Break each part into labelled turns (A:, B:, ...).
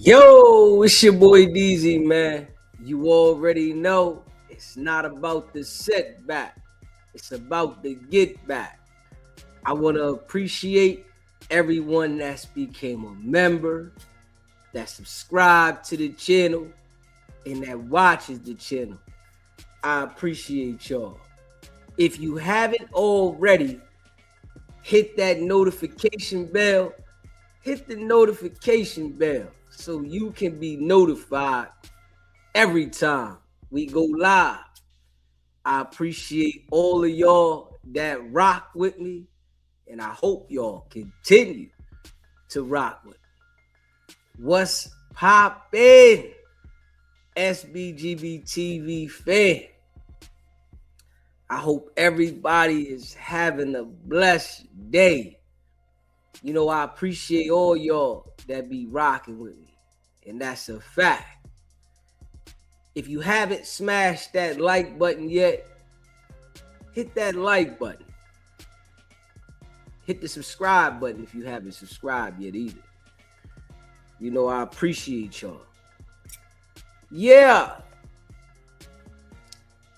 A: Yo, it's your boy DZ, man. You already know it's not about the setback, it's about the get back. I want to appreciate everyone that's became a member, that subscribed to the channel, and that watches the channel. I appreciate y'all. If you haven't already, hit that notification bell. Hit the notification bell so you can be notified every time we go live. I appreciate all of y'all that rock with me, and I hope y'all continue to rock with me. What's poppin', SBGB TV fan? I hope everybody is having a blessed day. You know, I appreciate all y'all that be rocking with me, and that's a fact. If you haven't smashed that like button yet, hit that like button. Hit the subscribe button if you haven't subscribed yet either. You know, I appreciate y'all. Yeah.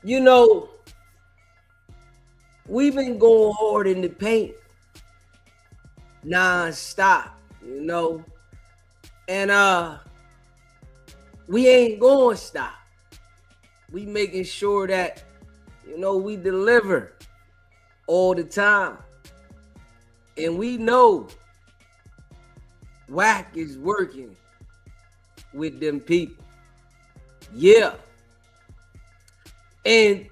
A: You know, we've been going hard in the paint non-stop, you know, and we ain't gonna stop. We making sure that, you know, we deliver all the time, and we know Wack is working with them people. Yeah, and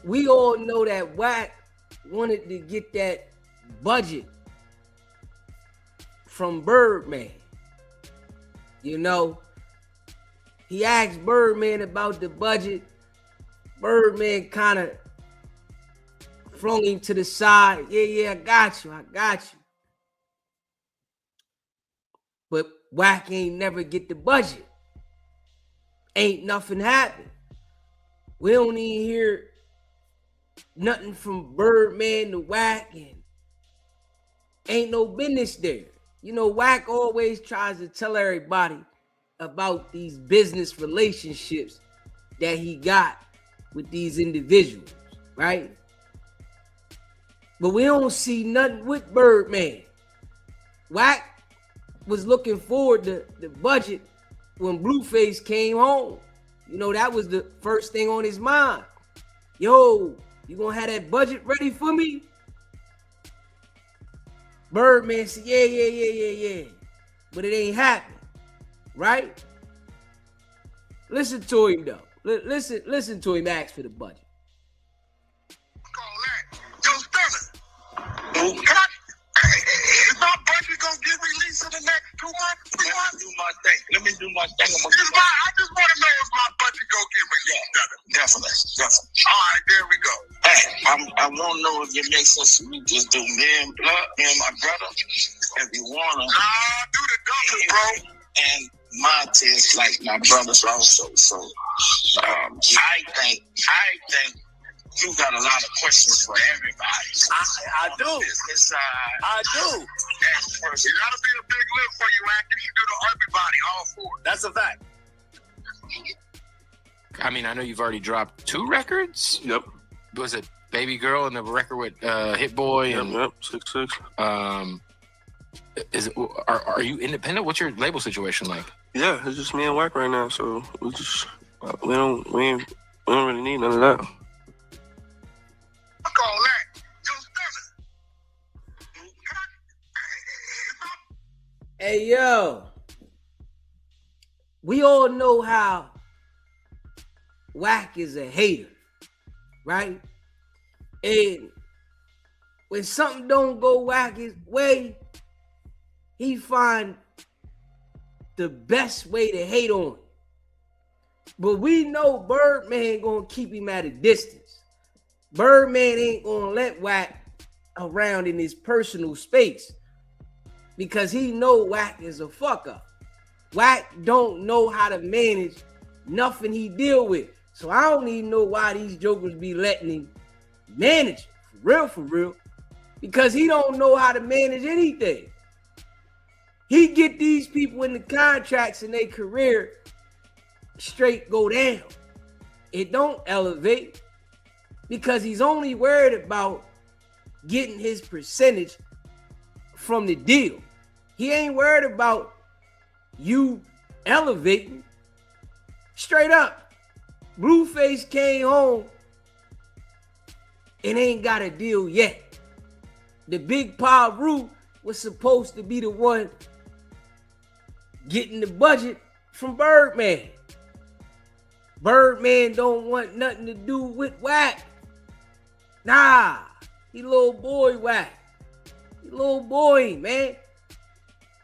A: we all know that Wack wanted to get that budget from Birdman. You know, he asked Birdman about the budget. Birdman kind of flung him to the side. Yeah, I got you. But Wack ain't never get the budget. Ain't nothing happen. We don't even hear nothing from Birdman to Wack, and ain't no business there. You know, Wack always tries to tell everybody about these business relationships that he got with these individuals, right? But we don't see nothing with Birdman. Wack was looking forward to the budget when Blueface came home. You know, that was the first thing on his mind. Yo, you gonna have that budget ready for me? Birdman said, yeah. But it ain't happening, right? Listen to him, though. Listen to him ask for the budget.
B: Yo, Stunna, is my budget gonna get released in the next 2 months, 3 months? Let me do my thing. I just want to know if my budget gonna get released. Definitely. All right, there we go. Hey, I won't know if it makes sense to me. Just do me and my brother. If you wanna. Nah, do the double, bro. And Montez like my brothers also. So I think you got a lot of questions for everybody. I do. I do. You gotta be a big lift for you, Wack. You should do to everybody, all four.
C: That's a fact.
D: I mean, I know you've already dropped 2 records.
C: Yep.
D: Was it Baby Girl and the record with Hit Boy? And,
C: Yep. 6'6".
D: Are you independent? What's your label situation like?
C: Yeah, it's just me and Wack right now, so we don't really need none of that.
B: Fuck all that. Yo, Stunna.
A: Hey, yo. We all know how Wack is a hater, right? And when something don't go Wack's way, he find the best way to hate on it. But we know Birdman gonna keep him at a distance. Birdman ain't gonna let Wack around in his personal space because he know Wack is a fuck up. Wack don't know how to manage nothing he deal with. So I don't even know why these jokers be letting him manage it. For real. Because he don't know how to manage anything. He get these people in the contracts in their career straight go down. It don't elevate because he's only worried about getting his percentage from the deal. He ain't worried about you elevating. Straight up, Blueface came home and ain't got a deal yet. The Big Paru was supposed to be the one getting the budget from Birdman. Birdman don't want nothing to do with Wack. Nah, he little boy Wack. He little boy, man.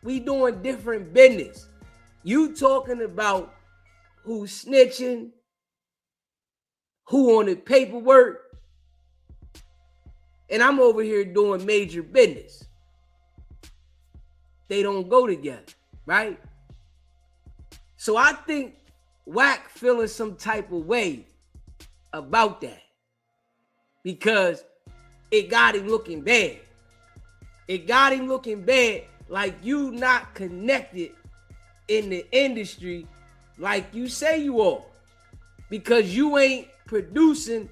A: We doing different business. You talking about who snitching, who on the paperwork, and I'm over here doing major business. They don't go together, right? So I think Wack feeling some type of way about that because it got him looking bad. It got him looking bad like you not connected in the industry like you say you are because you ain't producing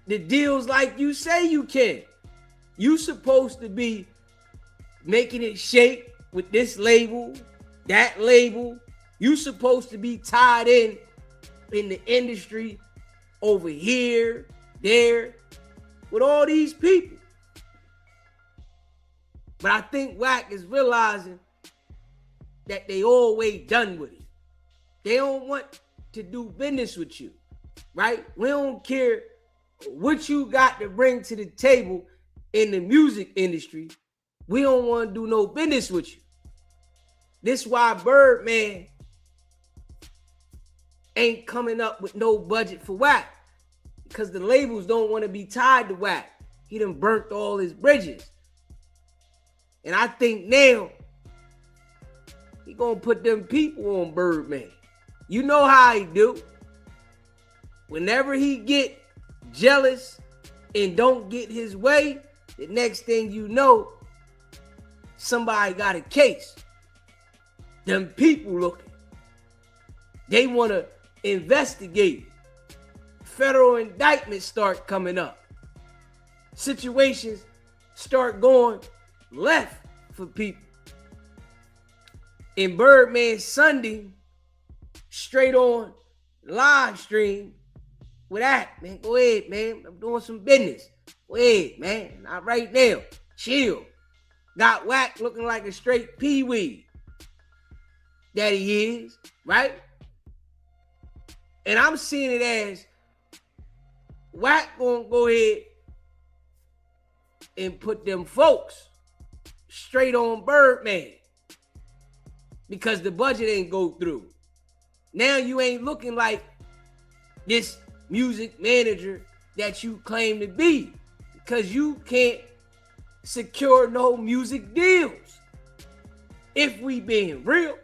A: the deals like you say you can. You supposed to be making it shake with this label, that label. You supposed to be tied in the industry over here, there, with all these people. But I think Wack is realizing that they always done with it. They don't want to do business with you, right? We don't care what you got to bring to the table in the music industry. We don't want to do no business with you. This is why Birdman ain't coming up with no budget for Wack because the labels don't want to be tied to Wack. He done burnt all his bridges. And I think now he gonna put them people on Birdman. You know how he do. Whenever he get jealous and don't get his way, the next thing you know, somebody got a case. Them people looking. They want to investigate. Federal indictments start coming up. Situations start going left for people. In Birdman Sunday, straight on live stream with that, man. Go ahead, man. I'm doing some business. Go ahead, man. Not right now. Chill. Got Wack looking like a straight peewee. That he is, right? And I'm seeing it as Wack gonna go ahead and put them folks straight on Birdman because the budget ain't go through. Now you ain't looking like this music manager that you claim to be because you can't secure no music deals. If we being real,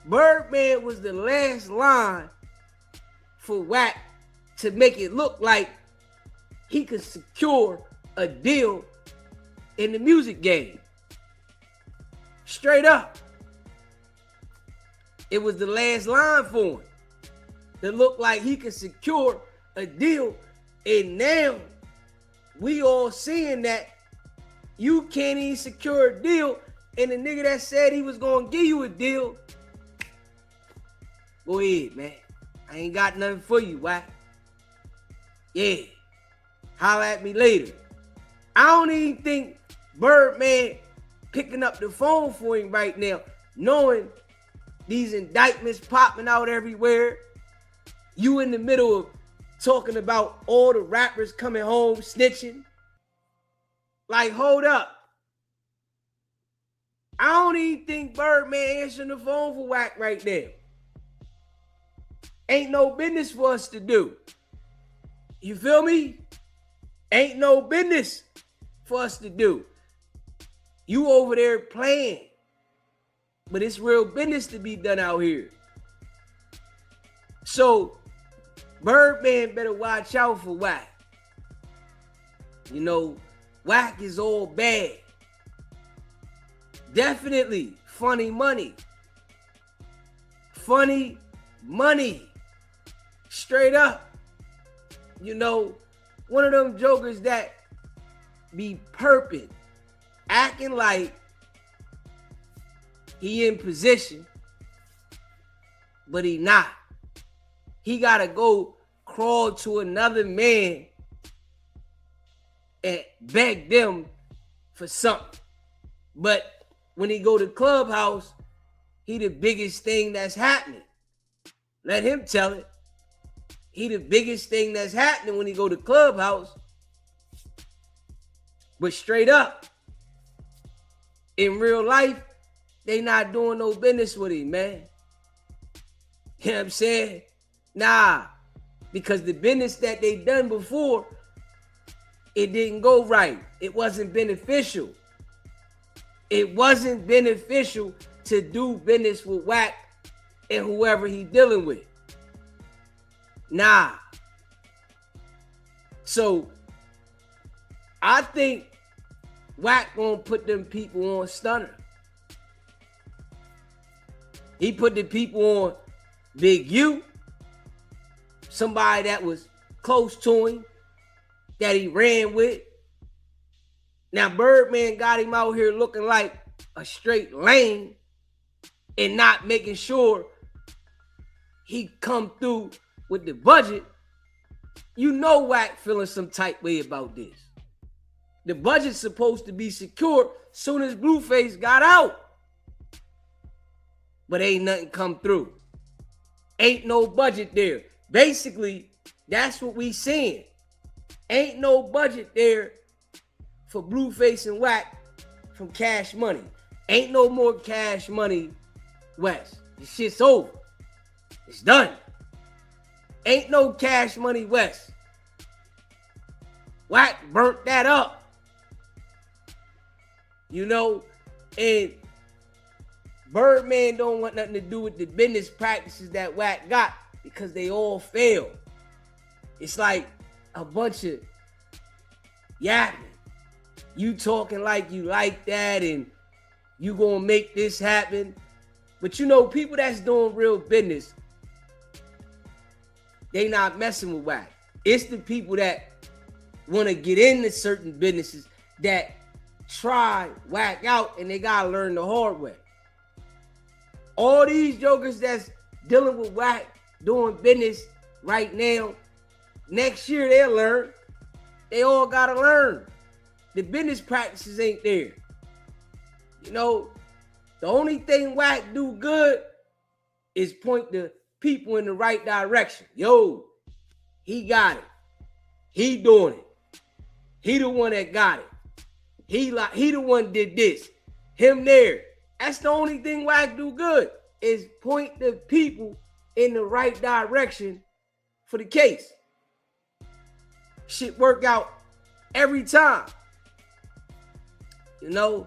A: Birdman was the last line for Wack to make it look like he could secure a deal in the music game. Straight up. It was the last line for him that looked like he could secure a deal. And now we all seeing that you can't even secure a deal. And the nigga that said he was going to give you a deal, go ahead, man. I ain't got nothing for you, Wack. Yeah. Holler at me later. I don't even think Birdman picking up the phone for him right now, knowing these indictments popping out everywhere. You in the middle of talking about all the rappers coming home snitching. Like, hold up. I don't even think Birdman answering the phone for Wack right now. Ain't no business for us to do. You feel me? Ain't no business for us to do. You over there playing. But it's real business to be done out here. So, Birdman better watch out for Wack. You know, Wack is all bad. Definitely funny money. Funny money. Straight up. You know, one of them jokers that be perping, acting like he in position, but he not. He gotta go crawl to another man and beg them for something. But when he go to Clubhouse, he the biggest thing that's happening. Let him tell it. He the biggest thing that's happening when he go to Clubhouse. But straight up, in real life, they not doing no business with him, man. You know what I'm saying? Nah, because the business that they done before, it didn't go right. It wasn't beneficial. It wasn't beneficial to do business with Wack and whoever he dealing with. Nah. So, I think Wack gonna put them people on Stunna. He put the people on Big U, somebody that was close to him, that he ran with. Now, Birdman got him out here looking like a straight lame and not making sure he come through with the budget. You know Wack feeling some type way about this. The budget's supposed to be secure soon as Blueface got out. But ain't nothing come through. Ain't no budget there. Basically, that's what we seeing. Ain't no budget there for Blueface and Wack from Cash Money. Ain't no more Cash Money West. This shit's over. It's done. Ain't no Cash Money West. Wack burnt that up. You know, and Birdman don't want nothing to do with the business practices that Wack got because they all fail. It's like a bunch of yapping. You talking like you like that and you gonna make this happen. But you know, people that's doing real business, they not messing with Wack. It's the people that want to get into certain businesses that try Wack out and they gotta learn the hard way. All these jokers that's dealing with Wack, doing business right now, next year they'll learn. They all gotta learn. The business practices ain't there. You know, the only thing Wack do good is point the people in the right direction. Yo, he got it. He doing it. He the one that got it. He the one did this. Him there. That's the only thing Wack do good, is point the people in the right direction for the case. Shit work out every time. You know?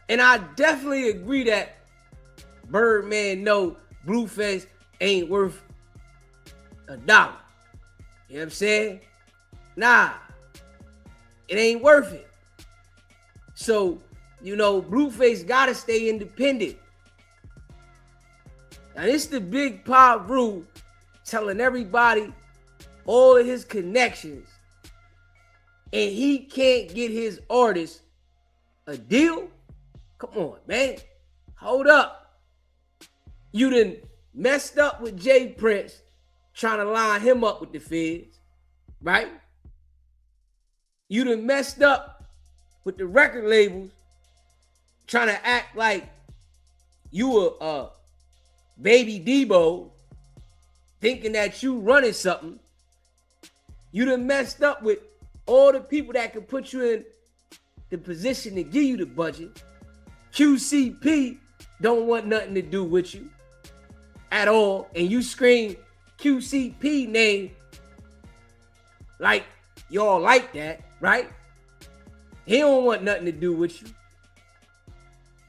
A: And I definitely agree that Birdman know Blueface ain't worth $1. You know what I'm saying? Nah. It ain't worth it. So, you know, Blueface gotta stay independent. Now, this the big pop rule telling everybody all of his connections, and he can't get his artist a deal? Come on, man. Hold up. You done messed up with Jay Prince trying to line him up with the feds, right? You done messed up with the record labels trying to act like you a baby Debo, thinking that you running something. You done messed up with all the people that can put you in the position to give you the budget. QCP don't want nothing to do with you at all. And you scream QCP name like y'all like that, right? He don't want nothing to do with you.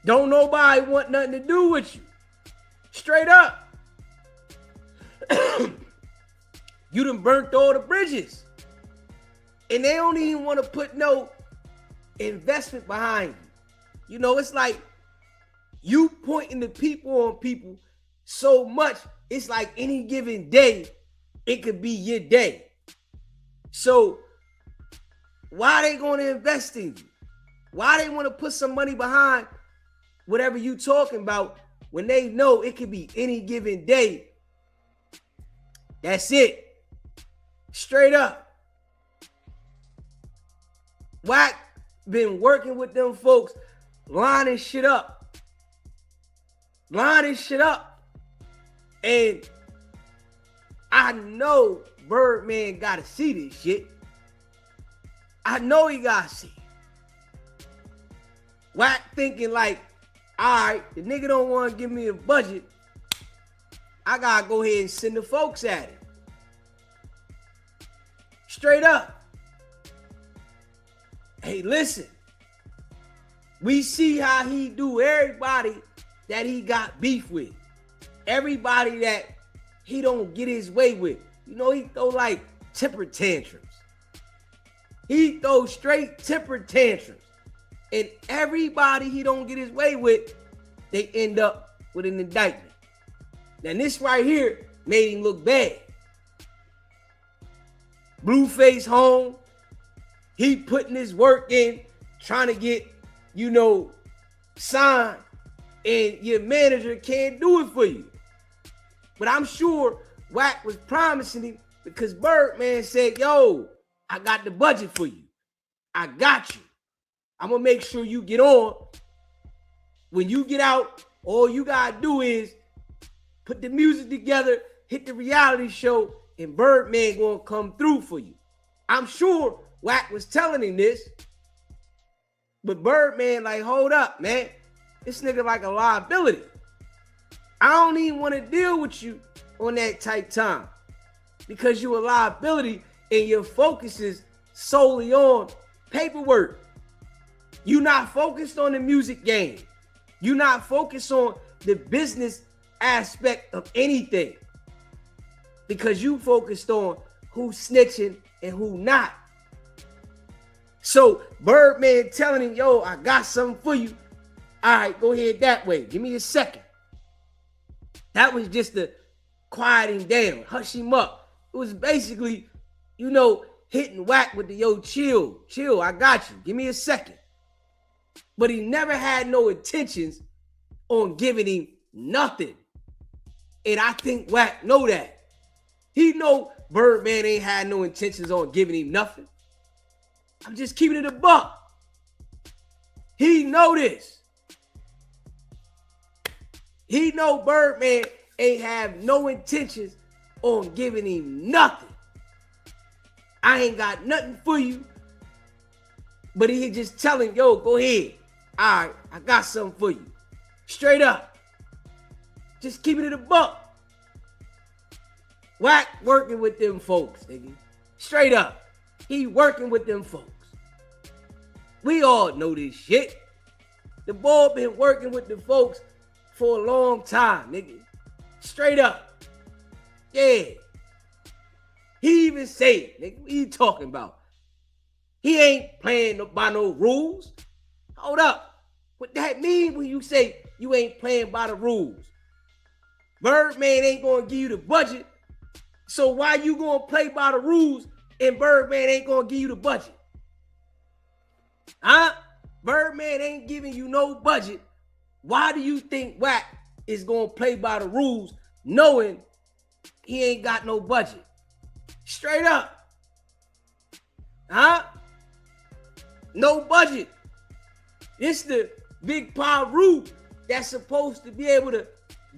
A: Don't nobody want nothing to do with you. Straight up. You done burnt all the bridges. And they don't even want to put no investment behind you. You know, it's like you pointing the people on people so much, it's like any given day, it could be your day. So why they going to invest in you? Why they want to put some money behind whatever you talking about when they know it could be any given day? That's it. Straight up. Wack been working with them folks, lining shit up. And I know Birdman gotta see this shit. I know he gotta see it. Wack thinking like, all right, the nigga don't want to give me a budget. I gotta go ahead and send the folks at it. Straight up. Hey, listen. We see how he do everybody that he got beef with. Everybody that he don't get his way with. You know, he throw like temper tantrums. He throw straight temper tantrums. And everybody he don't get his way with, they end up with an indictment. Now this right here made him look bad. Blueface home. He putting his work in, trying to get, you know, signed. And your manager can't do it for you. But I'm sure Wack was promising him because Birdman said, yo, I got the budget for you. I got you. I'm going to make sure you get on. When you get out, all you got to do is put the music together, hit the reality show, and Birdman going to come through for you. I'm sure Wack was telling him this. But Birdman like, hold up, man. This nigga like a liability. I don't even want to deal with you on that tight time because you a liability and your focus is solely on paperwork. You not focused on the music game. You not focused on the business aspect of anything because you focused on who's snitching and who not. So Birdman telling him, yo, I got something for you. All right, go ahead that way. Give me a second. That was just to quiet him down, hush him up. It was basically, you know, hitting Wack with the, yo, chill, I got you. Give me a second. But he never had no intentions on giving him nothing. And I think Wack know that. He know Birdman ain't had no intentions on giving him nothing. I'm just keeping it a buck. He know this. He know Birdman ain't have no intentions on giving him nothing. I ain't got nothing for you. But he just telling, yo, go ahead. All right, I got something for you. Straight up. Just keeping it a buck. Wack working with them folks, nigga. Straight up. He working with them folks. We all know this shit. The boy been working with the folks for a long time, nigga. Straight up. Yeah. He even say it, nigga. What you talking about? He ain't playing by no rules. Hold up. What that mean when you say you ain't playing by the rules? Birdman ain't gonna give you the budget. So why you gonna play by the rules and Birdman ain't gonna give you the budget? Huh? Birdman ain't giving you no budget. Why do you think Wack is gonna play by the rules knowing he ain't got no budget? Straight up. Huh? No budget. It's the big Paru that's supposed to be able to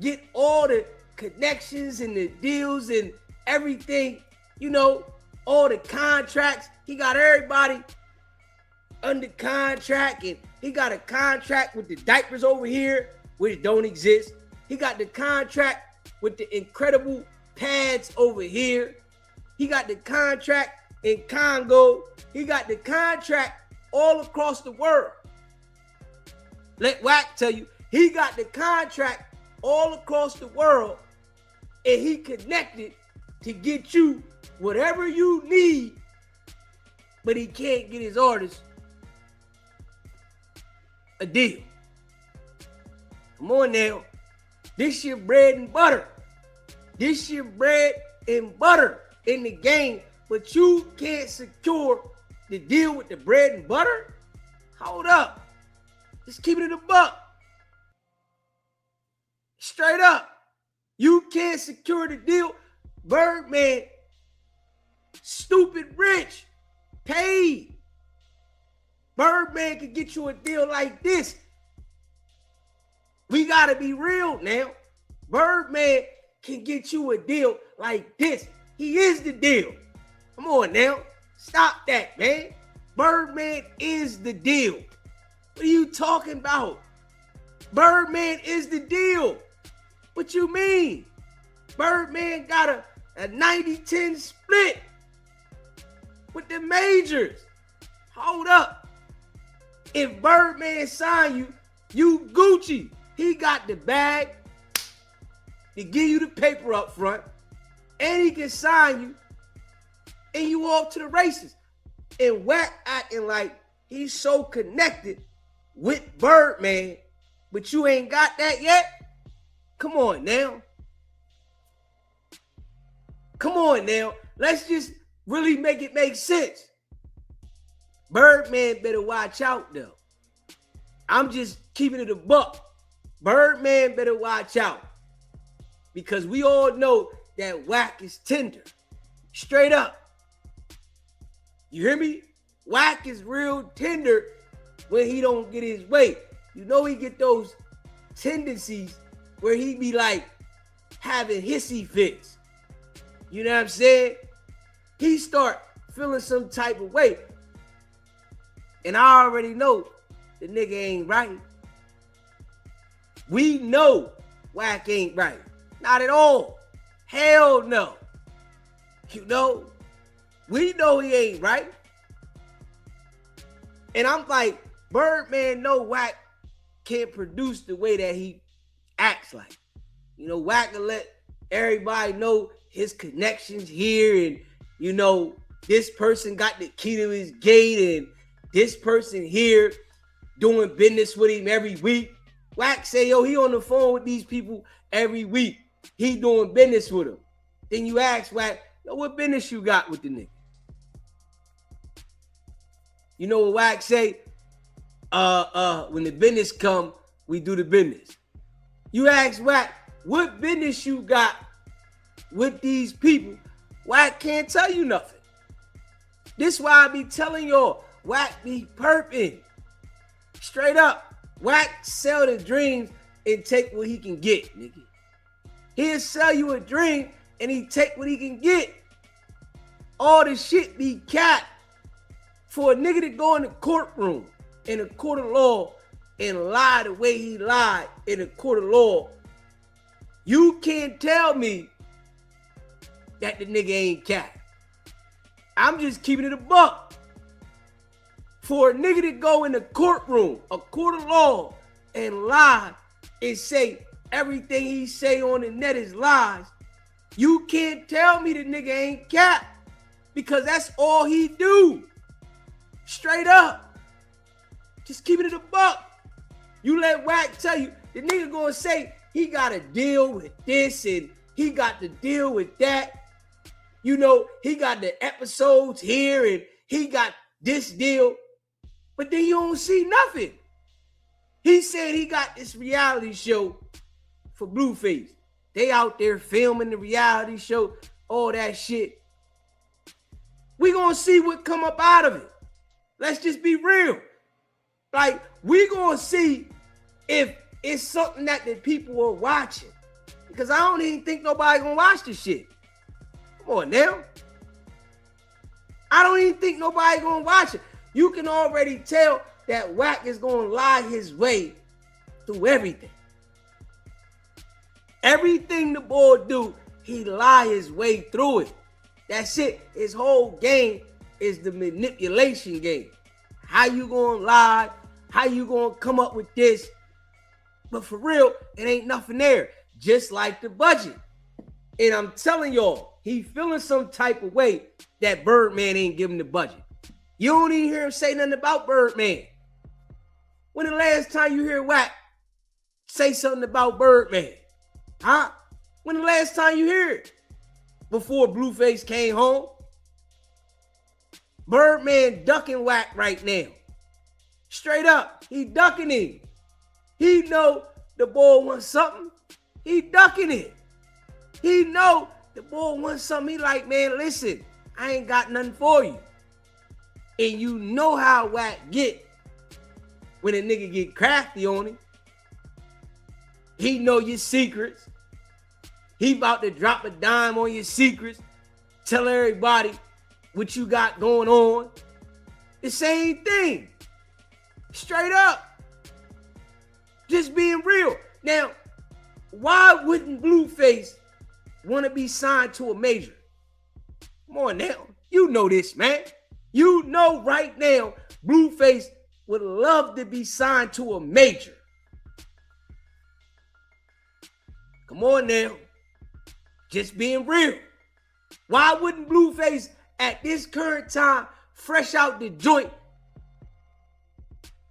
A: get all the connections and the deals and everything, you know, all the contracts. He got everybody under contract, and he got a contract with the diapers over here, which don't exist. He got the contract with the incredible pads over here. He got the contract in Congo. He got the contract all across the world. Let Wack tell you, he got the contract all across the world, and he connected to get you whatever you need, but he can't get his artists a deal. Come on now. This your bread and butter. This your bread and butter in the game, but you can't secure the deal with the bread and butter? Hold up. Just keep it in the buck. Straight up. You can't secure the deal. Birdman, stupid rich, paid. Birdman can get you a deal like this. We got to be real now. Birdman can get you a deal like this. He is the deal. Come on now. Stop that, man. Birdman is the deal. What are you talking about? Birdman is the deal. What you mean? Birdman got a 90-10 split with the majors. Hold up. If Birdman sign you, you Gucci. He got the bag to give you the paper up front, and he can sign you, and you off to the races. And Wack acting like he's so connected with Birdman, but you ain't got that yet? Come on now. Come on now. Let's just really make it make sense. Birdman better watch out, though. I'm just keeping it a buck. Birdman better watch out. Because we all know that Wack is tender. Straight up. You hear me? Wack is real tender when he don't get his way. You know he get those tendencies where he be like having hissy fits. You know what I'm saying? He start feeling some type of way. And I already know the nigga ain't right. We know Wack ain't right. Not at all. Hell no. You know? We know he ain't right. And I'm like, Birdman know Wack can't produce the way that he acts like. You know, Wack will let everybody know his connections here, and you know, this person got the key to his gate, and this person here doing business with him every week. Wack say, yo, he on the phone with these people every week. He doing business with them. Then you ask Wack, yo, what business you got with the nigga? You know what Wack say? When the business come, we do the business. You ask Wack, what business you got with these people? Wack can't tell you nothing. This why I be telling y'all, Wack be perping. Straight up. Wack sell the dreams and take what he can get, nigga. He'll sell you a dream and he take what he can get. All the shit be capped. For a nigga to go in the courtroom, in a court of law, and lie the way he lied in a court of law, you can't tell me that the nigga ain't capped. I'm just keeping it a buck. For a nigga to go in the courtroom, a court of law, and lie and say everything he say on the net is lies, you can't tell me the nigga ain't capped, because that's all he do. Straight up. Just keep it in a buck. You let Wack tell you, the nigga gonna say he got to deal with this and he got to deal with that. You know, he got the episodes here and he got this deal. But then you don't see nothing. He said he got this reality show for Blueface. They out there filming the reality show, all that shit. We gonna see what come up out of it. Let's just be real. Like, we gonna see if it's something that the people are watching. Because I don't even think nobody gonna watch this shit. Come on now. I don't even think nobody gonna watch it. You can already tell that Wack is gonna lie his way through everything. Everything the boy do, he lie his way through it. That's it. His whole game is the manipulation game. How you gonna lie? How you gonna come up with this? But for real, it ain't nothing there. Just like the budget. And I'm telling y'all, he feeling some type of way that Birdman ain't giving the budget. You don't even hear him say nothing about Birdman. When the last time you hear Wack say something about Birdman? Huh? When the last time you hear it? Before Blueface came home? Birdman ducking Wack right now. Straight up, he ducking him. He know the boy wants something. He ducking it. He know the boy wants something. He like, man, listen, I ain't got nothing for you. And you know how Wack get when a nigga get crafty on him. He know your secrets. He about to drop a dime on your secrets. Tell everybody what you got going on. The same thing. Straight up. Just being real. Now, why wouldn't Blueface want to be signed to a major? Come on now. You know this, man. You know right now Blueface would love to be signed to a major. Come on now. Just being real. Why wouldn't Blueface at this current time, fresh out the joint,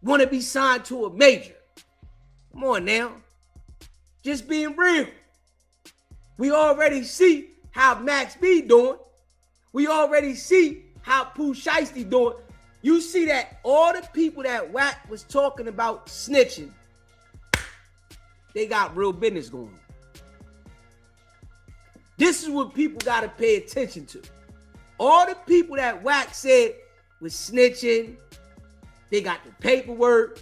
A: want to be signed to a major? Come on now. Just being real. We already see how Max B doing. We already see how Pooh Shiesty doing. You see that all the people that Wack was talking about snitching, they got real business going on. This is what people got to pay attention to. All the people that Wack said was snitching, they got the paperwork.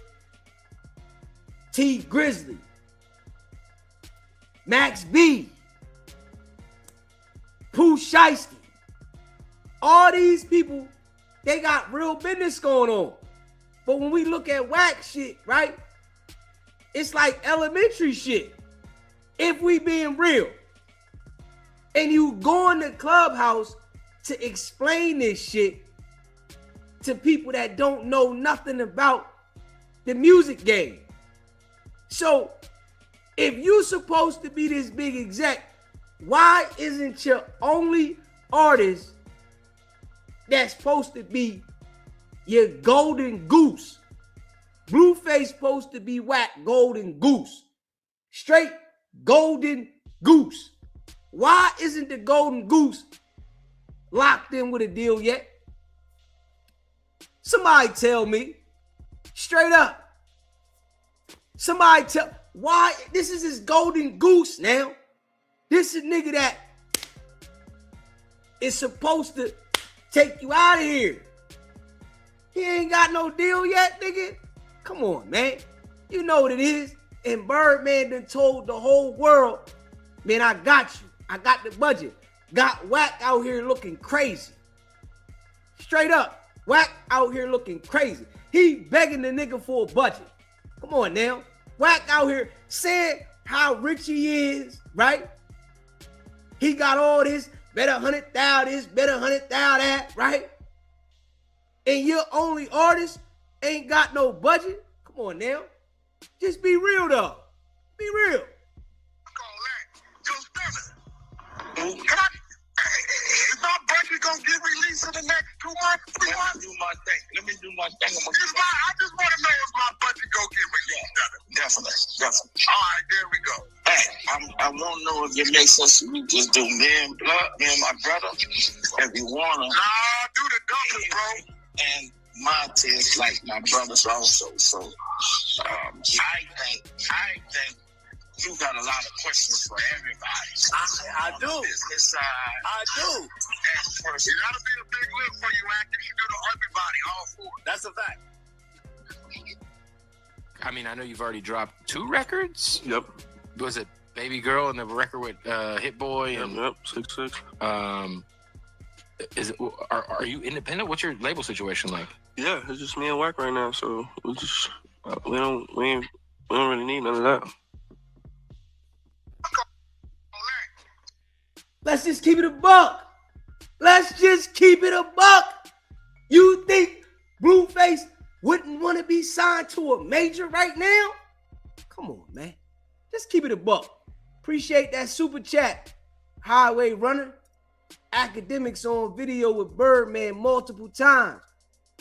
A: T Grizzly, Max B, Pooh Shiesty. All these people, they got real business going on. But when we look at Wack shit, right? It's like elementary shit. If we being real. And you go in the clubhouse to explain this shit to people that don't know nothing about the music game. So, if you supposed to be this big exec, why isn't your only artist that's supposed to be your golden goose? Blueface supposed to be Wack golden goose. Straight golden goose. Why isn't the golden goose locked in with a deal yet? Somebody tell me. Straight up. Somebody tell why this is his golden goose now. This is a nigga that is supposed to take you out of here. He ain't got no deal yet, nigga. Come on, man. You know what it is. And Birdman done told the whole world, man, I got you. I got the budget. Got Wack out here looking crazy. Straight up. Wack out here looking crazy. He begging the nigga for a budget. Come on now. Wack out here saying how rich he is, right? He got all this, better 100,000 this, better 100,000 that, right? And your only artist ain't got no budget? Come on now. Just be real though. Be real.
B: Is my budget gonna get released in the next 2 months, 3 months? Let me do my thing. I just want to know if my budget gonna get released. Definitely. All right, there we go. Hey, I won't know if it makes sense to me. Just do me and my brother. If you wanna. Nah, do the double, bro. And Montez like my brothers also. So I think you got a lot of questions for everybody. I do. Business side. I do. And first, it gotta be a big lift for you, Wack. You do to everybody, all four. That's a fact.
D: I mean, I know you've already dropped 2 records.
C: Yep.
D: Was it Baby Girl and the record with Hit Boy? And,
C: Yep. 6'6".
D: Is it? Are you independent? What's your label situation like?
C: Yeah, it's just me and Wack right now, so we don't really need none of that.
A: Let's just keep it a buck. Let's just keep it a buck. You think Blueface wouldn't want to be signed to a major right now? Come on, man. Just keep it a buck. Appreciate that super chat. Highway Runner. Academics on video with Birdman multiple times.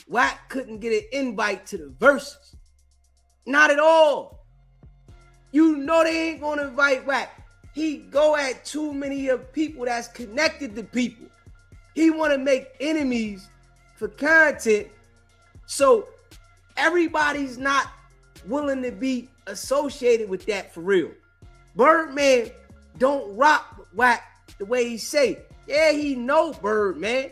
A: Wack couldn't get an invite to the verses. Not at all. You know they ain't gonna invite Wack. He go at too many of people that's connected to people. He want to make enemies for content, so everybody's not willing to be associated with that for real. Birdman don't rock Wack the way he say. Yeah, he know Birdman.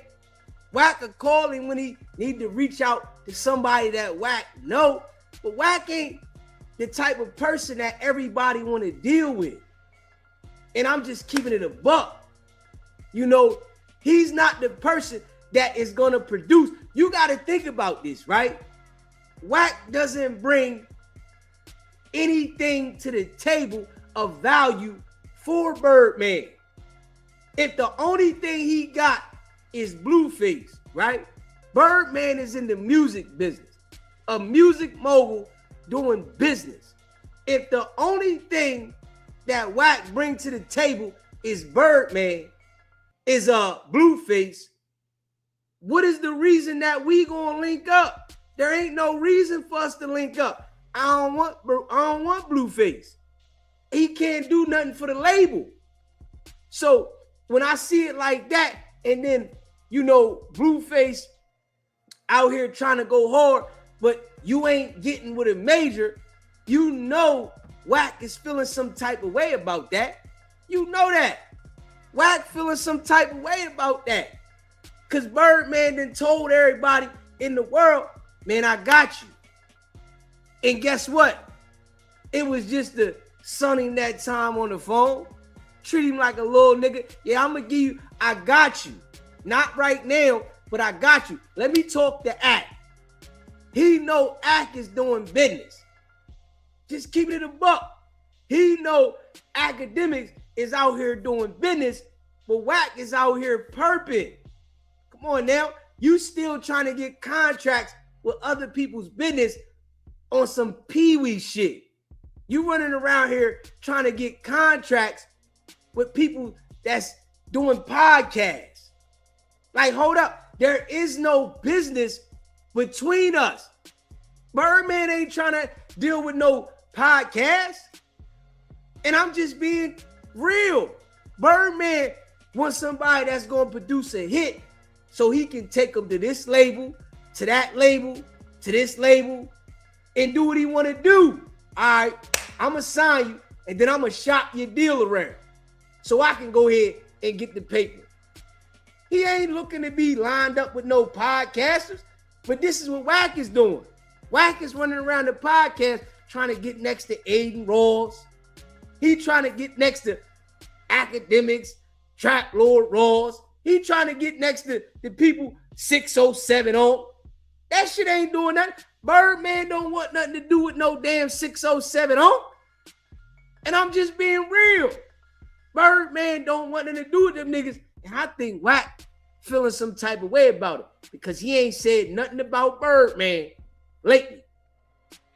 A: Wack could call him when he need to reach out to somebody that Wack know, but Wack ain't the type of person that everybody want to deal with. And I'm just keeping it a buck. You know, he's not the person that is going to produce. You got to think about this, right? Wack doesn't bring anything to the table of value for Birdman. If the only thing he got is Blueface, right? Birdman is in the music business, a music mogul doing business. If the only thing that Wack bring to the table is Birdman, is Blueface, what is the reason that we gonna link up? There ain't no reason for us to link up. I don't want Blueface. He can't do nothing for the label. So when I see it like that, and then, you know, Blueface out here trying to go hard, but you ain't getting with a major, you know Wack is feeling some type of way about that. You know that. Wack feeling some type of way about that. Because Birdman done told everybody in the world, man, I got you. And guess what? It was just the sunning that time on the phone. Treat him like a little nigga. Yeah, I'm going to give you, I got you. Not right now, but I got you. Let me talk to Ack. He know Ack is doing business. Just keep it a buck. He know academics is out here doing business, but Wack is out here perping. Come on now. You still trying to get contracts with other people's business on some peewee shit. You running around here trying to get contracts with people that's doing podcasts. Like, hold up. There is no business between us. Birdman ain't trying to deal with no podcast. And I'm just being real. Birdman wants somebody that's going to produce a hit so he can take them to this label, to that label, to this label, and do what he want to do. All right, I'm going to sign you, and then I'm going to shop your deal around so I can go ahead and get the paper. He ain't looking to be lined up with no podcasters, but this is what Wack is doing. Wack is running around the podcast trying to get next to Aiden Rawls. He trying to get next to academics, Trap Lord Rawls. He trying to get next to the people 607 on. That shit ain't doing nothing. Birdman don't want nothing to do with no damn 607 on. And I'm just being real. Birdman don't want nothing to do with them niggas. And I think Wack feeling some type of way about it because he ain't said nothing about Birdman lately.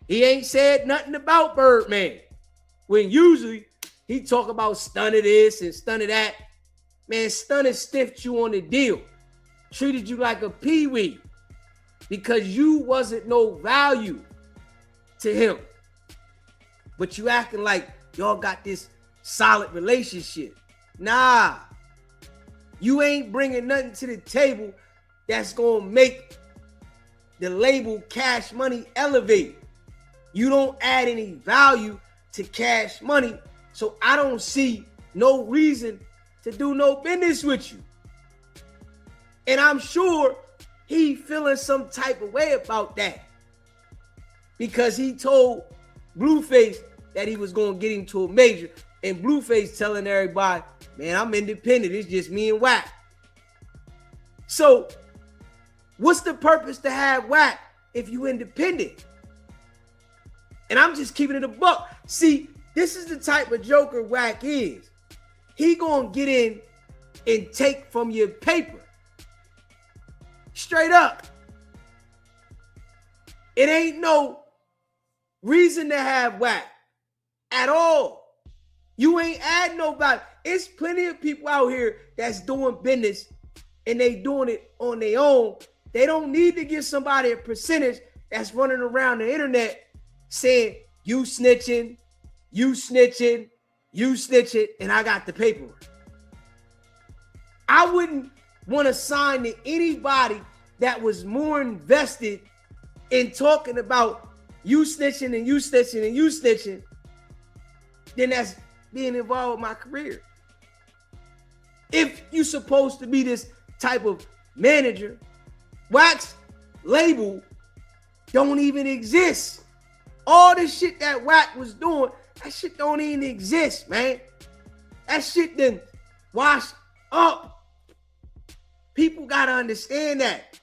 A: He ain't said nothing about Birdman. When usually he talk about Stunna this and Stunna that. Man, Stunna stiffed you on the deal. Treated you like a peewee because you wasn't no value to him. But you acting like y'all got this solid relationship. Nah. You ain't bringing nothing to the table that's going to make the label Cash Money elevate. You don't add any value to Cash Money, so I don't see no reason to do no business with you. And I'm sure he feeling some type of way about that because he told Blueface that he was going to get him to a major, and Blueface telling everybody, man, I'm independent. It's just me and Wack. So what's the purpose to have Wack if you independent? And I'm just keeping it a buck. See, this is the type of joker Wack is. He gonna get in and take from your paper. Straight up. It ain't no reason to have Wack at all. You ain't add nobody. It's plenty of people out here that's doing business and they doing it on their own. They don't need to give somebody a percentage that's running around the internet saying you snitching, you snitching, you snitching, and I got the paperwork. I wouldn't want to sign to anybody that was more invested in talking about you snitching and you snitching and you snitching than that's being involved with my career. If you're supposed to be this type of manager, Wack's label don't even exist. All this shit that Wack was doing, that shit don't even exist, man. That shit done washed up. People gotta understand that.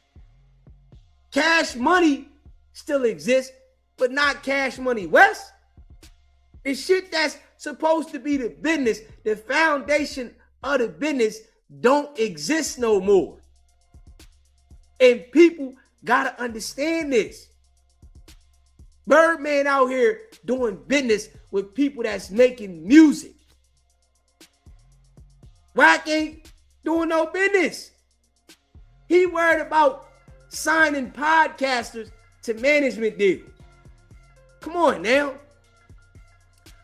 A: Cash Money still exists, but not Cash Money West. The shit that's supposed to be the business, the foundation of the business, don't exist no more. And people gotta understand this. Birdman out here doing business with people that's making music. Wack ain't doing no business. He worried about signing podcasters to management deals. Come on now.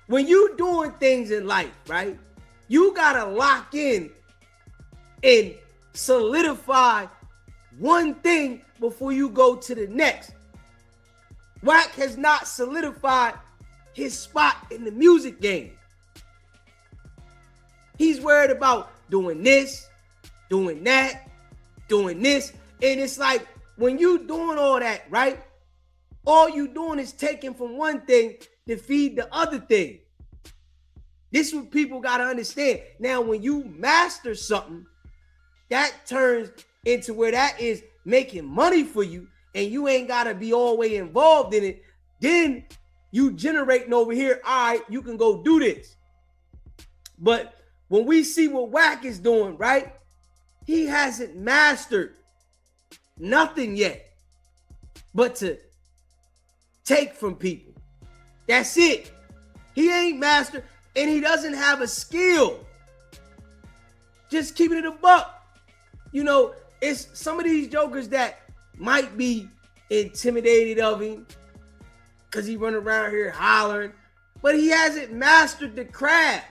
A: When you doing things in life, right, you gotta lock in and solidify one thing before you go to the next. Wack has not solidified his spot in the music game. He's worried about doing this, doing that, doing this. And it's like, when you doing all that, right, all you doing is taking from one thing to feed the other thing. This is what people got to understand. Now, when you master something, that turns into where that is making money for you, and you ain't got to be all the way involved in it. Then you generating over here, all right, you can go do this. But when we see what Wack is doing, right, he hasn't mastered nothing yet but to take from people. That's it. He ain't mastered, and he doesn't have a skill. Just keeping it a buck. You know, it's some of these jokers that might be intimidated of him because he run around here hollering, but he hasn't mastered the craft.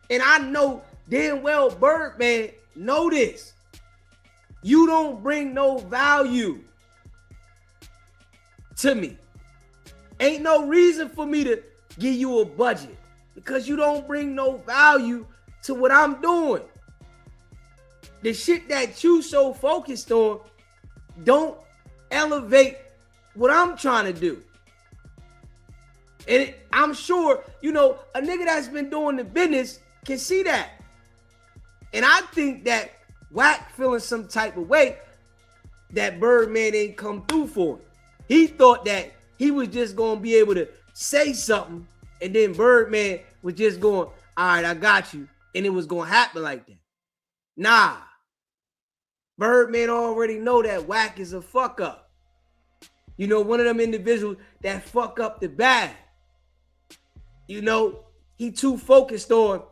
A: And I know damn well Birdman know this. You don't bring no value to me. Ain't no reason for me to give you a budget because you don't bring no value to what I'm doing. The shit that you so focused on don't elevate what I'm trying to do. And I'm sure, you know, a nigga that's been doing the business can see that. And I think that Wack feeling some type of way that Birdman ain't come through for him. He thought that he was just going to be able to say something, and then Birdman was just going, all right, I got you. And it was going to happen like that. Nah. Birdman already know that Wack is a fuck up. You know, one of them individuals that fuck up the bag. You know, he too focused on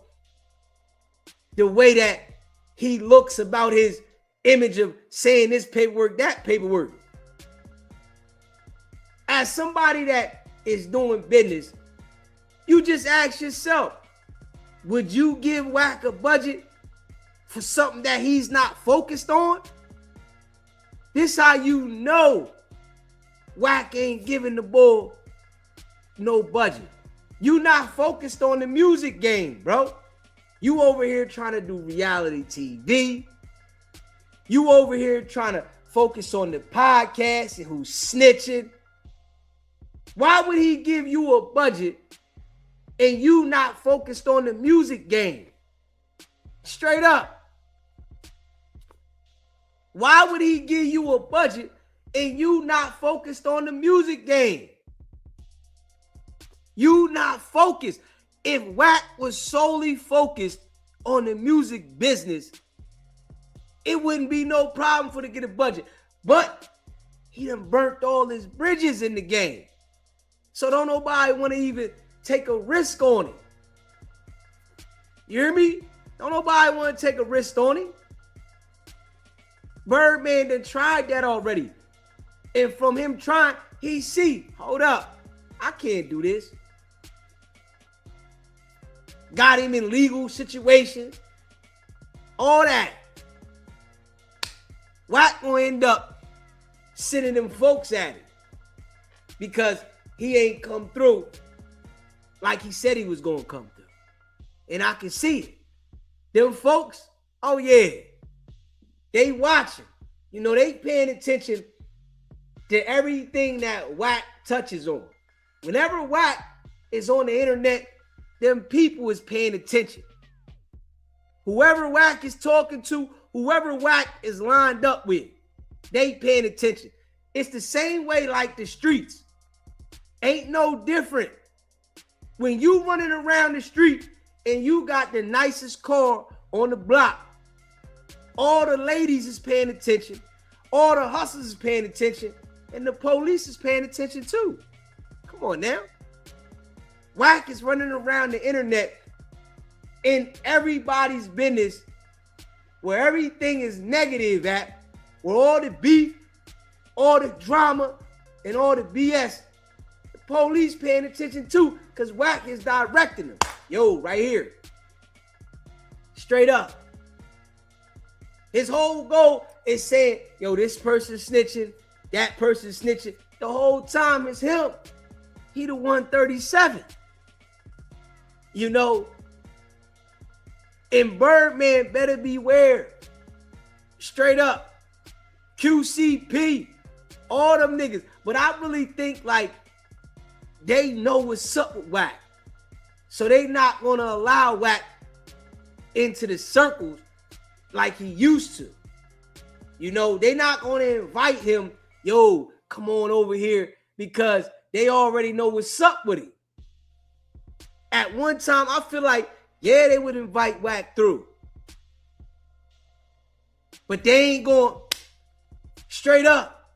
A: the way that he looks about his image of saying this paperwork, that paperwork. As somebody that is doing business, you just ask yourself, would you give Wack a budget for something that he's not focused on? This how you know Wack ain't giving the bull no budget. You not focused on the music game, bro. You over here trying to do reality TV. You over here trying to focus on the podcast and who's snitching. Why would he give you a budget and you not focused on the music game? Straight up. Why would he give you a budget and you not focused on the music game? You not focused. If Wack was solely focused on the music business, it wouldn't be no problem for to get a budget. But he done burnt all his bridges in the game. So don't nobody want to even take a risk on it. You hear me? Don't nobody want to take a risk on it. Birdman done tried that already. And from him trying, he see, hold up, I can't do this. Got him in legal situations. All that. Wack gonna end up sending them folks at it because he ain't come through like he said he was gonna come through. And I can see it. Them folks, oh yeah, they watching. You know, they paying attention to everything that Wack touches on. Whenever Wack is on the internet, them people is paying attention. Whoever Wack is talking to, whoever Wack is lined up with, they paying attention. It's the same way like the streets. Ain't no different. When you running around the street and you got the nicest car on the block, all the ladies is paying attention, all the hustlers is paying attention, and the police is paying attention too. Come on now. Wack is running around the internet in everybody's business where everything is negative at, where all the beef, all the drama, and all the BS, the police paying attention too, because Wack is directing them. Yo, right here. Straight up. His whole goal is saying, yo, this person's snitching, that person's snitching. The whole time it's him. He the 137. You know, and Birdman better beware. Straight up. QCP. All them niggas. But I really think like they know what's up with Wack. So they not gonna allow Wack into the circles like he used to. You know, they not gonna invite him, yo, come on over here, because they already know what's up with him. At one time, I feel like, yeah, they would invite Wack through. But they ain't going straight up.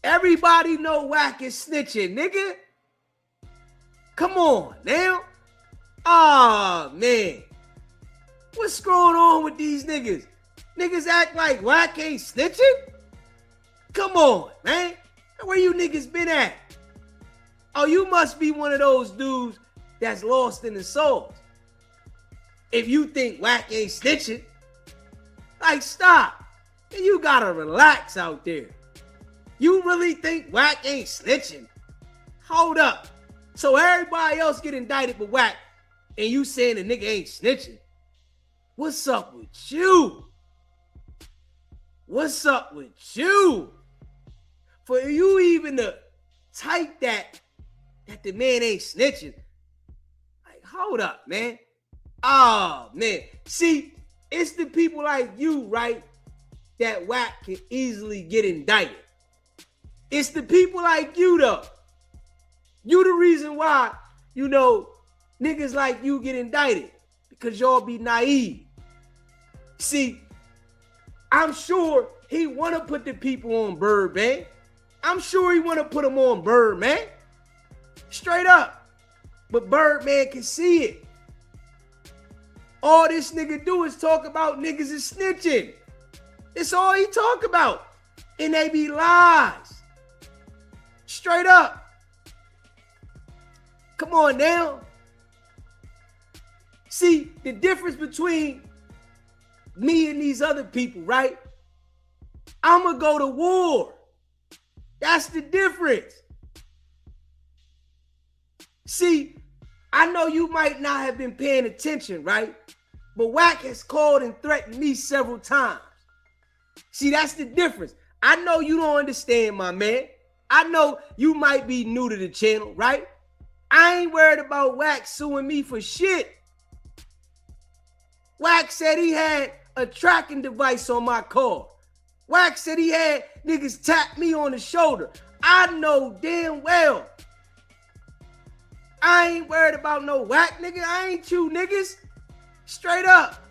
A: Everybody know Wack is snitching, nigga. Come on now. Ah, man. What's going on with these niggas? Niggas act like Wack ain't snitching? Come on, man. Where you niggas been at? Oh, you must be one of those dudes that's lost in the sauce. If you think Wack ain't snitching, like stop. And you gotta relax out there. You really think Wack ain't snitching? Hold up. So everybody else get indicted but Wack, and you saying the nigga ain't snitching? What's up with you? What's up with you? For you even to type that the man ain't snitching. Like, hold up, man. Oh, man. See, it's the people like you, right, that Wack can easily get indicted. It's the people like you, though. You the reason why, you know, niggas like you get indicted. Because y'all be naive. See, I'm sure he want to put the people on Birdman. I'm sure he want to put them on Birdman. Straight up. But Birdman can see it. All this nigga do is talk about niggas is snitching. It's all he talk about. And they be lies. Straight up. Come on now. See, the difference between me and these other people, right? I'm going to go to war. That's the difference. See, I know you might not have been paying attention, right? But Wack has called and threatened me several times. See, that's the difference. I know you don't understand, my man. I know you might be new to the channel, right? I ain't worried about Wack suing me for shit. Wack said he had a tracking device on my car. Wack said he had niggas tap me on the shoulder. I know damn well I ain't worried about no Wack, nigga. I ain't you niggas. Straight up.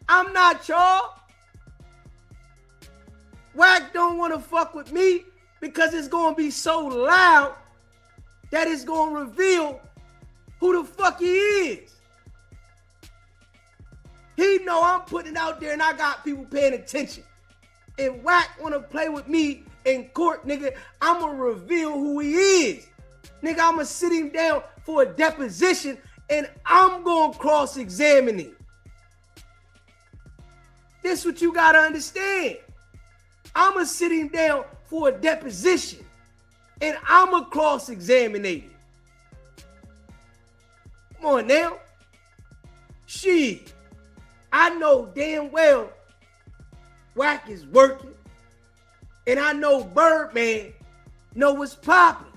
A: I'm not y'all. Wack don't want to fuck with me because it's going to be so loud that it's going to reveal who the fuck he is. He know I'm putting it out there and I got people paying attention. If Wack wanna play with me in court, nigga, I'ma reveal who he is. Nigga, I'ma sit him down for a deposition and I'm gonna cross-examine him. This what you gotta understand. I'ma sit him down for a deposition and I'ma cross-examine him. Come on now. Shit. I know damn well Wack is working. And I know Birdman know what's popping.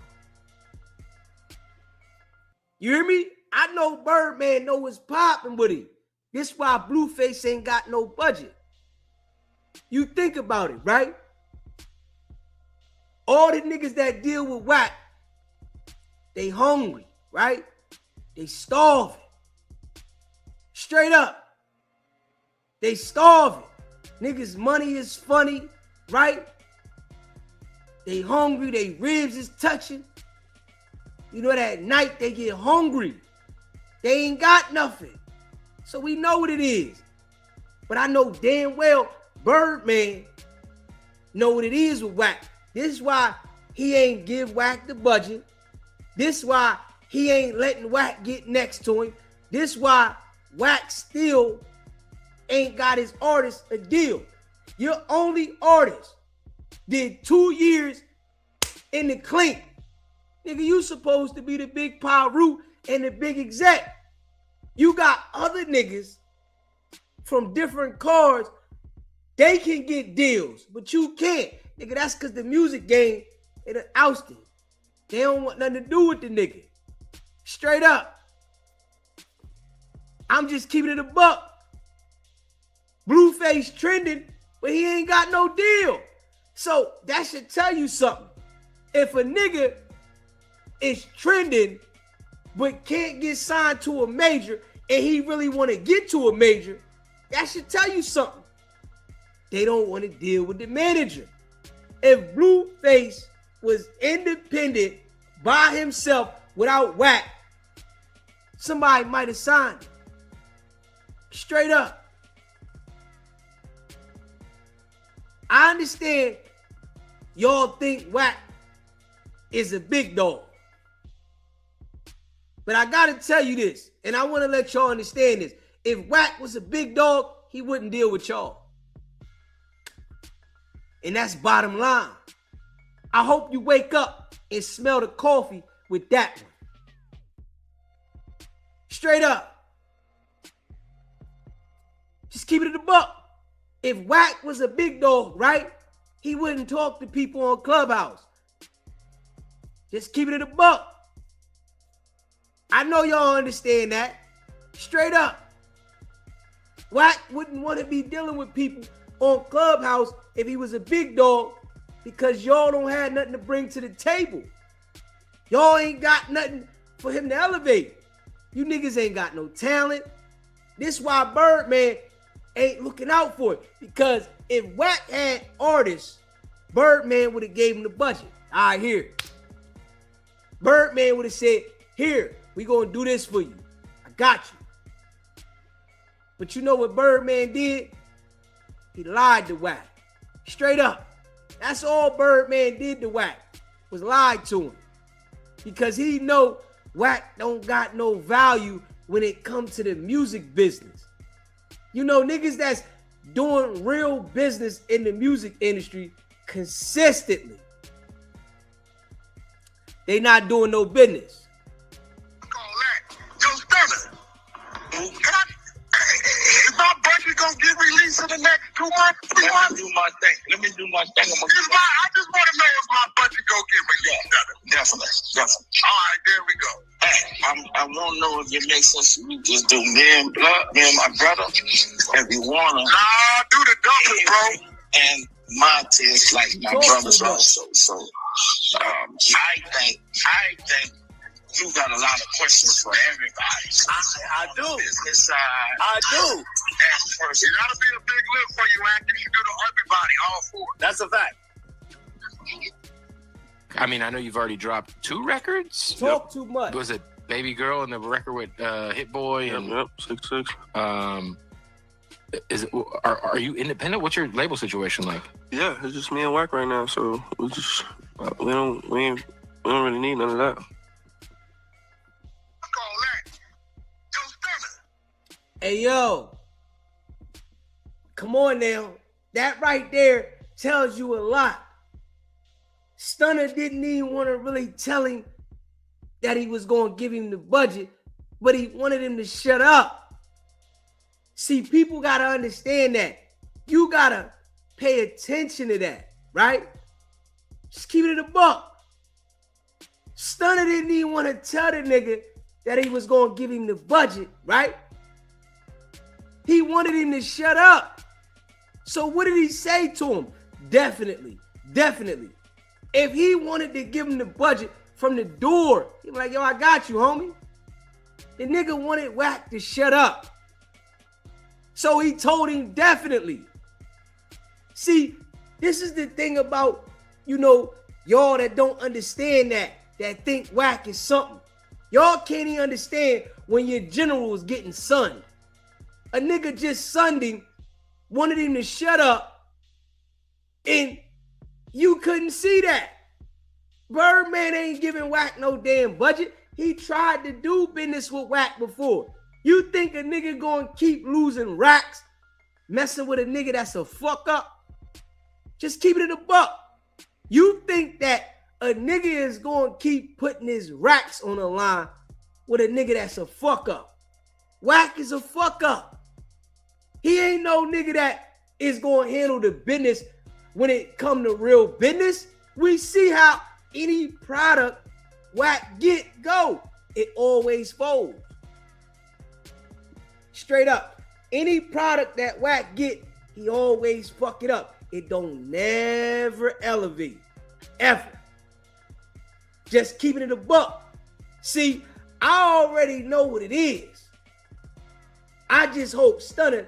A: You hear me? I know Birdman know what's popping with him. This why Blueface ain't got no budget. You think about it, right? All the niggas that deal with Wack, they hungry, right? They starving. Straight up. They starving. Niggas' money is funny, right? They hungry, they ribs is touching. You know, that night they get hungry. They ain't got nothing. So we know what it is. But I know damn well Birdman know what it is with Wack. This is why he ain't give Wack the budget. This is why he ain't letting Wack get next to him. This is why Wack still ain't got his artist a deal. Your only artist did 2 years in the clink. Nigga, you supposed to be the big Pyru and the big exec. You got other niggas from different cars. They can get deals, but you can't. Nigga, that's because the music game, it ousted. They don't want nothing to do with the nigga. Straight up. I'm just keeping it a buck. Blueface trending, but he ain't got no deal. So that should tell you something. If a nigga is trending but can't get signed to a major and he really want to get to a major, that should tell you something. They don't want to deal with the manager. If Blueface was independent by himself without Wack, somebody might have signed him. Straight up. I understand y'all think Wack is a big dog. But I gotta tell you this, and I want to let y'all understand this. If Wack was a big dog, he wouldn't deal with y'all. And that's bottom line. I hope you wake up and smell the coffee with that one. Straight up. Just keep it in the buck. If Wack was a big dog, right, he wouldn't talk to people on Clubhouse. Just keep it in the buck. I know y'all understand that. Straight up. Wack wouldn't want to be dealing with people on Clubhouse if he was a big dog because y'all don't have nothing to bring to the table. Y'all ain't got nothing for him to elevate. You niggas ain't got no talent. This why Birdman ain't looking out for it. Because if Wack had artists, Birdman would have gave him the budget. All right, here. Birdman would have said, here, we gonna do this for you. I got you. But you know what Birdman did? He lied to Wack. Straight up. That's all Birdman did to Wack, was lied to him. Because he know Wack don't got no value when it comes to the music business. You know, niggas that's doing real business in the music industry consistently, they not doing no business.
B: Call that. Yo, Stunna. Is my budget gonna get released in the next 2 months? 3 months? Let me do my thing. I just want to know if my budget gonna get released. Yeah, definitely. All right, there we go.
E: Hey, I want to know if it makes sense for me to just do me and my brother, if you want to.
B: Nah, do the double, bro.
E: And my test, like my brothers also. So, I think you got a lot of questions for everybody.
B: I do.
E: Business side.
B: I do.
E: And first,
B: It gotta be a big lift for you, Wack. You should do to everybody, all four.
F: That's a fact.
D: I mean, I know you've already dropped 2 records.
A: Talk too much.
D: Was it Baby Girl and the record with Hit Boy and
C: 6'6"?
D: Are you independent? What's your label situation like?
C: Yeah, it's just me and Wack right now, so we don't really need none of that.
B: Fuck all that. Yo, Stunna.
A: Hey, yo. Come on now. That right there tells you a lot. Stunna didn't even want to really tell him that he was going to give him the budget, but he wanted him to shut up. See, people got to understand that. You got to pay attention to that, right? Just keep it in a buck. Stunna didn't even want to tell the nigga that he was going to give him the budget, right? He wanted him to shut up. So what did he say to him? Definitely. If he wanted to give him the budget from the door, he was like, yo, I got you, homie. The nigga wanted Wack to shut up. So he told him definitely. See, this is the thing about, y'all that don't understand that think Wack is something. Y'all can't even understand when your general is getting sunned. A nigga just sunned him, wanted him to shut up, and you couldn't see that. Birdman ain't giving Wack no damn budget. He tried to do business with Wack before. You think a nigga gonna keep losing racks, messing with a nigga that's a fuck up? Just keep it in a buck. You think that a nigga is gonna keep putting his racks on the line with a nigga that's a fuck up? Wack is a fuck up. He ain't no nigga that is gonna handle the business when it come to real business. We see how any product Wack get go. It always folds. Straight up. Any product that Wack get, he always fuck it up. It don't never elevate. Ever. Just keeping it a buck. See, I already know what it is. I just hope Stunna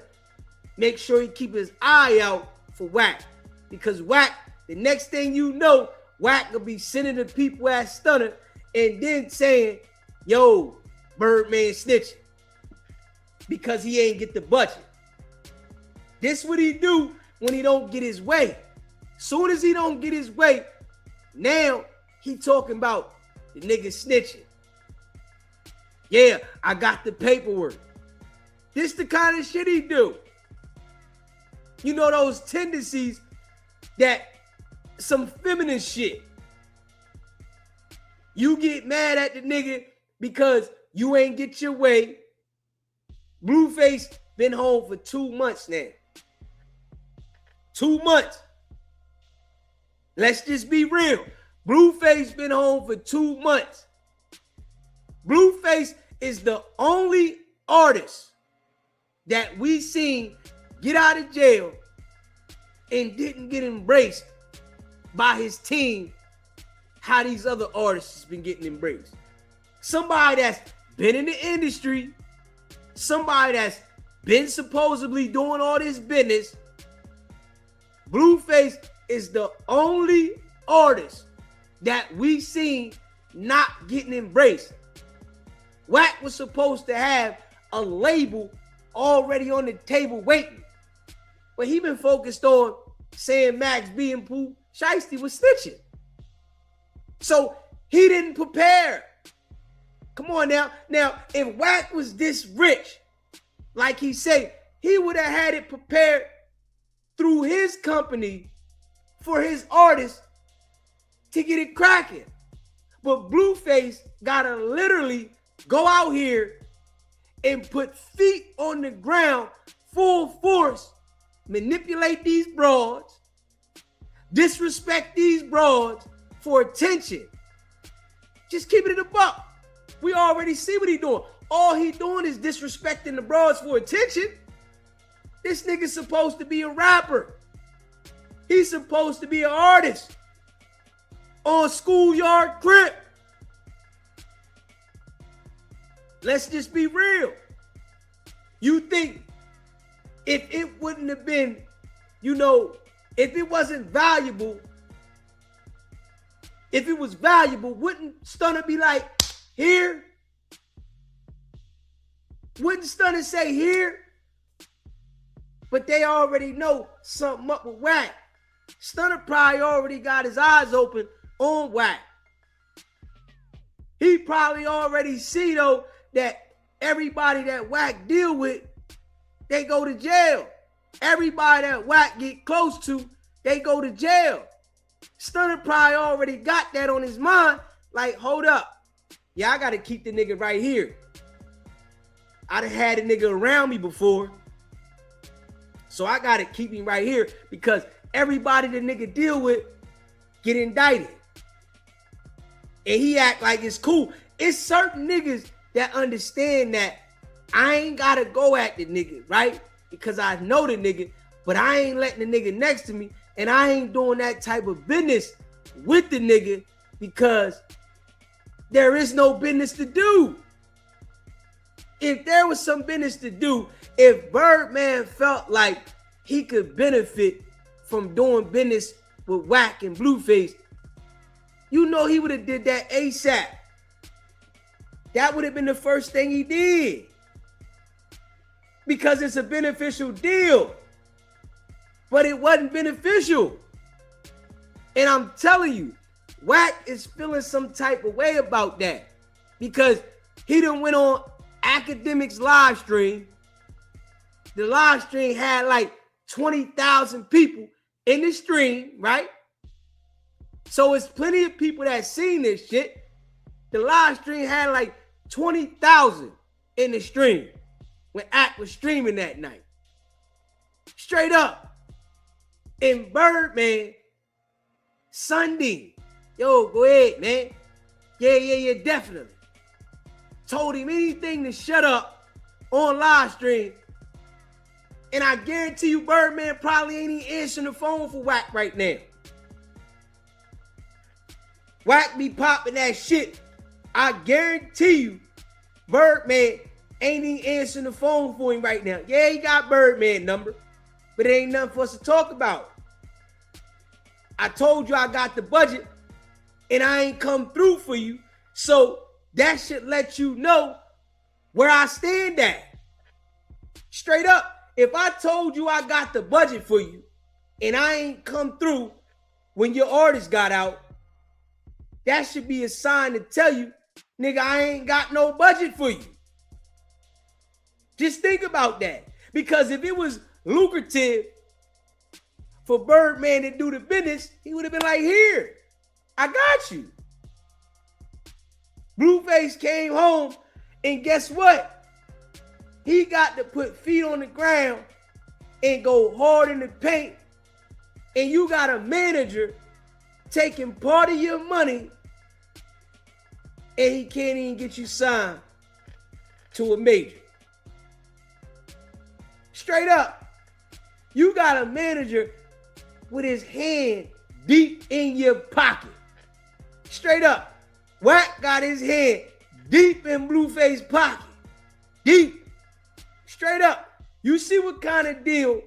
A: make sure he keep his eye out for Wack. Because Wack, the next thing you know, Wack will be sending the people at Stunna and then saying, yo, Birdman snitching. Because he ain't get the budget. This what he do when he don't get his way. Soon as he don't get his way, now he talking about the nigga snitching. Yeah, I got the paperwork. This the kind of shit he do. You know those tendencies that some feminine shit. You get mad at the nigga because you ain't get your way. Blueface been home for 2 months now. 2 months. Let's just be real. Blueface been home for 2 months. Blueface is the only artist that we seen get out of jail and didn't get embraced by his team how these other artists has been getting embraced. Somebody that's been in the industry, somebody that's been supposedly doing all this business. Blueface is the only artist that we seen not getting embraced. Wack was supposed to have a label already on the table waiting, but he been focused on saying Max B and Pooh Shiesty was snitching. So he didn't prepare. Come on now. Now, if Wack was this rich, like he said, he would have had it prepared through his company for his artists to get it cracking. But Blueface gotta literally go out here and put feet on the ground, full force, manipulate these broads, disrespect these broads for attention. Just keep it in the buck. We already see what he doing. All he doing is disrespecting the broads for attention. This nigga's supposed to be a rapper. He's supposed to be an artist on Schoolyard Crip. Let's just be real. You think if it wouldn't have been, if it wasn't valuable, if it was valuable, wouldn't Stunna be like, here? Wouldn't Stunna say here? but they already know something up with Wack. Stunna probably already got his eyes open on Wack. He probably already see though that everybody that Wack deal with, they go to jail. Everybody that Wack get close to, they go to jail. Stunna probably already got that on his mind. Like, hold up. Yeah, I got to keep the nigga right here. I done had a nigga around me before. So I got to keep him right here because everybody the nigga deal with get indicted. And he act like it's cool. It's certain niggas that understand that I ain't got to go at the nigga, right? Because I know the nigga, but I ain't letting the nigga next to me. And I ain't doing that type of business with the nigga because there is no business to do. If there was some business to do, if Birdman felt like he could benefit from doing business with Wack and Blueface, you know he would have did that ASAP. That would have been the first thing he did. Because it's a beneficial deal. But it wasn't beneficial. And I'm telling you, Wack is feeling some type of way about that. Because he done went on Academics live stream. The live stream had like 20,000 people in the stream, right? So it's plenty of people that seen this shit. The live stream had like 20,000 in the stream when Act was streaming that night. Straight up. And Birdman, Sunday, yo, go ahead, man. Yeah, definitely. Told him anything to shut up on live stream. And I guarantee you Birdman probably ain't even answering the phone for Wack right now. Wack be popping that shit. I guarantee you Birdman ain't even answering the phone for him right now. Yeah, he got Birdman number, but it ain't nothing for us to talk about. I told you I got the budget and I ain't come through for you. So that should let you know where I stand at. Straight up. If I told you I got the budget for you and I ain't come through when your artist got out, that should be a sign to tell you, nigga, I ain't got no budget for you. Just think about that. Because if it was lucrative for Birdman to do the business, he would have been like, here, I got you. Blueface came home and guess what? He got to put feet on the ground and go hard in the paint. And you got a manager taking part of your money and he can't even get you signed to a major. Straight up. You got a manager with his hand deep in your pocket. Straight up. Wack got his hand deep in Blueface's pocket. Deep. Straight up. You see what kind of deal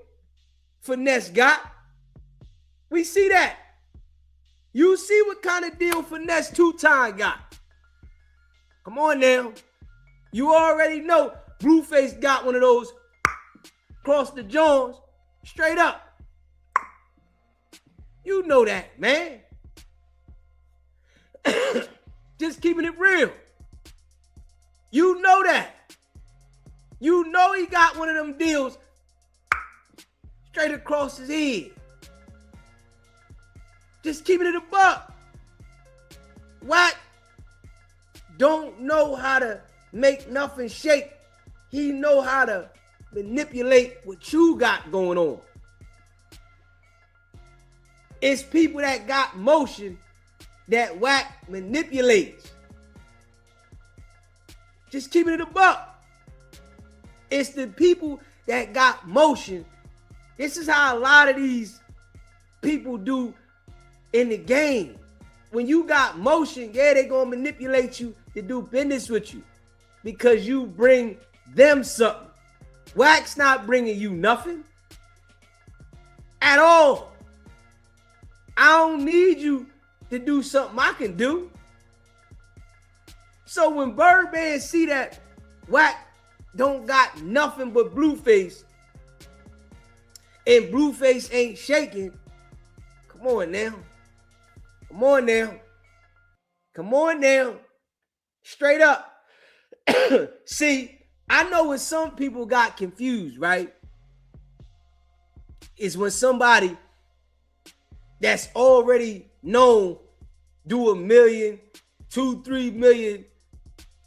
A: Finesse got? We see that. You see what kind of deal Finesse 2-Time got. Come on now. You already know Blueface got one of those across the Jones. Straight up. You know that, man. Just keeping it real. You know that. You know he got one of them deals straight across his head. Just keeping it a buck. Wack don't know how to make nothing shake. He know how to manipulate what you got going on. It's people that got motion that Wack manipulates. Just keeping it a buck. It's the people that got motion. This is how a lot of these people do in the game. When you got motion, yeah, they gonna manipulate you to do business with you because you bring them something. Wack's not bringing you nothing at all. I don't need you to do something I can do. So when Birdman see that Wack don't got nothing but Blueface, and Blueface ain't shaking. Come on now. Come on now. Come on now. Straight up. See, I know when some people got confused, right? Is when somebody that's already known do 1 million, 2, 3 million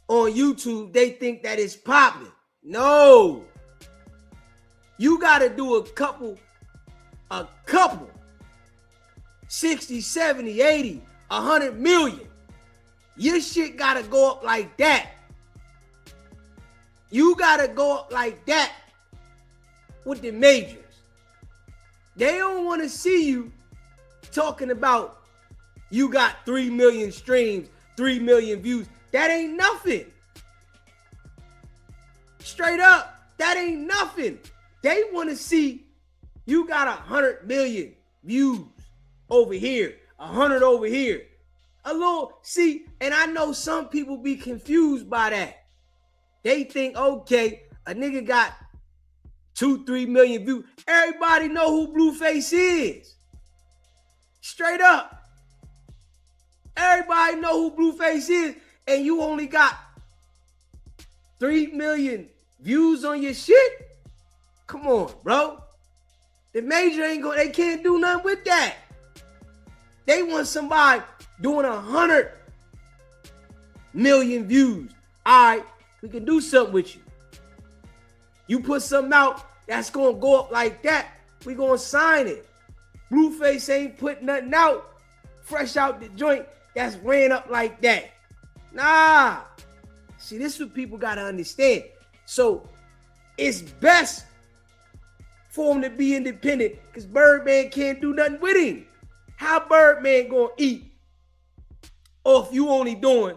A: on YouTube, they think that it's popping. No. You got to do a couple, 60, 70, 80, 100 million. Your shit got to go up like that. You got to go up like that with the majors. They don't want to see you talking about you got 3 million streams, 3 million views. That ain't nothing. Straight up, that ain't nothing. They want to see you got 100 million views over here, 100 over here. A little, see, and I know some people be confused by that. They think, okay, a nigga got 2, 3 million views. Everybody know who Blueface is. Straight up. Everybody know who Blueface is, and you only got 3 million views on your shit? Come on, bro. The major ain't they can't do nothing with that. They want somebody doing 100 million views. All right, we can do something with you. You put something out that's gonna go up like that, we gonna sign it. Blueface ain't put nothing out fresh out the joint that's ran up like that. Nah. See, this is what people gotta understand. So it's best for him to be independent because Birdman can't do nothing with him. How Birdman gonna eat or if you only doing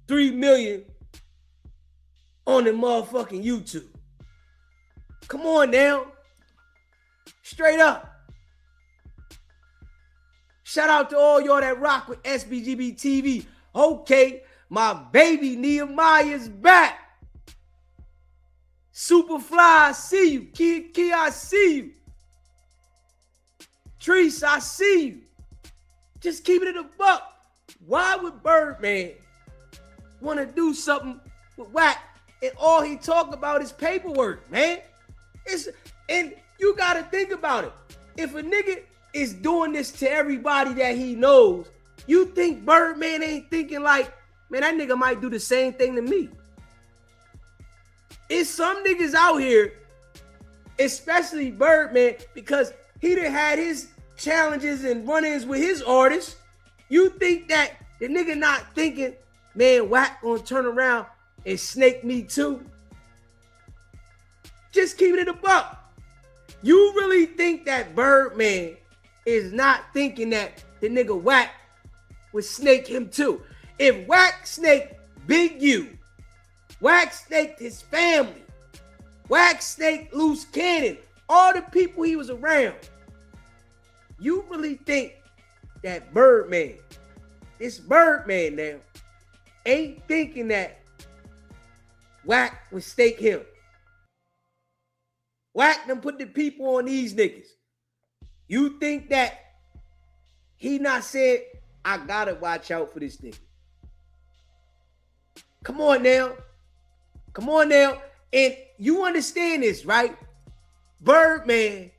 A: 3 million on the motherfucking YouTube? Come on now. Straight up. Shout out to all y'all that rock with SBGB TV. Okay, my baby Nehemiah's back. Superfly, I see you. Key, I see you. Treese, I see you. Just keep it in the buck. Why would Birdman want to do something with Wack and all he talk about is paperwork, man? And you got to think about it. If a nigga is doing this to everybody that he knows, you think Birdman ain't thinking like, man, that nigga might do the same thing to me. It's some niggas out here, especially Birdman, because he done had his challenges and run-ins with his artists. You think that the nigga not thinking, man, Wack gonna turn around and snake me too? Just keep it in the buck. You really think that Birdman is not thinking that the nigga Wack would snake him too? If Wack snaked Big U, Wack snaked his family, Wack snaked Loose Cannon, all the people he was around, you really think that Birdman, this Birdman now, ain't thinking that Wack would stake him? Wack done put the people on these niggas. You think that he not saying, I gotta watch out for this nigga? Come on now. Come on now. And you understand this, right? Birdman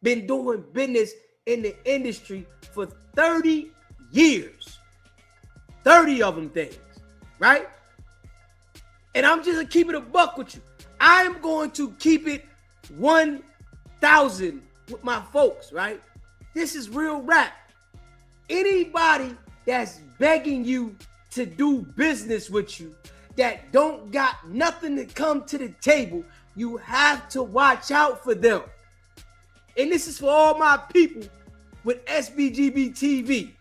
A: been doing business in the industry for 30 years. 30 of them things, right? And I'm just gonna keep it a buck with you. I'm going to keep it 1,000 with my folks, right? This is real rap. Anybody that's begging you to do business with you that don't got nothing to come to the table, you have to watch out for them. And this is for all my people with SBGB TV.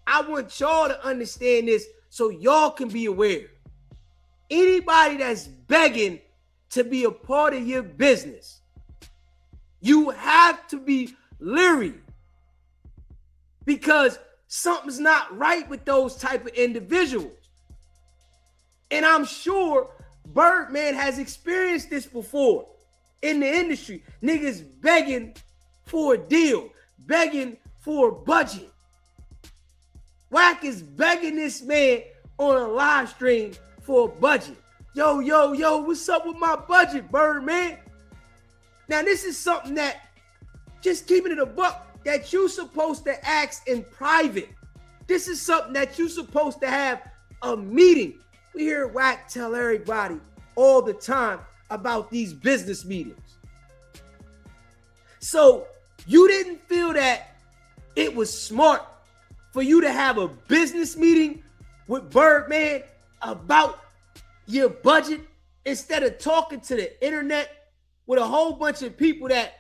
A: I want y'all to understand this so y'all can be aware. Anybody that's begging to be a part of your business, you have to be leery because something's not right with those type of individuals. And I'm sure Birdman has experienced this before. in the industry. Niggas begging for a deal, begging for a budget. Wack is begging this man on a live stream for a budget. Yo, what's up with my budget, Birdman? Now, this is something that, just keeping it a buck, that you supposed to ask in private. This is something that you supposed to have a meeting. We hear Wack tell everybody all the time about these business meetings. So you didn't feel that it was smart for you to have a business meeting with Birdman about your budget instead of talking to the internet with a whole bunch of people that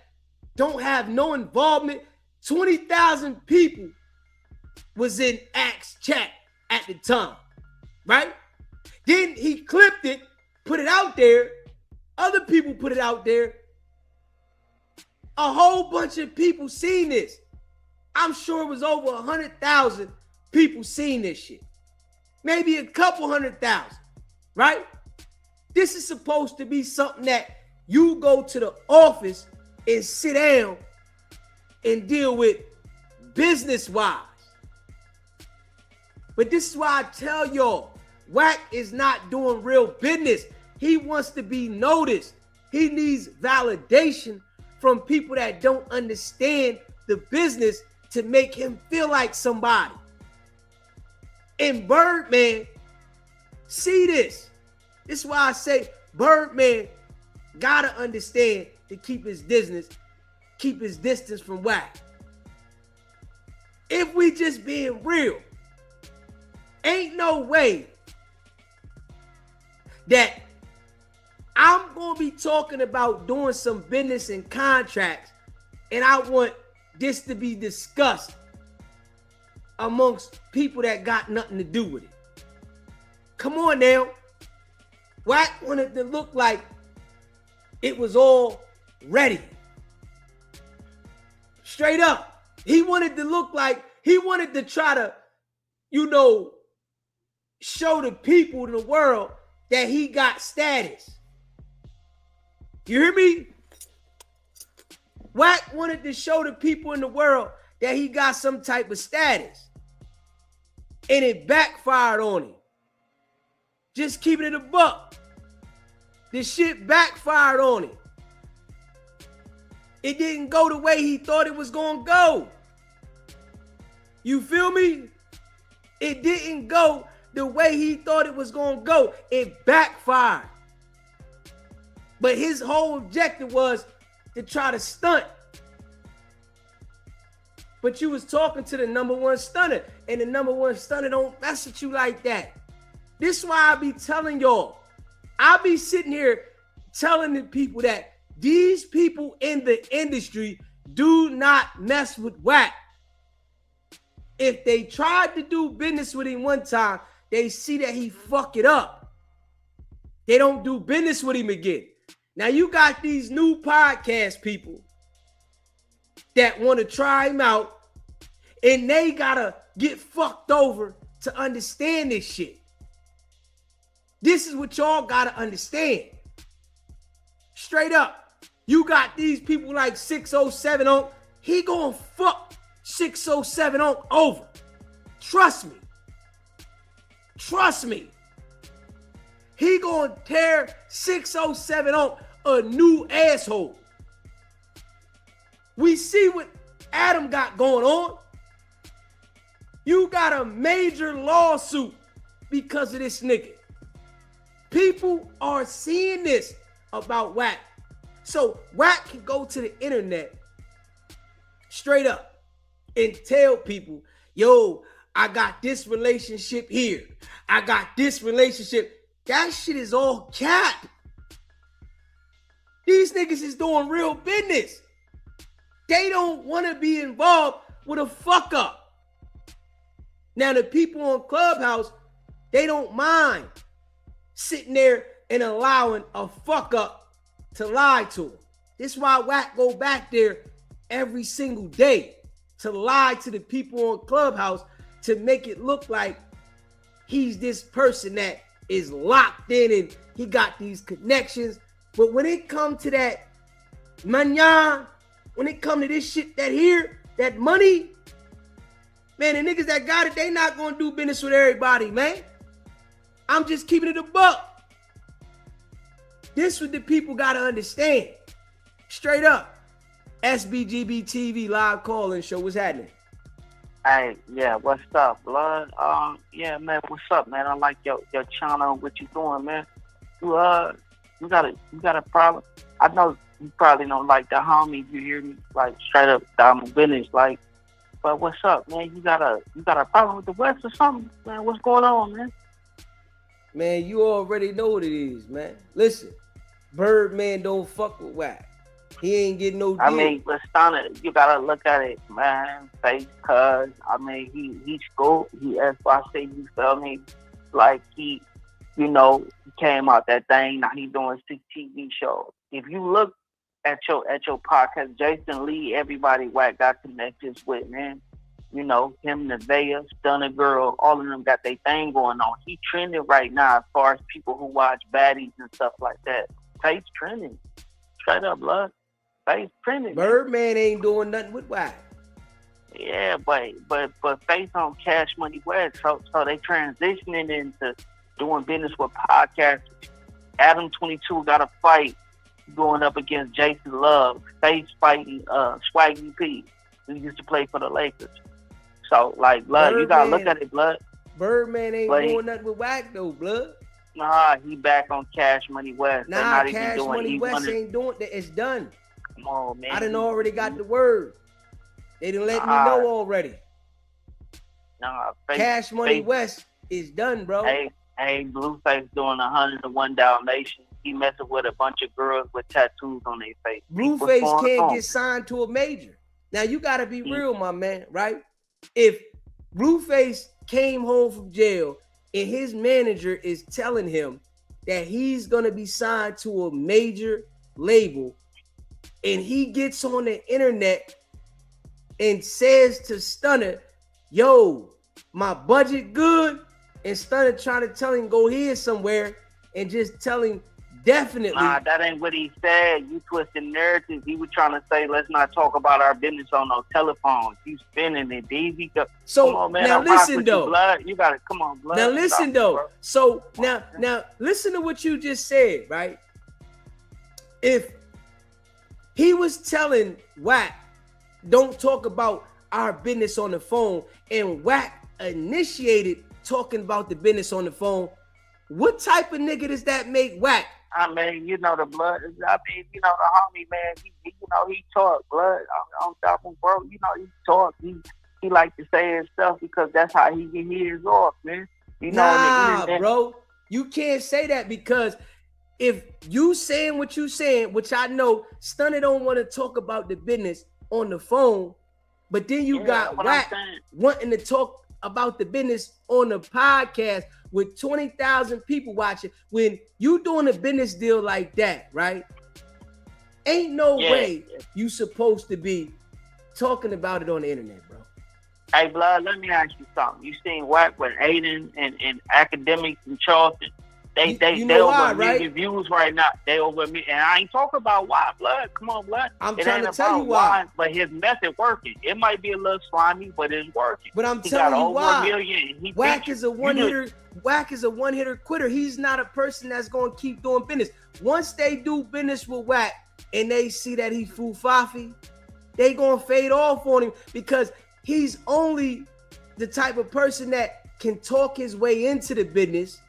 A: don't have no involvement? 20,000 people was in Axe chat at the time, right? Then he clipped it, put it out there. Other people put it out there. A whole bunch of people seen this. I'm sure it was over 100,000 people seen this shit. Maybe a couple 100,000, right? This is supposed to be something that you go to the office and sit down and deal with business-wise. But this is why I tell y'all, Wack is not doing real business. He wants to be noticed. He needs validation from people that don't understand the business to make him feel like somebody. And Birdman, see this. This is why I say Birdman gotta understand to keep his distance from Wack. If we just being real, ain't no way that I'm gonna be talking about doing some business and contracts and I want this to be discussed amongst people that got nothing to do with it. Come on now. Wack wanted to look like it was all ready. Straight up. He wanted to look like, he wanted to try to, show the people in the world that he got status. You hear me? Wack wanted to show the people in the world that he got some type of status. And it backfired on him. Just keeping it a buck. This shit backfired on him. It didn't go the way he thought it was going to go. You feel me? It didn't go the way he thought it was going to go. It backfired. But his whole objective was to try to stunt. But you was talking to the #1 stunner, and the #1 stunner don't mess with you like that. This is why I be telling y'all. I be sitting here telling the people that these people in the industry do not mess with Wack. If they tried to do business with him one time, they see that he fuck it up. They don't do business with him again. Now you got these new podcast people that want to try him out, and they gotta get fucked over to understand this shit. This is what y'all gotta understand. Straight up. You got these people like 607 on. He gonna fuck 607 on over. Trust me. Trust me. He gonna tear 607 on a new asshole. We see what Adam got going on. You got a major lawsuit because of this nigga. People are seeing this about Wack. So Wack can go to the internet straight up and tell people, yo, I got this relationship here. I got this relationship. That shit is all cap. These niggas is doing real business. They don't want to be involved with a fuck up. Now, the people on Clubhouse, they don't mind sitting there and allowing a fuck up to lie to them. This is why Wack go back there every single day to lie to the people on Clubhouse to make it look like he's this person that is locked in and he got these connections. But when it comes to that Man, when it come to this shit that money, man, the niggas that got it, they not gonna do business with everybody, man. I'm just keeping it a buck. This what the people gotta understand. Straight up. SBGB TV live call-in show. What's happening?
F: Hey, yeah, what's up, blood? Yeah, man, what's up, man? I like your channel and what you doing, man. You got a problem. I know you probably don't like the homie. You hear me? Like straight up down business, like. But what's up, man? You got a problem with the West or something, man? What's going on, man?
A: Man, you already know what it is, man. Listen, Birdman don't fuck with Wack. He ain't getting no deal.
F: I mean, but Stunna, you gotta look at it, man. Face, cuz I mean, he's cool. That's why I say, you feel me? Like he came out that thing. Now he doing 6 TV shows. If you look at your podcast, Jason Lee, everybody Wack got connections with, man. You know, him, Nevaeh, Stunna Girl, all of them got their thing going on. He trending right now as far as people who watch baddies and stuff like that. Face trending. Straight up, blood. Face trending.
A: Birdman ain't doing nothing with Wack.
F: Yeah, but Face on Cash Money West, so they transitioning into doing business with podcasters. Adam 22 got a fight going up against Jason Love. Face fighting Swaggy P, who used to play for the Lakers. So, like, blood, Birdman, you gotta look at it, blood.
A: Birdman ain't doing nothing with Wack, though, blood.
F: Nah, he back on Cash Money West.
A: Nah, Cash Money West ain't doing that. It's done.
F: Come on, man.
A: I done already got the word. They done let me know already.
F: Nah,
A: Cash Money West is done, bro.
F: Hey, Blueface doing 101 Dalmatians. He messing with a bunch of girls with tattoos on their face.
A: Blueface can't get signed to a major. Now, you got to be real, my man, right? If Blueface came home from jail and his manager is telling him that he's going to be signed to a major label, and he gets on the internet and says to Stunna, yo, my budget good, and Stunna trying to tell him go here somewhere and just tell him definitely.
F: Nah, that ain't what he said. You twisting narrative. He was trying to say, let's not talk about our business on no telephones. You spinning it, DZ.
A: So
F: come on, man.
A: now listen though.
F: You gotta come on, blood.
A: Now listen though. So now listen to what you just said, right? If he was telling Wack, don't talk about our business on the phone, and Wack initiated talking about the business on the phone, what type of nigga does that make Wack?
F: I mean, you know the blood. I mean, you know the homie, man. He talk blood on top of bro. You know he talk. He like to say his stuff because that's how he get his off, man. You know,
A: nah, bro, you can't say that because if you saying what you saying, which I know, Stunna don't want to talk about the business on the phone, but then you got Wack wanting to talk about the business on the podcast with 20,000 people watching. When you doing a business deal like that, right? Ain't no way you supposed to be talking about it on the internet, bro.
F: Hey, blood, let me ask you something. You seen Wack with Aiden and Academics in Charleston? They over million views right now. They over me, and I ain't talking about why, blood. Come on, blood.
A: I'm trying to tell you why.
F: But his method working. It might be a little slimy, but it's working.
A: But I'm telling you why.
F: Wack
A: is a one-hitter. Wack is a one-hitter quitter. He's not a person that's going to keep doing business. Once they do business with Wack and they see that he foo-faffy, they going to fade off on him because he's only the type of person that can talk his way into the business.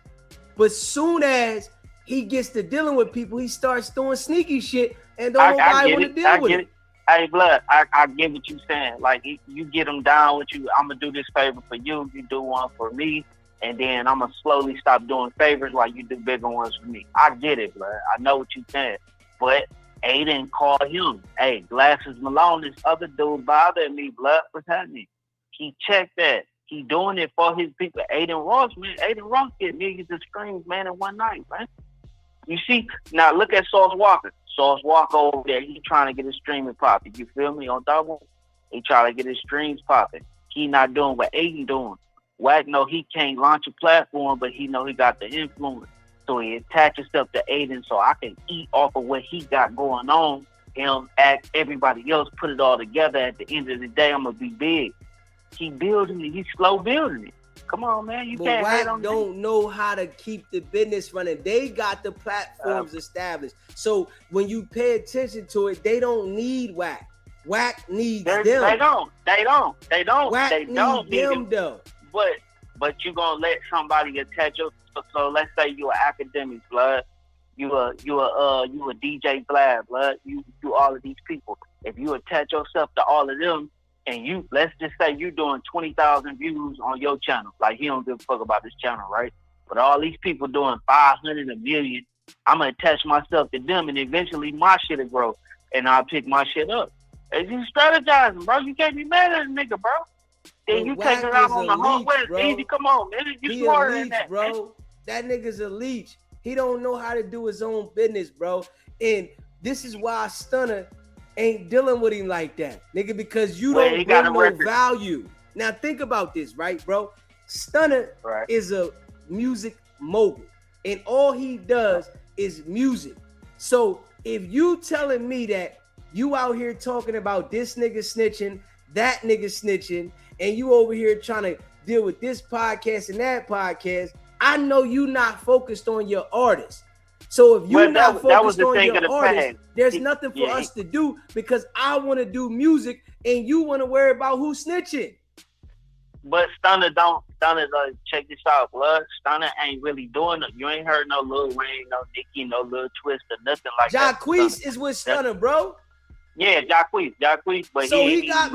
A: But soon as he gets to dealing with people, he starts doing sneaky shit and don't nobody want to deal with it.
F: Hey, blood, I get what you saying. Like, you get them down with you. I'm going to do this favor for you. You do one for me. And then I'm going to slowly stop doing favors while you do bigger ones for me. I get it, blood. I know what you're saying. But Aiden called him. Hey, Glasses Malone, this other dude bothering me, blood. What's happening? He checked that. He doing it for his people. Aiden Ross, man. Aiden Ross get millions of streams, man, in one night, man. You see? Now look at Sauce Walker. Sauce Walker over there, he trying to get his streaming popping. You feel me? On double, he trying to get his streams popping. He not doing what Aiden doing. Wack know he can't launch a platform, but he know he got the influence. So he attach himself to Aiden so I can eat off of what he got going on him, act, everybody else, put it all together. At the end of the day, I'm gonna be big. He building it. He's slow building it. Come on, man. You can't hate on
A: Wack don't know how to keep the business running. They got the platforms established. So when you pay attention to it, they don't need Wack. Wack needs them.
F: They don't.
A: Wack
F: They don't
A: need
F: need
A: them though.
F: But you gonna let somebody attach you. So let's say you an academic, blood. You a DJ Vlad, blood. You all of these people. If you attach yourself to all of them, and let's just say you doing 20,000 views on your channel, like he don't give a fuck about this channel, right? But all these people doing 500, a million, I'm gonna attach myself to them, and eventually my shit will grow, and I'll pick my shit up. If you strategizing, bro, you can't be mad at a nigga, bro. Then you take it out on the whole way. It's easy. Come on, man. You smarter than that,
A: bro. That nigga's a leech. He don't know how to do his own business, bro. And this is why Stunna ain't dealing with him like that, nigga, because you don't bring no value. Now think about this, right, bro? Stunna is a music mogul, and all he does is music. So if you telling me that you out here talking about this nigga snitching, that nigga snitching, and you over here trying to deal with this podcast and that podcast, I know you not focused on your artist. So if you're not focused on your artist, there's nothing for us to do, because I want to do music and you want to worry about who's snitching.
F: But Stunna check this out, blood. Stunna ain't really doing it. You ain't heard no Lil Wayne, no Nicki, no Lil Twist, or nothing like that.
A: Jacquees is with Stunna, bro.
F: Yeah, Jacquees. But
A: so he got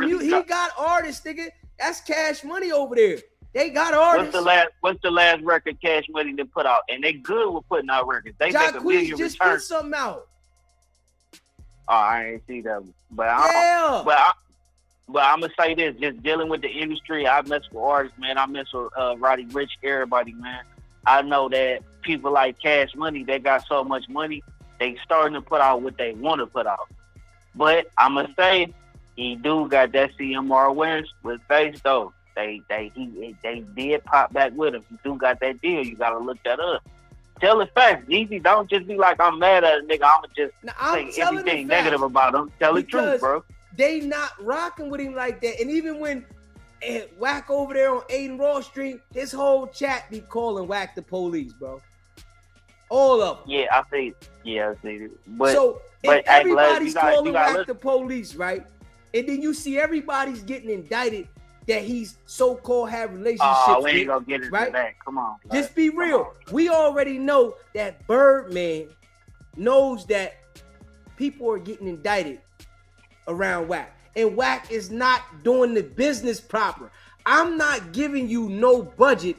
A: artists, nigga. That's Cash Money over there. They got artists.
F: What's the last record Cash Money to put out? And they good with putting out records. They make $1 million
A: just
F: returns.
A: Put something out.
F: Oh, I ain't see that. But I'm gonna say this: just dealing with the industry, I mess with artists, man. I mess with Roddy Rich, everybody, man. I know that people like Cash Money, they got so much money, they starting to put out what they want to put out. But I'm gonna say he do got that CMR wins with Face though. They did pop back with him. He do got that deal. You gotta look that up. Tell it facts. Easy. Don't just be like, I'm mad at a nigga. I'ma just say everything negative about him. Tell the truth, bro.
A: They not rocking with him like that. And even when Wack over there on Aiden Raw Street, his whole chat be calling Wack the police, bro. All of them.
F: Yeah, I see it.
A: But everybody's calling Wack the police, right? And then you see everybody's getting indicted that he's so-called have relationships
F: we ain't gonna get into
A: right?
F: that. Come on.
A: Just be real. We already know that Birdman knows that people are getting indicted around Wack. And Wack is not doing the business proper. I'm not giving you no budget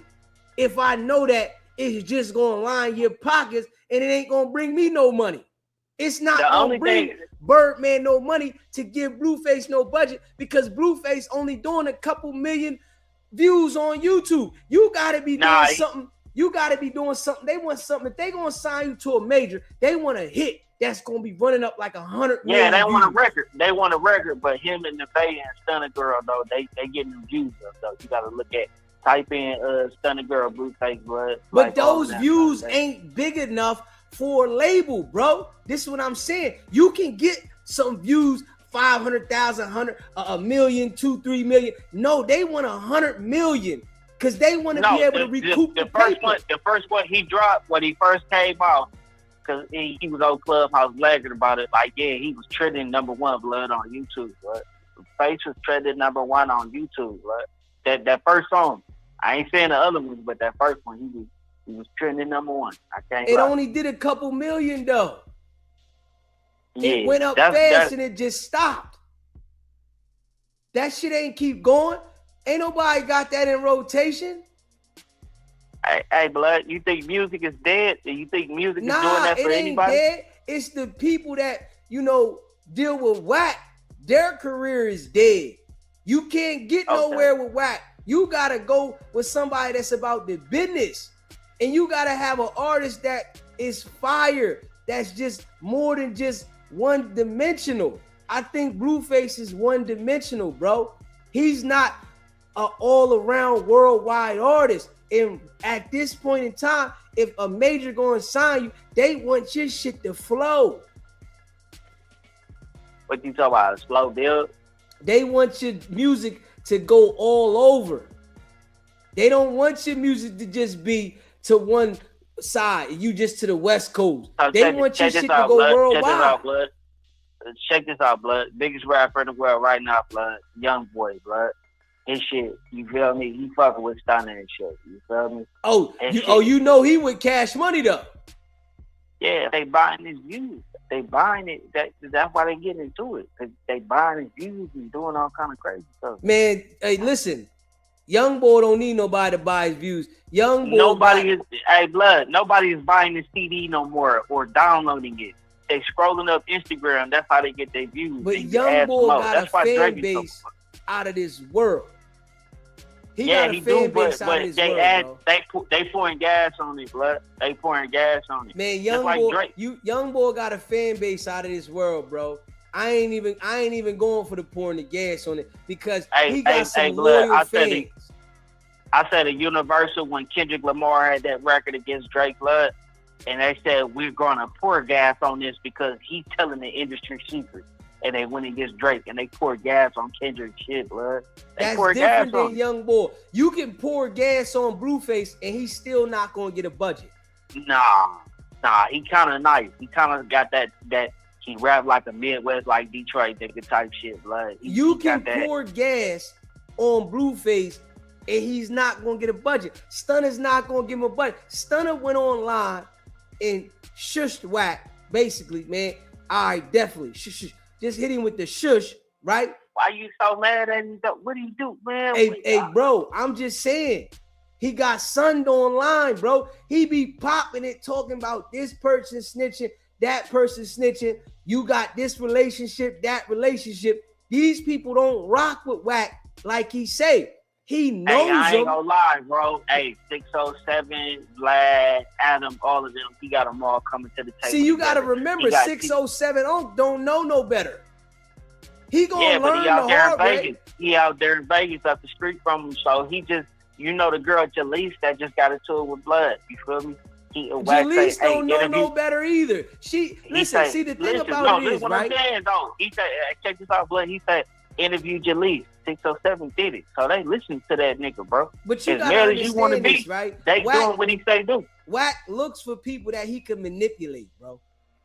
A: if I know that it's just gonna line your pockets and it ain't gonna bring me no money. It's not gonna bring Birdman no money to give Blueface no budget, because Blueface only doing a couple million views on YouTube. You gotta be doing something. You gotta be doing something. They want something. If they gonna sign you to a major, they want a hit that's gonna be running up like 100 million.
F: Yeah, they
A: views.
F: want a record. They want a record, but him and the Faye and Stunna Girl though, they getting them views up though. You gotta look at type in Stunna Girl Blueface blood.
A: But
F: like
A: those views ain't big enough for a label, bro. This is what I'm saying. You can get some views, 500,000, 100, a million, 2, 3 million. No, they want 100 million because they want to be able to recoup the
F: first one. The first one he dropped when he first came out, because he was on Clubhouse blagging about it. Like, yeah, he was trending #1 blood on YouTube. Blood. Face was trending #1 on YouTube. Blood. That first song, I ain't saying the other ones, but that first one, he was trending #1. I can't.
A: It only did a couple million though.
F: Yeah,
A: it went up fast and it just stopped. That shit ain't keep going. Ain't nobody got that in rotation.
F: Hey, blood, you think music is dead? Do you think music is doing that for
A: it ain't
F: anybody?
A: Dead. It's the people that, deal with Wack. Their career is dead. You can't get nowhere with Wack. You gotta go with somebody that's about the business. And you gotta have an artist that is fire. That's just more than just one-dimensional. I think Blueface is one-dimensional, bro. He's not an all-around worldwide artist. And at this point in time, if a major going to sign you, they want your shit to flow.
F: What you talking about? A slow build?
A: They want your music to go all over. They don't want your music to just be to one side. You just to the West Coast. They want your shit to go worldwide.
F: Check this out, blood. Biggest rapper in the world right now, blood. Young boy, blood. His shit, you feel me? He fucking with Stunna and shit. You feel me?
A: You know he with Cash Money though.
F: Yeah, they buying his views. They buying it. That's why they get into it. They buying his views and doing all kind of crazy stuff.
A: Man, hey, listen. Young boy don't need nobody to buy his views.
F: Nobody is buying the CD no more or downloading it. They scrolling up Instagram. That's how they get their views.
A: But Young boy got a fan base out of this world. He got a fan base out of this world, bro.
F: They pouring gas on it, blood. They pouring gas on it.
A: Man, Young boy got a fan base out of this world, bro. I ain't even going for the pouring the gas on it because he got some loyal fans.
F: I said a Universal when Kendrick Lamar had that record against Drake, blood, and they said we're gonna pour gas on this because he's telling the industry secrets. And they went against Drake and they poured gas on Kendrick shit, blood.
A: That's different than Young boy. You can pour gas on Blueface and he's still not gonna get a budget.
F: Nah, he kind of nice. He kind of got that he rap like a Midwest, like Detroit nigga type shit, blood.
A: You can pour gas on Blueface and he's not gonna get a budget. Stunna's not gonna give him a budget. Stunna went online and shushed Wack, basically, man. All right, definitely. Shush. Just hit him with the shush, right?
F: Why you so mad at him? What do you do, man?
A: Hey, bro, I'm just saying. He got sunned online, bro. He be popping it, talking about this person snitching, that person snitching. You got this relationship, that relationship. These people don't rock with Wack like he say. He knows
F: I ain't gonna lie, bro. Hey, 607, Vlad, Adam, all of them. He got them all coming to the table.
A: See, you got to remember, 607 don't know no better. He gonna learn the hard way.
F: He out there in Vegas up the street from him. So he just, the girl Jalise that just got into it with Blood. You feel me?
A: Jalise don't know no better either. See the thing about it is, right?
F: I'm saying, though. He said, check this out, Blood. He said, interview Jalise. 607 did it. So they listen to that nigga, bro.
A: But you gotta understand this, right?
F: They doing what he say do.
A: Wack looks for people that he can manipulate, bro.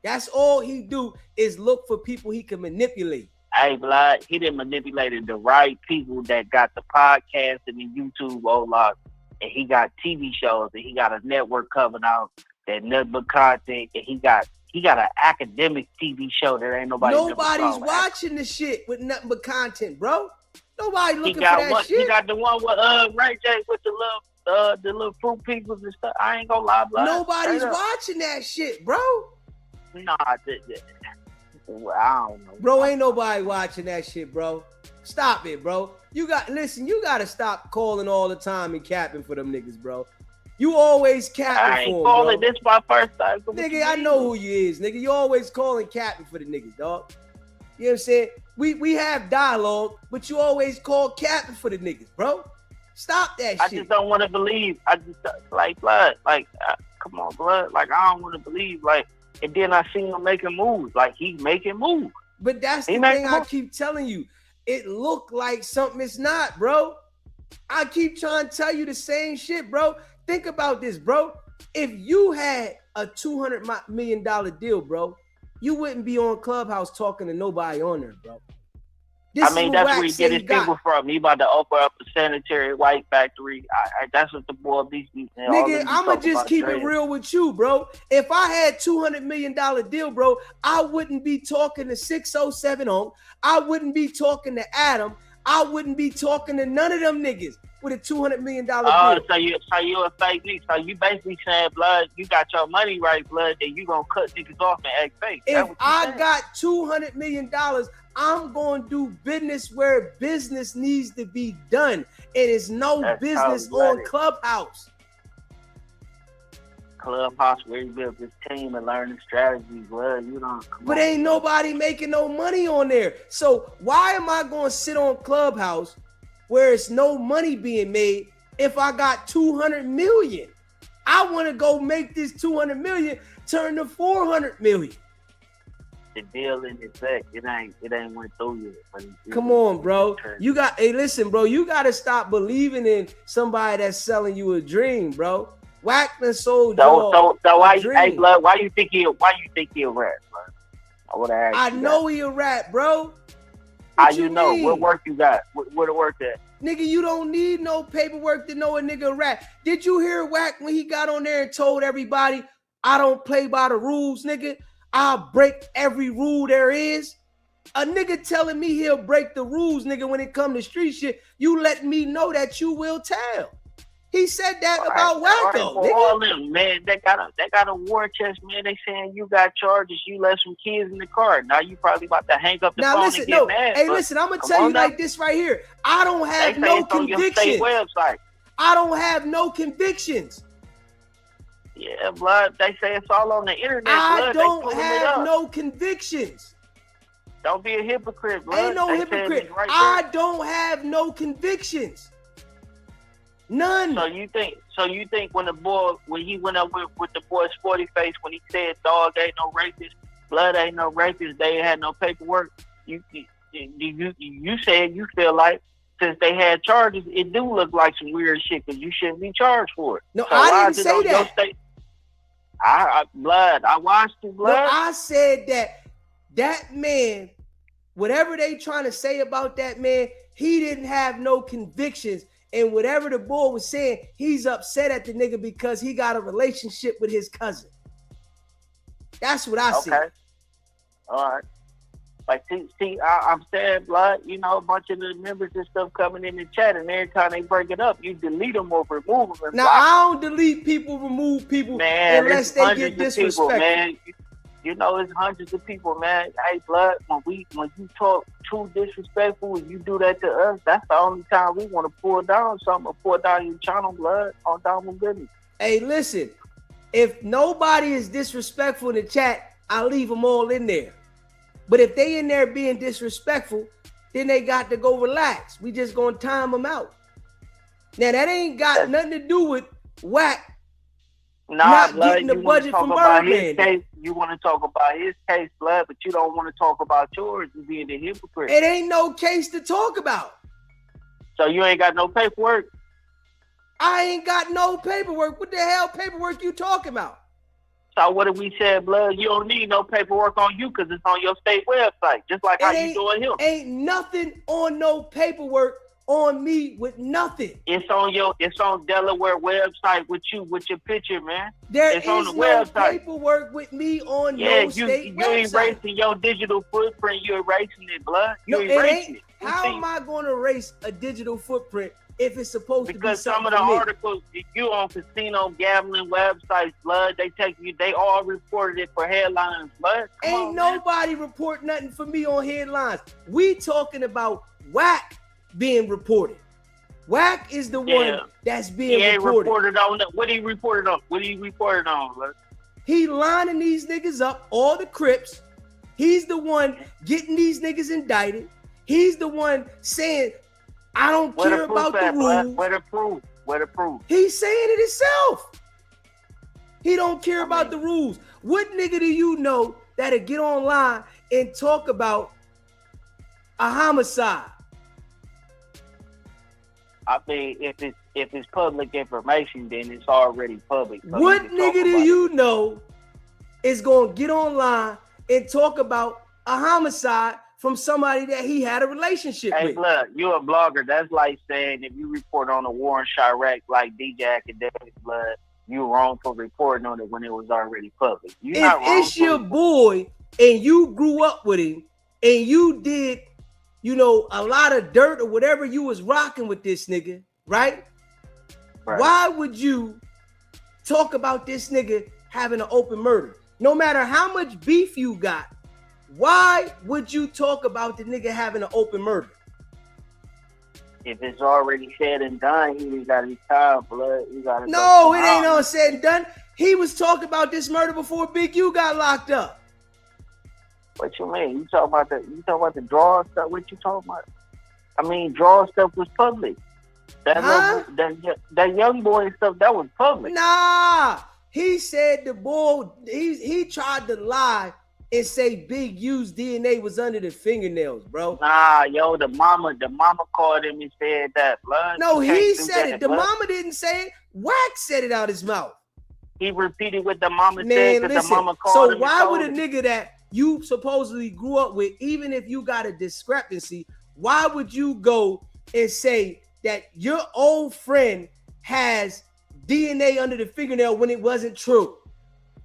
A: That's all he do is look for people he can manipulate.
F: Hey, Blood, he done manipulated the right people that got the podcast and the YouTube lock, and he got TV shows, and he got a network coming out that nothing but content, and he got an academic TV show that ain't nobody's
A: watching the shit with nothing but content, bro. Nobody looking for that shit.
F: He got the one with Ray J with the little fruit peoples and stuff. I ain't gonna lie, Blood.
A: Nobody's watching that shit, bro.
F: Nah, I don't know.
A: Bro, ain't nobody watching that shit, bro. Stop it, bro. You gotta stop calling all the time and capping for them niggas, bro. You always capping for them,
F: calling. This my first time.
A: Nigga, I know who you is, nigga. You always calling capping for the niggas, dog. You know what I'm saying? We have dialogue, but you always call capping for the niggas, bro. Stop that shit.
F: I just don't want to believe. I just like Blood. Like, come on, Blood. Like, I don't want to believe. Like, and then I seen him making moves. Like, he's making moves.
A: But that's the thing I keep telling you. It look like something it's not, bro. I keep trying to tell you the same shit, bro. Think about this, bro. If you had a $200 million deal, bro, you wouldn't be on Clubhouse talking to nobody on there, bro.
F: That's where he get his people from. He about to open up a sanitary white factory. That's what the boy beats me.
A: Nigga, I'ma just keep it real with you, bro. If I had $200 million deal, bro, I wouldn't be talking to 607 on. I wouldn't be talking to Adam. I wouldn't be talking to none of them niggas with a $200 million deal.
F: So you a fake nigga. So you basically saying, Blood, you got your money right, Blood, then you gonna cut niggas off and act fake.
A: If I got $200 million, I'm going to do business where business needs to be done. It is no business on Clubhouse.
F: Clubhouse where you build this team and learn the strategy, Blood.
A: But ain't nobody making no money on there. So why am I going to sit on Clubhouse where it's no money being made if I got 200 million? I want to go make this 200 million turn to 400 million.
F: the deal in effect. It ain't went through yet. But
A: Come on, bro. Hey, listen, bro. You gotta stop believing in somebody that's selling you a dream, bro. Wack done sold
F: so why
A: dream.
F: hey blood, why you think he a rat, bro? I would have
A: I know he a rat, bro.
F: How you know? What work you got? Where the work at?
A: Nigga, you don't need no paperwork to know a nigga a rat. Did you hear Wack when he got on there and told everybody, I don't play by the rules, nigga? I'll break every rule there is. A nigga telling me he'll break the rules, nigga, when it come to street shit, you let me know that you will tell. He said that about Wacko,
F: nigga. All them, man, they got a war chest, man. They saying you got charges, you left some kids in the car. Now you probably about to hang up the phone and get mad.
A: Hey, listen, I'm gonna tell you like this right here. I don't have no convictions. I don't have no convictions.
F: Yeah, blood. They say it's all on the internet.
A: I don't have no convictions.
F: Don't be a hypocrite, blood.
A: Ain't no hypocrite. I don't have no convictions. None.
F: So you think when he went up with the boy Sporty Face when he said dog ain't no rapist, blood ain't no rapist, they had no paperwork. You said you feel like since they had charges, it do look like some weird shit because you shouldn't be charged for it.
A: No, so I didn't say that.
F: I watched you, blood.
A: No, I said that man, whatever they trying to say about that man, he didn't have no convictions. And whatever the boy was saying, he's upset at the nigga because he got a relationship with his cousin. That's what I see.
F: Okay. All right. Like, see, I'm saying, blood, you know, a bunch of the members and stuff coming in the chat, and every time they break it up, you delete them or remove them.
A: Now, I don't delete people, remove people, man, unless they get disrespectful.
F: People, man. You know, it's hundreds of people, man. Hey, blood, when you talk too disrespectful, and you do that to us, that's the only time we want to pull down something or pull down your channel, blood, on down my business.
A: Hey, listen, if nobody is disrespectful in the chat, I'll leave them all in there. But if they in there being disrespectful, then they got to go relax. We just gonna time them out. Now, that ain't got nothing to do with Wack not
F: blood,
A: getting the budget from Birdman.
F: You want to talk about his case, blood, but you don't want to talk about yours and being a hypocrite.
A: It ain't no case to talk about.
F: So you ain't got no paperwork?
A: I ain't got no paperwork. What the hell paperwork you talking about?
F: So what if we said, blood, you don't need no paperwork on you because it's on your state website, just like how you doing him.
A: Ain't nothing on no paperwork on me with nothing.
F: It's on Delaware website with you, with your picture, man.
A: It's on the website. Paperwork with me on no state website. You
F: erasing your digital footprint. You're erasing it, blood.
A: No, it ain't. How am I going to erase a digital footprint if it's supposed to be
F: because
A: something
F: some of the articles you on casino gambling websites, blood, they all reported it for headlines, blood.
A: Ain't nobody report nothing for me on headlines. We talking about Wack being reported. Wack is the one that's being reported
F: on. What he reported on? Blood?
A: He lining these niggas up, all the Crips. He's the one getting these niggas indicted. He's the one saying, I don't care about the rules.
F: Where the proof?
A: He's saying it himself. He don't care about the rules. What nigga do you know that'll get online and talk about a homicide?
F: I mean, if it's public information, then it's already public. So
A: what nigga do you know is gonna get online and talk about a homicide from somebody that he had a relationship with?
F: Hey, blood, you a blogger. That's like saying if you report on a war in Chirac like DJ Academic, blood, you wrong for reporting on it when it was already public.
A: If it's your boy and you grew up with him and you did, you know, a lot of dirt or whatever you was rocking with this nigga, right? Why would you talk about this nigga having an open murder? No matter how much beef you got, why would you talk about the nigga having an open murder?
F: If it's already said and done, he got his time, blood.
A: No, it ain't all said and done. He was talking about this murder before Big U got locked up.
F: What you mean? You talking about the draw stuff? What you talking about? I mean, draw stuff was public. That young boy and stuff, that was public.
A: Nah, he said the boy, he tried to lie and say Big U's DNA was under the fingernails, bro.
F: Nah, yo, the mama called him and said that, blood.
A: No,
F: You can't
A: he
F: do
A: said
F: that,
A: it. The
F: blood.
A: mama didn't say it. Wack said it out his mouth.
F: He repeated what the mama
A: Man,
F: said because the
A: listen.
F: mama called him.
A: So why
F: and
A: would
F: told
A: a
F: him.
A: nigga that you supposedly grew up with, even if you got a discrepancy, why would you go and say that your old friend has DNA under the fingernail when it wasn't true?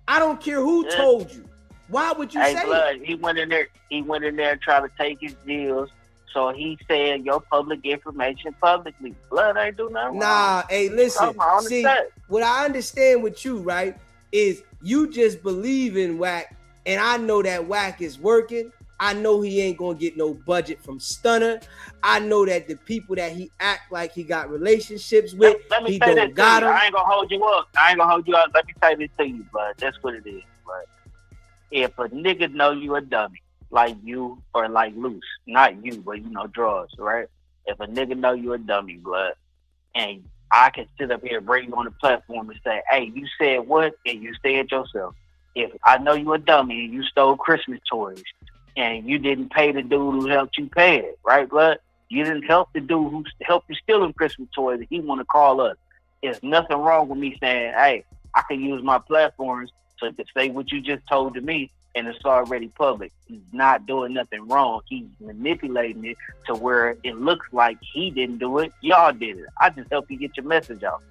A: I don't care who told you. Why would you say
F: blood,
A: it?
F: He went in there and tried to take his deals. So he said your public information publicly. Blood ain't do nothing
A: Nah,
F: wrong.
A: hey, listen. See,
F: set.
A: what I understand with you, right, is you just believe in Wack, and I know that Wack is working. I know he ain't gonna get no budget from Stunna. I know that the people that he act like he got relationships with,
F: let me
A: he
F: say
A: don't
F: this
A: got
F: to you.
A: them.
F: I ain't gonna hold you up. Let me say this to you, bud. That's what it is, bud. If a nigga know you a dummy, like you or like Loose, not you, but drugs, right? If a nigga know you a dummy, blood, and I can sit up here and bring you on the platform and say, hey, you said what? And you said yourself. If I know you a dummy and you stole Christmas toys and you didn't pay the dude who helped you pay it, right, blood? You didn't help the dude who helped you stealing Christmas toys and he want to call us. There's nothing wrong with me saying, hey, I can use my platforms to say what you just told to me, and it's already public. He's not doing nothing wrong. He's manipulating it to where it looks like he didn't do it. Y'all did it. I just help you get your message out.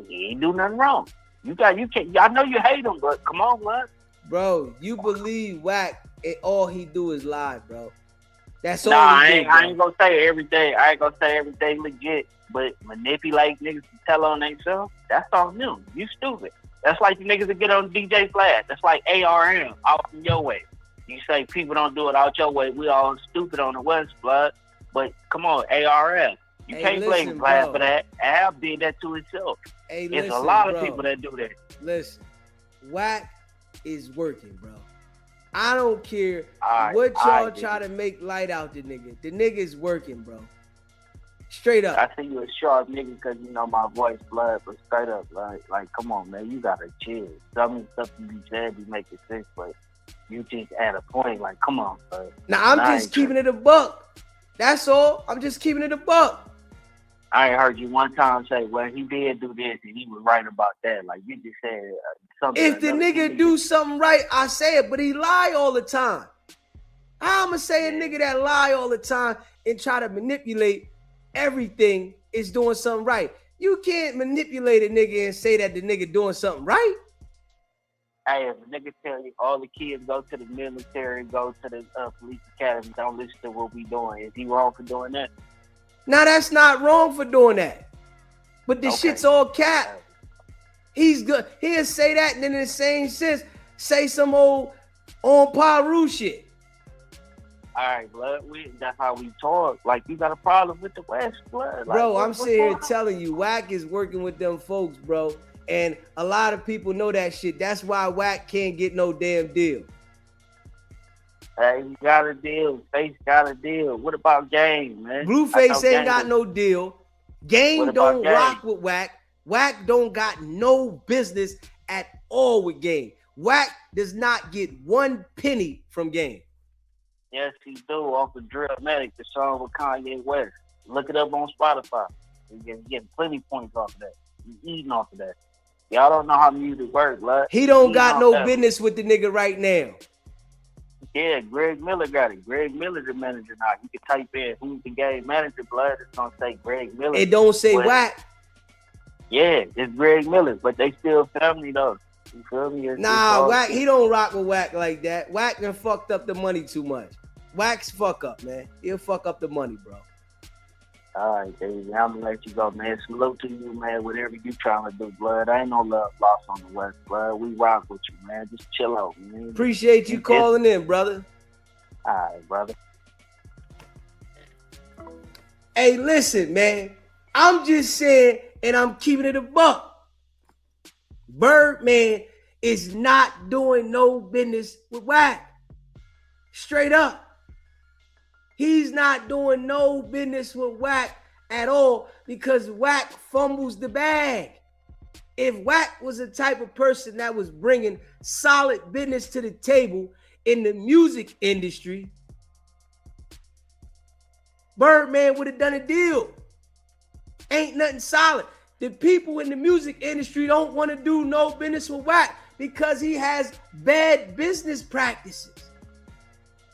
F: He ain't do nothing wrong. You can't. I know you hate him, but come on, blood.
A: Bro, you believe Wack and all he do is lie, bro. That's all
F: Nah,
A: he do,
F: I ain't gonna say everything. I ain't gonna say everything legit, but manipulate niggas to tell on themselves, that's on them. You stupid. That's like the niggas that get on DJ Flash. That's like ARM, out from your way. You say people don't do it out your way. We all stupid on the West, blood. But come on, ARM. You can't blame Flash for that. Ab did that to himself.
A: Hey,
F: There's a lot of people that do that.
A: Listen, Wack is working, bro. I don't care
F: Right,
A: what y'all try to make light out the nigga. The nigga is working, bro. Straight up.
F: I see you a sharp nigga because you know my voice, blood, but straight up, like, come on, man, you gotta chill. Some of the stuff you be said be making sense, but you just at a point, like, come on, bro.
A: Now, I'm just keeping it a buck. That's all. I'm just keeping it a buck.
F: I ain't heard you one time say, well, he did do this and he was right about that. Like, you just said something.
A: If the nigga do something right, I say it, but he lie all the time. How I'ma say a nigga that lie all the time and try to manipulate everything is doing something right? You can't manipulate a nigga and say that the nigga doing something right.
F: Hey, if a nigga tell you all the kids go to the military, go to the police academy, don't listen to what we doing, is he wrong for doing that?
A: Now, that's not wrong for doing that. But this shit's all cap. He's good. He'll say that and then in the same sense, say some old on Paru shit.
F: All right, blood. That's how we talk. Like, you got a problem with the West, blood. Like,
A: bro, I'm sitting here telling you, Wack is working with them folks, bro. And a lot of people know that shit. That's why Wack can't get no damn deal.
F: Hey, you got a deal. Face got a deal. What about Game, man?
A: Blueface ain't got no deal. Game don't rock with Wack. Wack don't got no business at all with Game. Wack does not get one penny from Game.
F: Yes, he do. Off of Drillmatic, the song with Kanye West. Look it up on Spotify. You're getting plenty points off of that. You're eating off of that. Y'all don't know how music works, blood.
A: He don't got no business with the nigga right now.
F: Yeah, Greg Miller got it. Greg Miller's the manager now. You can type in who's the game manager, blood. It's gonna say Greg Miller.
A: It don't say Wack.
F: Yeah, it's Greg Miller, but they still family though. You feel me?
A: Nah, Wack, he don't rock with Wack like that. Wack done fucked up the money too much. Wack's fuck up, man. He'll fuck up the money, bro.
F: All right, baby. I'm gonna let you go, man. Salute to you, man. Whatever you trying to do, blood. I ain't no love lost on the West, blood. We rock with you, man. Just chill out, man.
A: Appreciate you calling in, brother.
F: All right, brother.
A: Hey, listen, man. I'm just saying, and I'm keeping it a buck. Birdman is not doing no business with Wack. Straight up. He's not doing no business with Wack at all because Wack fumbles the bag. If Wack was the type of person that was bringing solid business to the table in the music industry, Birdman would have done a deal. Ain't nothing solid. The people in the music industry don't want to do no business with Wack because he has bad business practices.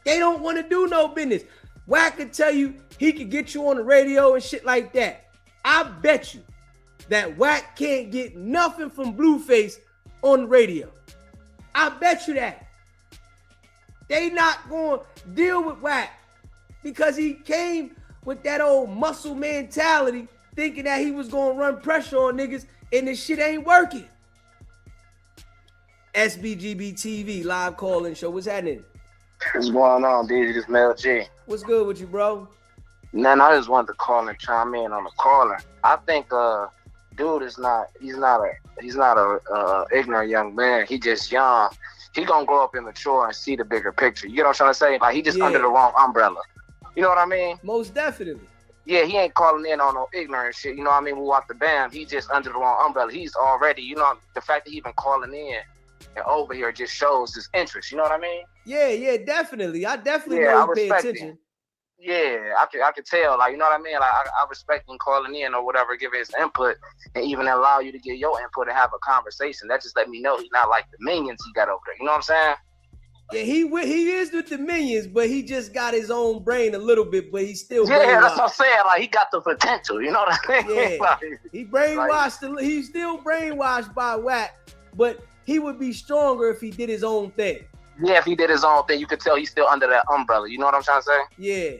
A: They don't want to do no business. Wack could tell you he could get you on the radio and shit like that. I bet you that Wack can't get nothing from Blueface on the radio. I bet you that. They not going to deal with Wack because he came with that old muscle mentality thinking that he was going to run pressure on niggas and this shit ain't working. SBGB TV live call-in show. What's happening?
G: What's going on, DJ? This Mel G.
A: What's good with you, bro?
G: Man, I just wanted to call and chime in on the caller. I think dude is not a ignorant young man. He just young. He gonna grow up immature and see the bigger picture. You know what I'm trying to say? Like he just under the wrong umbrella. You know what I mean?
A: Most definitely.
G: Yeah, he ain't calling in on no ignorant shit. You know what I mean? We walk the bam. He just under the wrong umbrella. He's already, you know, the fact that he been calling in and over here just shows his interest. You know what I mean?
A: Yeah, definitely. I definitely know he pay attention.
G: Him. Yeah, I could tell. Like, you know what I mean? Like, I respect him calling in or whatever, giving his input, and even allow you to get your input and have a conversation. That just let me know he's not like the minions he got over there. You know what I'm saying?
A: Yeah, he is with the minions, but he just got his own brain a little bit, but he's still
G: brainwashed. That's what I'm saying. Like, he got the potential. You know what I mean?
A: Yeah,
G: like,
A: he brainwashed. Like, he's still brainwashed by Wack, but he would be stronger if he did his own thing.
G: Yeah, if he did his own thing, you could tell he's still under that umbrella. You know what I'm trying to say?
A: Yeah.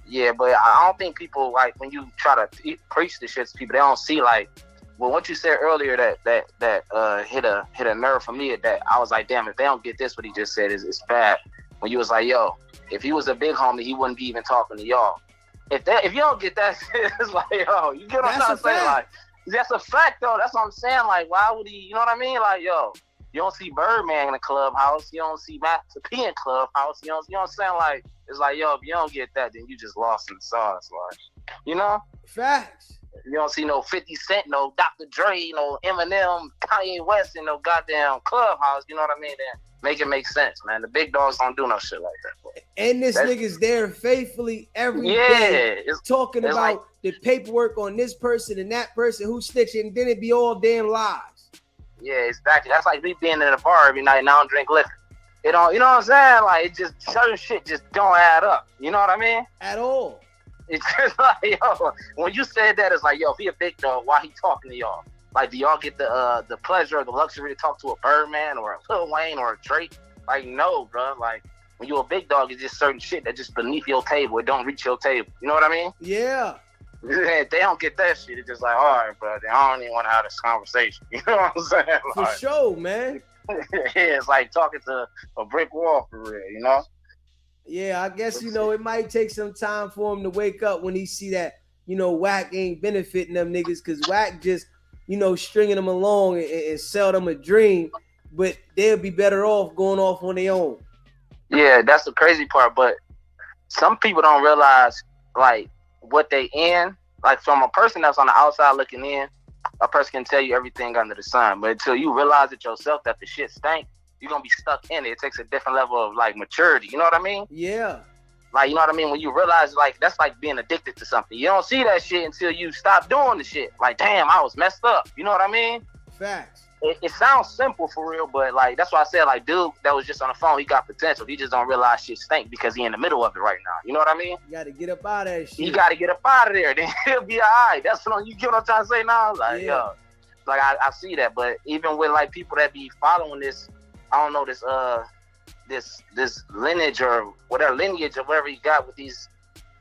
G: Yeah, but I don't think people, like, when you try to preach this shit to people, they don't see, like, well, what you said earlier that hit a nerve for me, that I was like, damn, if they don't get this, what he just said is bad. When you was like, yo, if he was a big homie, he wouldn't be even talking to y'all. If you don't get that shit, it's like, yo, you get what I'm trying to say? Like, that's a fact, though. That's what I'm saying. Like, why would he, you know what I mean? Like, yo, you don't see Birdman in the clubhouse. You don't see Master P in clubhouse. You know what I'm saying? Like, it's like, yo, if you don't get that, then you just lost in the sauce. Like, you know?
A: Facts.
G: You don't see no 50 Cent, no Dr. Dre, no Eminem, Kanye West in no goddamn clubhouse. You know what I mean? Then make it make sense, man. The big dogs don't do no shit like that. Bro.
A: And this nigga's there faithfully every day talking about like, the paperwork on this person and that person who's snitching, and then it be all damn lies.
G: Yeah, exactly. That's like me being in a bar every night and I don't drink liquor. It don't, you know what I'm saying? Like, it just, certain shit just don't add up. You know what I mean?
A: At all.
G: It's just like, yo, when you said that, it's like, yo, if he a big dog, why he talking to y'all? Like, do y'all get the pleasure or the luxury to talk to a Birdman or a Lil Wayne or a Drake? Like, no, bro. Like, when you a big dog, it's just certain shit that just beneath your table. It don't reach your table. You know what I mean?
A: Yeah.
G: If they don't get that shit, it's just like, all right, bro, I don't even want to have this conversation. You know what I'm saying?
A: For sure, man.
G: Yeah, it's like talking to a brick wall for real, you know?
A: Yeah, I guess, you know, it might take some time for him to wake up when he see that, you know, Wack ain't benefiting them niggas, because Wack just, you know, stringing them along and sell them a dream, but they'll be better off going off on their own.
G: Yeah, that's the crazy part, but some people don't realize, like, what they in. Like, from a person that's on the outside looking in, a person can tell you everything under the sun, but until you realize it yourself that the shit stank, you're gonna be stuck in it. It takes a different level of, like, maturity. You know what I mean?
A: Yeah.
G: Like, you know what I mean? When you realize, like, that's like being addicted to something. You don't see that shit until you stop doing the shit. Like, damn, I was messed up. You know what I mean?
A: Facts.
G: It sounds simple for real, but, like, that's why I said, like, dude that was just on the phone, he got potential. He just don't realize shit stink because he in the middle of it right now. You know what I mean?
A: You got to get up out of that shit.
G: You got to get up out of there. Then he'll be all right. That's what you get what I'm trying to say now? Like,
A: yeah.
G: Yo. Like, I see that. But even with, like, people that be following this, I don't know, this lineage or whatever you got with these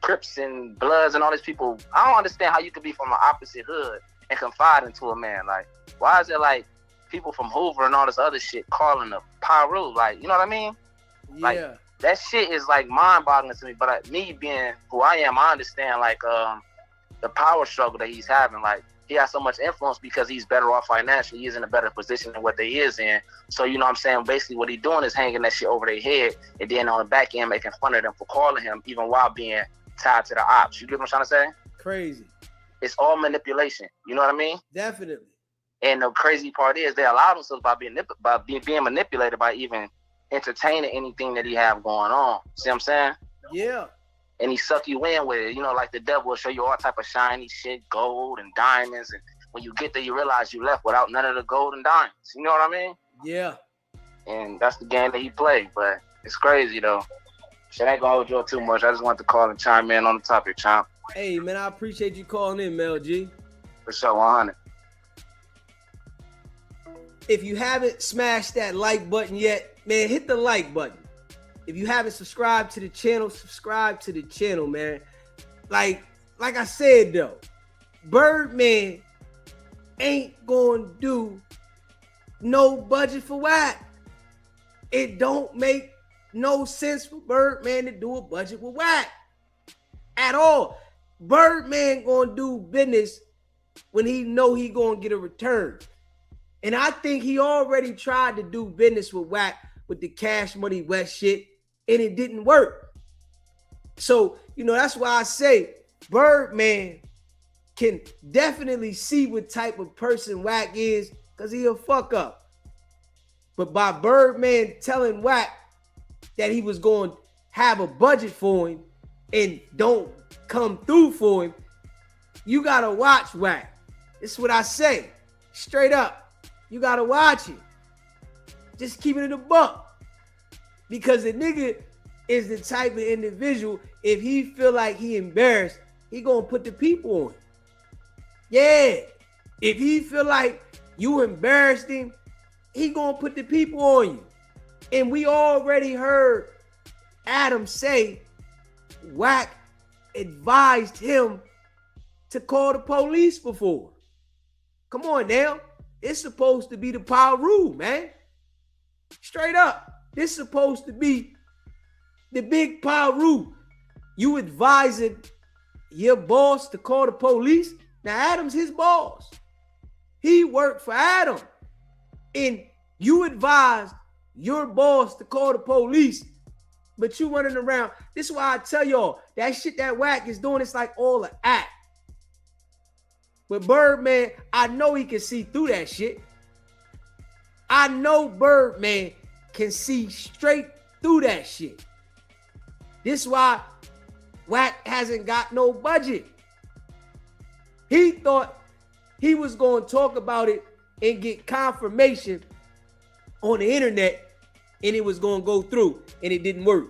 G: Crips and Bloods and all these people, I don't understand how you could be from an opposite hood and confide into a man. Like, why is it like people from Hoover and all this other shit calling the Pyru? Like, you know what I mean?
A: Yeah.
G: Like, that shit is like mind-boggling to me. But me being who I am, I understand like the power struggle that he's having. Like, he has so much influence because he's better off financially. He's in a better position than what they is in. So, you know what I'm saying? Basically, what he's doing is hanging that shit over their head and then on the back end making fun of them for calling him, even while being tied to the ops. You get what I'm trying to say?
A: Crazy. It's
G: all manipulation. You know what I mean?
A: Definitely.
G: And the crazy part is they allow themselves by being manipulated by even entertaining anything that he have going on. See what I'm saying?
A: Yeah.
G: And he suck you in with it. You know, like the devil will show you all type of shiny shit, gold and diamonds. And when you get there, you realize you left without none of the gold and diamonds. You know what I mean?
A: Yeah.
G: And that's the game that he played. But it's crazy, though. Shit ain't gonna hold you up too much. I just want to call and chime in on the topic, Chomp.
A: Hey, man, I appreciate you calling in, Mel G.
G: For sure, 100.
A: If you haven't smashed that like button yet, man, hit the like button. If you haven't subscribed to the channel, subscribe to the channel, man. Like I said, though, Birdman ain't gonna do no budget for Wack. It don't make no sense for Birdman to do a budget with Wack at all. Birdman gonna do business when he know he gonna get a return. And I think he already tried to do business with Wack with the Cash Money West shit, and it didn't work. So, you know, that's why I say Birdman can definitely see what type of person Wack is, because he a fuck up. But by Birdman telling Wack that he was going to have a budget for him and don't come through for him, you got to watch Wack. This is what I say. Straight up. You got to watch it. Just keep it in the buck. Because the nigga is the type of individual, if he feel like he embarrassed, he going to put the people on. Yeah. If he feel like you embarrassed him, he going to put the people on you. And we already heard Adam say Wack advised him to call the police before. Come on now. It's supposed to be the power rule, man. Straight up. This is supposed to be the big power rule. You advising your boss to call the police. Now, Adam's his boss. He worked for Adam. And you advised your boss to call the police, but you running around. This is why I tell y'all, that shit that Wack is doing, it's like all an act. But Birdman, I know he can see through that shit. I know Birdman can see straight through that shit. This is why Wack hasn't got no budget. He thought he was going to talk about it and get confirmation on the internet, and it was going to go through, and it didn't work.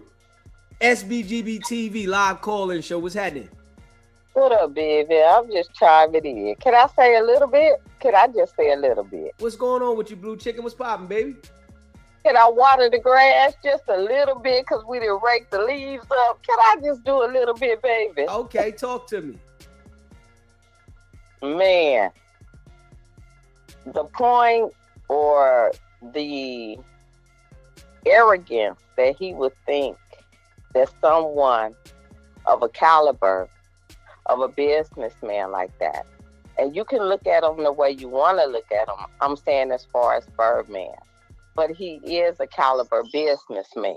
A: SBGB TV live call-in show. What's happening?
H: What up, baby? I'm just chiming in. Can I say a little bit? Can I just say a little bit?
A: What's going on with you, Blue Chicken? What's popping, baby?
H: Can I water the grass just a little bit because we didn't rake the leaves up? Can I just do a little bit, baby?
A: Okay, talk to me.
H: Man, the point or the arrogance that he would think that someone of a caliber of a businessman like that, and you can look at him the way you want to look at him. I'm saying as far as Birdman, but he is a caliber businessman.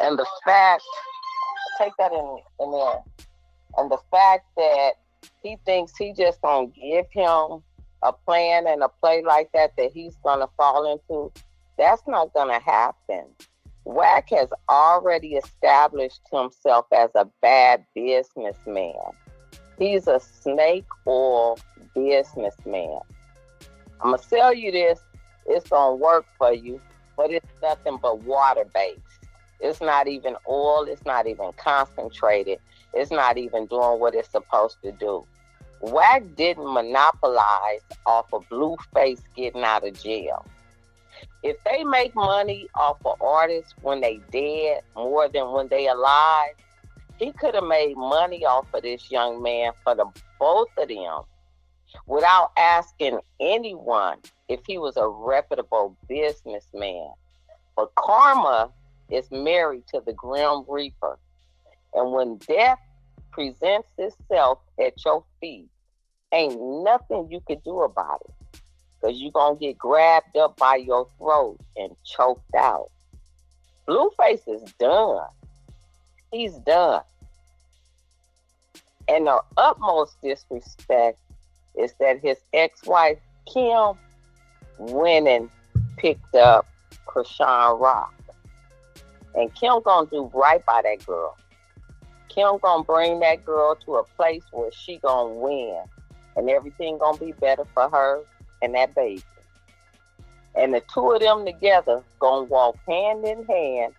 H: And the fact, take that in there, and the fact that he thinks he just gonna give him a plan and a play like that he's gonna fall into, that's not gonna happen. Wack has already established himself as a bad businessman. He's a snake oil businessman. I'm gonna sell you this. It's gonna work for you, but it's nothing but water-based. It's not even oil. It's not even concentrated. It's not even doing what it's supposed to do. Wack didn't monopolize off of Blueface getting out of jail. If they make money off of artists when they dead more than when they alive, he could have made money off of this young man for the both of them without asking anyone if he was a reputable businessman. But karma is married to the Grim Reaper. And when death presents itself at your feet, ain't nothing you could do about it. Because you're going to get grabbed up by your throat and choked out. Blueface is done. He's done. And the utmost disrespect is that his ex-wife, Kim, went and picked up Krishan Rock. And Kim gonna do right by that girl. Kim gonna bring that girl to a place where she gonna win. And everything gonna be better for her and that baby. And the two of them together gonna walk hand in hand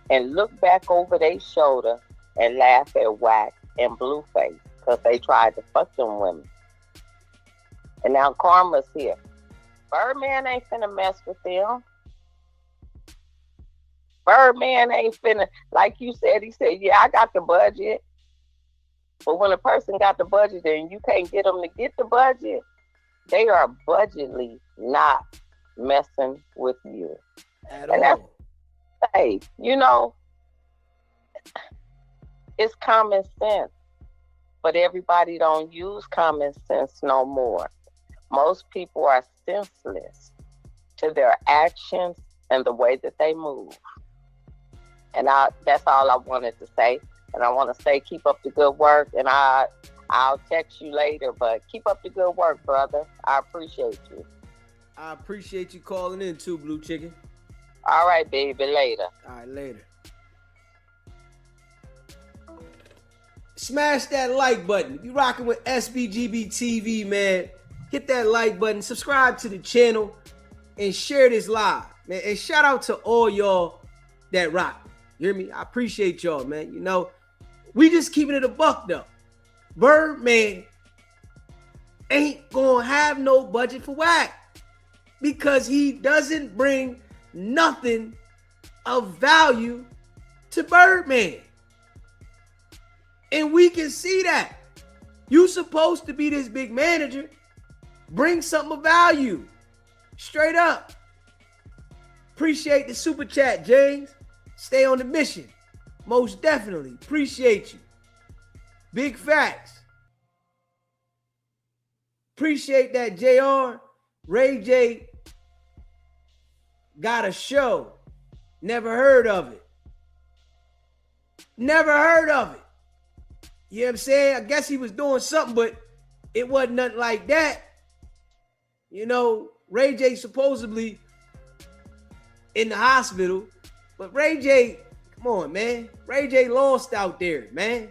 H: and look back over their shoulder and laugh at Wack and Blueface because they tried to fuck them women. And now Karma's here. Birdman ain't finna mess with them. Birdman ain't finna, like you said, he said, yeah, I got the budget. But when a person got the budget and you can't get them to get the budget, they are budgetly not messing with you.
A: At
H: and
A: all.
H: That's, hey, you know, it's common sense. But everybody don't use common sense no more. Most people are senseless to their actions and the way that they move. And that's all I wanted to say. And I want to say, keep up the good work. And I'll text you later, but keep up the good work, brother. I appreciate you.
A: I appreciate you calling in too, Blue Chicken.
H: All right, baby. Later.
A: All right, later. Smash that like button. If you rocking with SBGB TV, man, hit that like button. Subscribe to the channel and share this live, man. And shout out to all y'all that rock. You hear me? I appreciate y'all, man. You know, we just keeping it a buck, though. Birdman ain't gonna have no budget for Wack because he doesn't bring nothing of value to Birdman. And we can see that. You supposed to be this big manager. Bring something of value. Straight up. Appreciate the super chat, James. Stay on the mission. Most definitely. Appreciate you. Big facts. Appreciate that, JR. Ray J got a show. Never heard of it. Never heard of it. You know what I'm saying? I guess he was doing something, but it wasn't nothing like that. You know, Ray J supposedly in the hospital. But Ray J, come on, man. Ray J lost out there, man.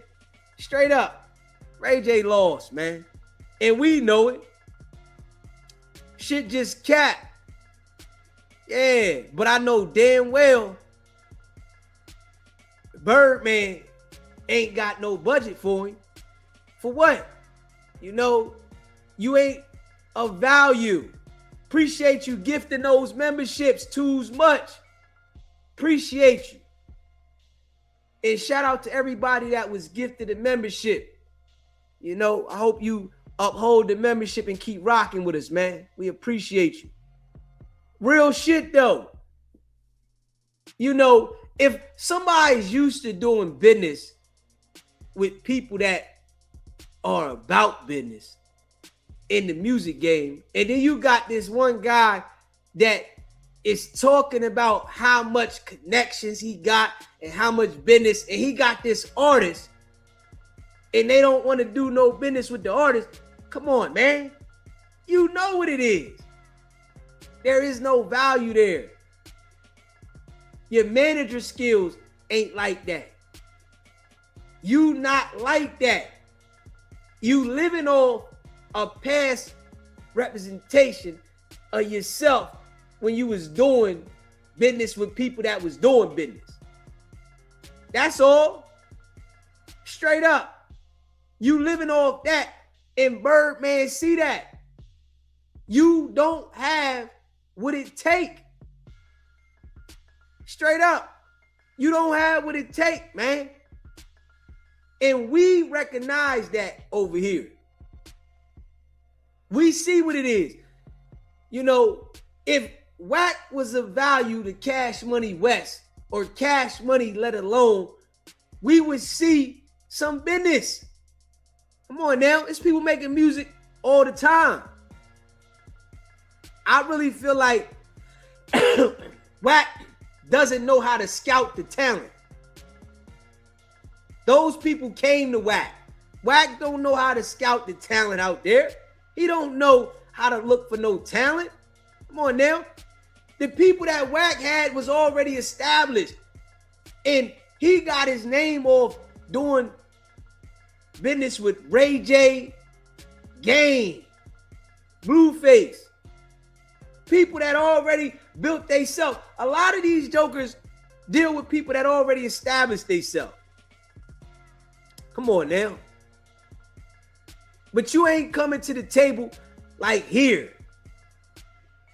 A: Straight up. Ray J lost, man. And we know it. Shit just cap. Yeah, but I know damn well Birdman ain't got no budget for him. For what? You know, you ain't of value. Appreciate you gifting those memberships too much. Appreciate you. And shout out to everybody that was gifted a membership. You know, I hope you uphold the membership and keep rocking with us, man. We appreciate you. Real shit, though. You know, if somebody's used to doing business with people that are about business in the music game, and then you got this one guy that is talking about how much connections he got and how much business, and he got this artist and they don't want to do no business with the artist. Come on, man. You know what it is. There is no value there. Your manager skills ain't like that. You not like that. You living off a past representation of yourself when you was doing business with people that was doing business. That's all. Straight up. You living off that, and Birdman see that. You don't have what it take. Straight up. You don't have what it take, man. And we recognize that over here. We see what it is. You know, if Wack was of value to Cash Money West or Cash Money let alone, we would see some business. Come on now, it's people making music all the time. I really feel like Wack doesn't know how to scout the talent. Those people came to Wack. Wack don't know how to scout the talent out there. He don't know how to look for no talent. Come on now. The people that Wack had was already established. And he got his name off doing business with Ray J, Game, Blueface. People that already built themselves. A lot of these jokers deal with people that already established themselves. Come on now. But you ain't coming to the table like here.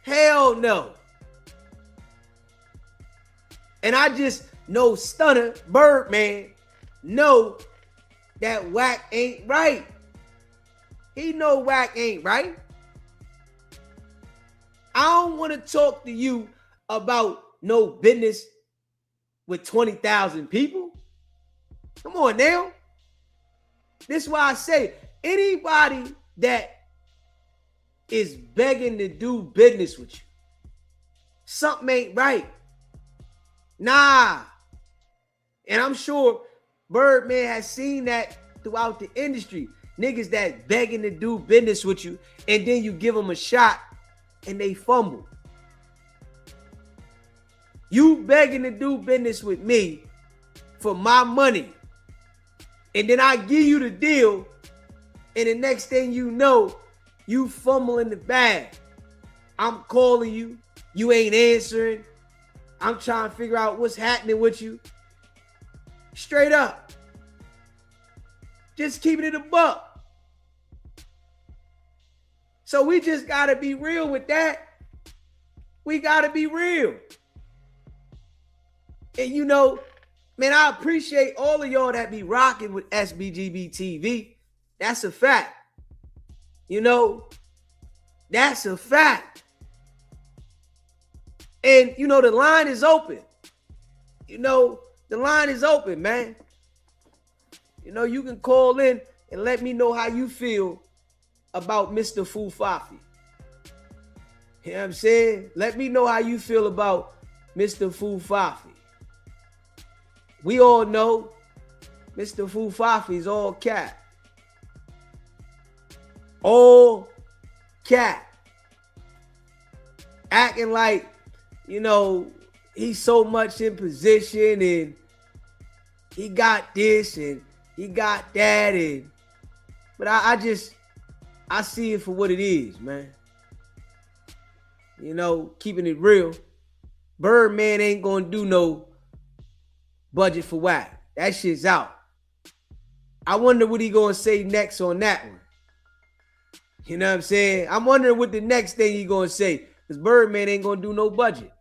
A: Hell no. And I just know Stunna, Birdman, know that Wack ain't right. He know Wack ain't right. I don't want to talk to you about no business with 20,000 people. Come on now. This is why I say anybody that is begging to do business with you, something ain't right. Nah. And I'm sure Birdman has seen that throughout the industry. Niggas that begging to do business with you, and then you give them a shot and they fumble. You begging to do business with me for my money, and then I give you the deal, and the next thing you know, you fumble in the bag. I'm calling you, you ain't answering. I'm trying to figure out what's happening with you. Straight up. Just keeping it a buck. So we just got to be real with that. We got to be real. And you know, man, I appreciate all of y'all that be rocking with SBGB TV. That's a fact. You know, that's a fact. And, you know, the line is open. You know, the line is open, man. You know, you can call in and let me know how you feel about Mr. Fufafi. You know what I'm saying? Let me know how you feel about Mr. Fufafi. We all know Mr. Fufafi is all cat. All cat. Acting like, you know, he's so much in position and he got this and he got that. But I see it for what it is, man. You know, keeping it real. Birdman ain't gonna do no budget for Wack. That shit's out. I wonder what he gonna say next on that one. You know what I'm saying? I'm wondering what the next thing he gonna say. Because Birdman ain't gonna do no budget.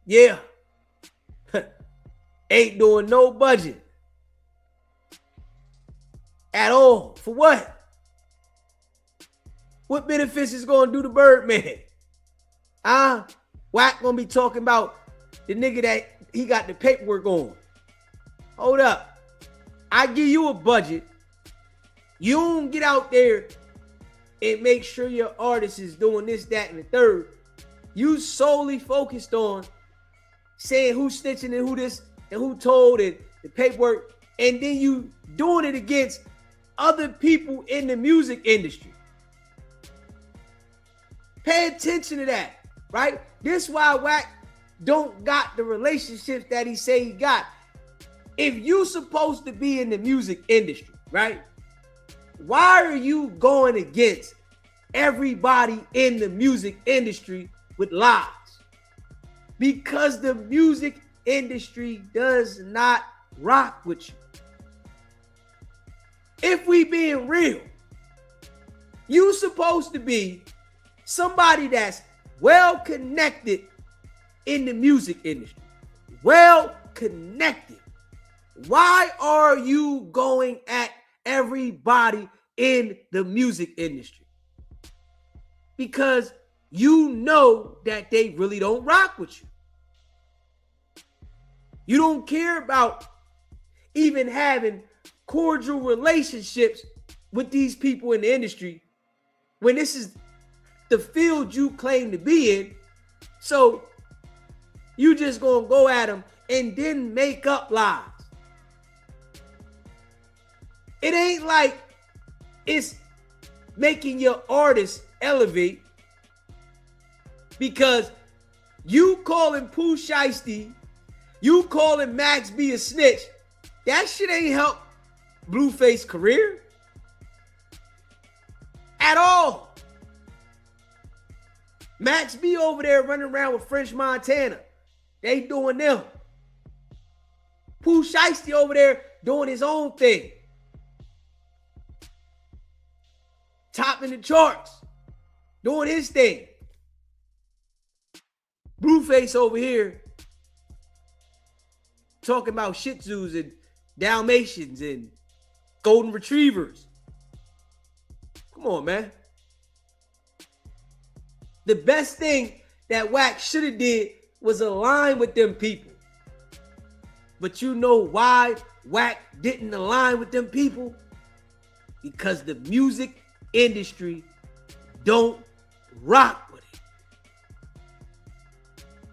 A: Yeah. Ain't doing no budget. At all. For what? What benefits is gonna do to Birdman? Wack gonna be talking about the nigga that he got the paperwork on. Hold up. I give you a budget. You don't get out there and make sure your artist is doing this, that, and the third. You solely focused on saying who's snitching and who this and who told and the paperwork, and then you doing it against other people in the music industry. Pay attention to that, right? This is why Wack don't got the relationships that he say he got. If you supposed to be in the music industry, right? Why are you going against everybody in the music industry with lies? Because the music industry does not rock with you. If we being real, you supposed to be somebody that's well connected in the music industry. Well connected. Why are you going at everybody in the music industry? Because you know that they really don't rock with you. You don't care about even having cordial relationships with these people in the industry when this is the field you claim to be in. So you just gonna go at them and then make up lies. It ain't like it's making your artist elevate because you calling Pooh Shiesty You calling Max B a snitch, that shit ain't help Blueface's career at all. Max B over there running around with French Montana. They doing them. Pooh Shiesty over there doing his own thing. Topping the charts. Doing his thing. Blueface over here talking about Shih Tzus and Dalmatians and Golden Retrievers. Come on, man. The best thing that Wack should have did was align with them people. But you know why Wack didn't align with them people? Because the music industry don't rock with it.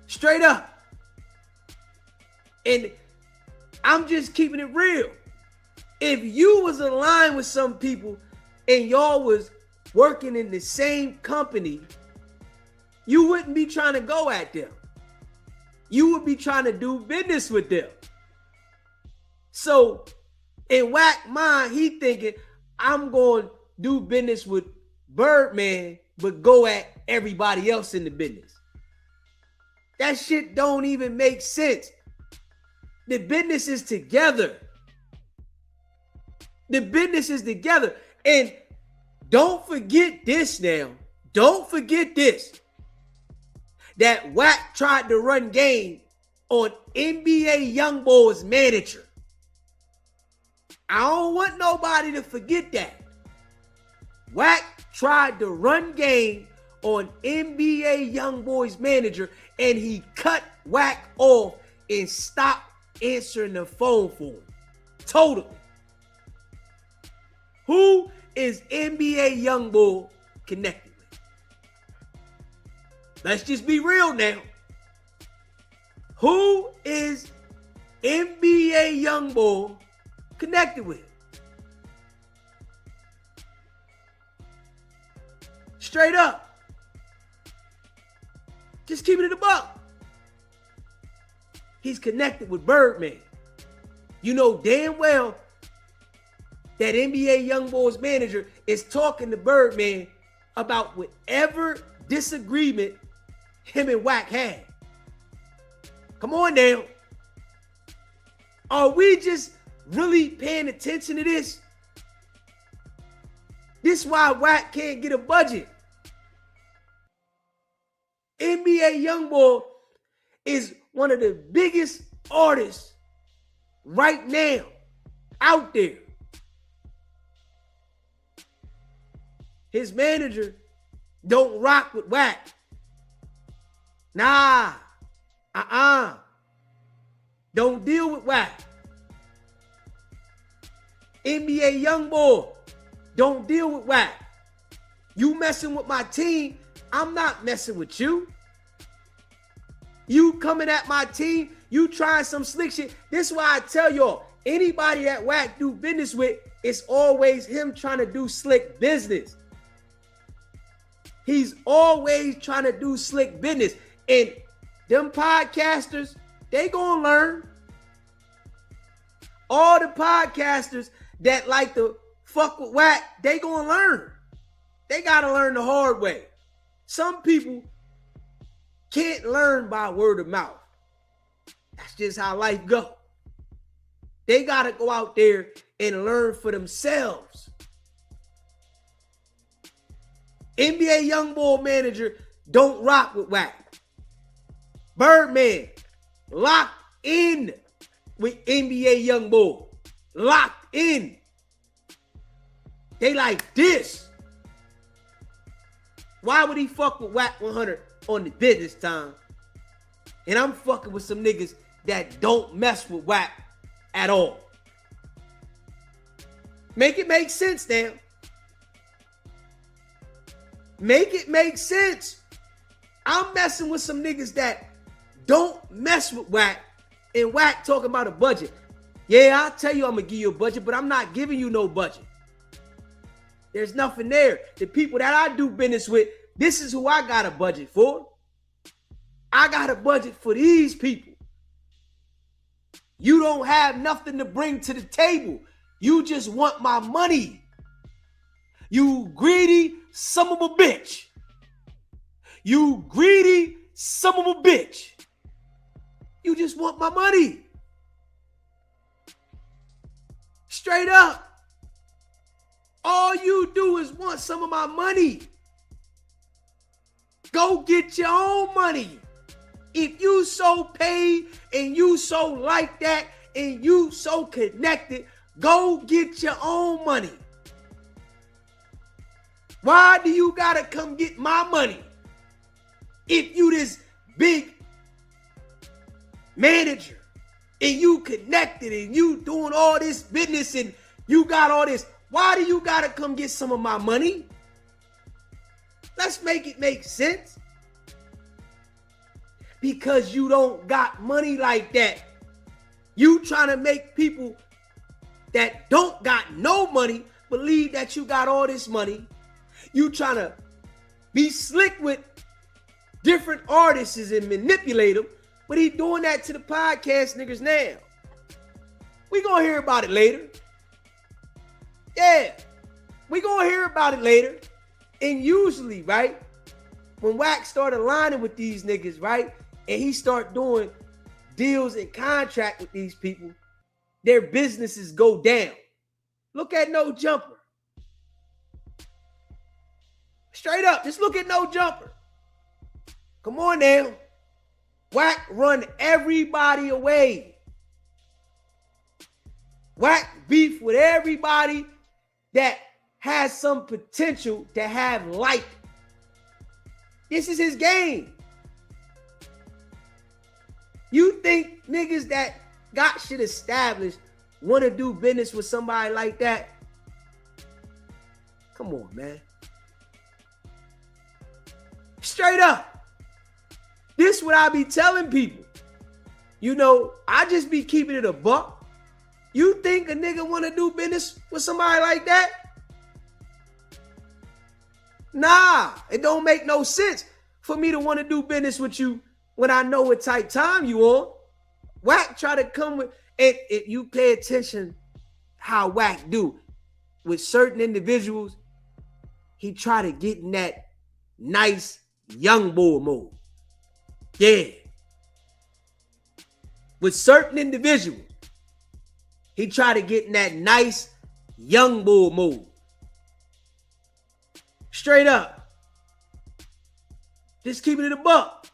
A: Straight up. And I'm just keeping it real. If you was aligned with some people and y'all was working in the same company, you wouldn't be trying to go at them. You would be trying to do business with them. So in Wack mind, he thinking, I'm going to do business with Birdman, but go at everybody else in the business. That shit don't even make sense. The business is together. The business is together. And don't forget this now. Don't forget this. That Wack tried to run game on NBA Youngboy's manager. I don't want nobody to forget that. Wack tried to run game on NBA Youngboy's manager, and he cut Wack off and stopped answering the phone for him. Totally. Who is NBA Youngboy connected with? Let's just be real now. Who is NBA Youngboy connected with? Straight up. Just keeping it a buck. He's connected with Birdman. You know damn well that NBA Youngboy's manager is talking to Birdman about whatever disagreement him and Wack had. Come on now. Are we just really paying attention to this? This is why Wack can't get a budget. NBA Youngboy is one of the biggest artists right now out there. His manager don't rock with Wack. Nah. Don't deal with Wack. NBA Youngboy, don't deal with Wack. You messing with my team, I'm not messing with you. You coming at my team, you trying some slick shit. This is why I tell y'all, anybody that Wack do business with, it's always him trying to do slick business. He's always trying to do slick business. And them podcasters, they gonna learn. All the podcasters that like to fuck with Wack, they gonna learn. They gotta learn the hard way. Some people can't learn by word of mouth. That's just how life go. They gotta go out there and learn for themselves. NBA Youngboy manager don't rock with Wack. Birdman locked in with NBA Youngboy. Locked in. They like this. Why would he fuck with Wack100 on the business time? And I'm fucking with some niggas that don't mess with Wack at all. Make it make sense now. Make it make sense. I'm messing with some niggas that don't mess with Wack, and Wack talking about a budget. Yeah, I'll tell you I'm gonna give you a budget, but I'm not giving you no budget. There's nothing there. The people that I do business with, this is who I got a budget for. I got a budget for these people. You don't have nothing to bring to the table. You just want my money. You greedy son of a bitch. You greedy son of a bitch. You just want my money. Straight up. All you do is want some of my money. Go get your own money. If you so paid and you so like that and you so connected, go get your own money. Why do you gotta come get my money? If you this big manager and you connected and you doing all this business and you got all this, why do you gotta come get some of my money? Let's make it make sense. Because you don't got money like that. You trying to make people that don't got no money believe that you got all this money. You trying to be slick with different artists and manipulate them, but he doing that to the podcast niggas now. We gonna hear about it later. Yeah, we gonna hear about it later. And usually, right, when Wack started aligning with these niggas, right, and he start doing deals and contract with these people, their businesses go down. Look at No Jumper. Straight up, just look at No Jumper. Come on now. Wack run everybody away. Wack beef with everybody that has some potential to have light. This is his game. You think niggas that got shit established want to do business with somebody like that? Come on, man. Straight up. This what I be telling people. You know, I just be keeping it a buck. You think a nigga want to do business with somebody like that? Nah, it don't make no sense for me to want to do business with you when I know what type time you on. Wack try to come with, and if you pay attention how Wack do with certain individuals, he try to get in that nice young boy mode. Yeah. With certain individuals, he try to get in that nice young boy mode. Straight up. Just keeping it a buck.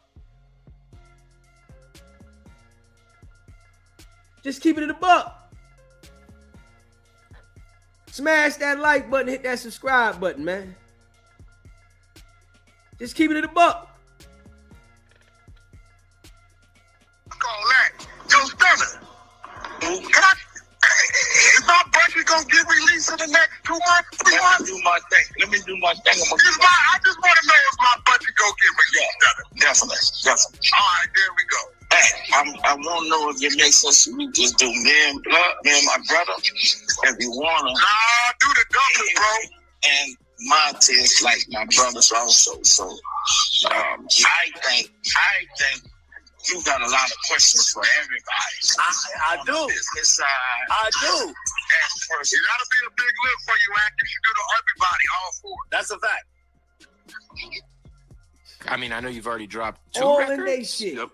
A: Just keeping it a buck. Smash that like button, hit that subscribe button, man. Just keeping it a buck.
B: Call that. Yo, Stunna. Is my budget gonna get released in the next 2 months, 3 months?
E: Let me do my thing.
B: I just want to know if my budget gonna get released.
E: Definitely.
B: All right, there we go.
E: Hey, I won't know if it makes sense to me just do me and my brother. If you wanna.
B: Nah, do the double, bro.
E: And my is like my brothers also. So I think you got a lot of questions for everybody.
G: I do. I do.
B: First, it gotta be a big lift for you, Wack. You should do to everybody, all four.
G: That's a fact.
D: I mean, I know you've already dropped 2
A: All
D: records.
A: in they shit.
C: Yep.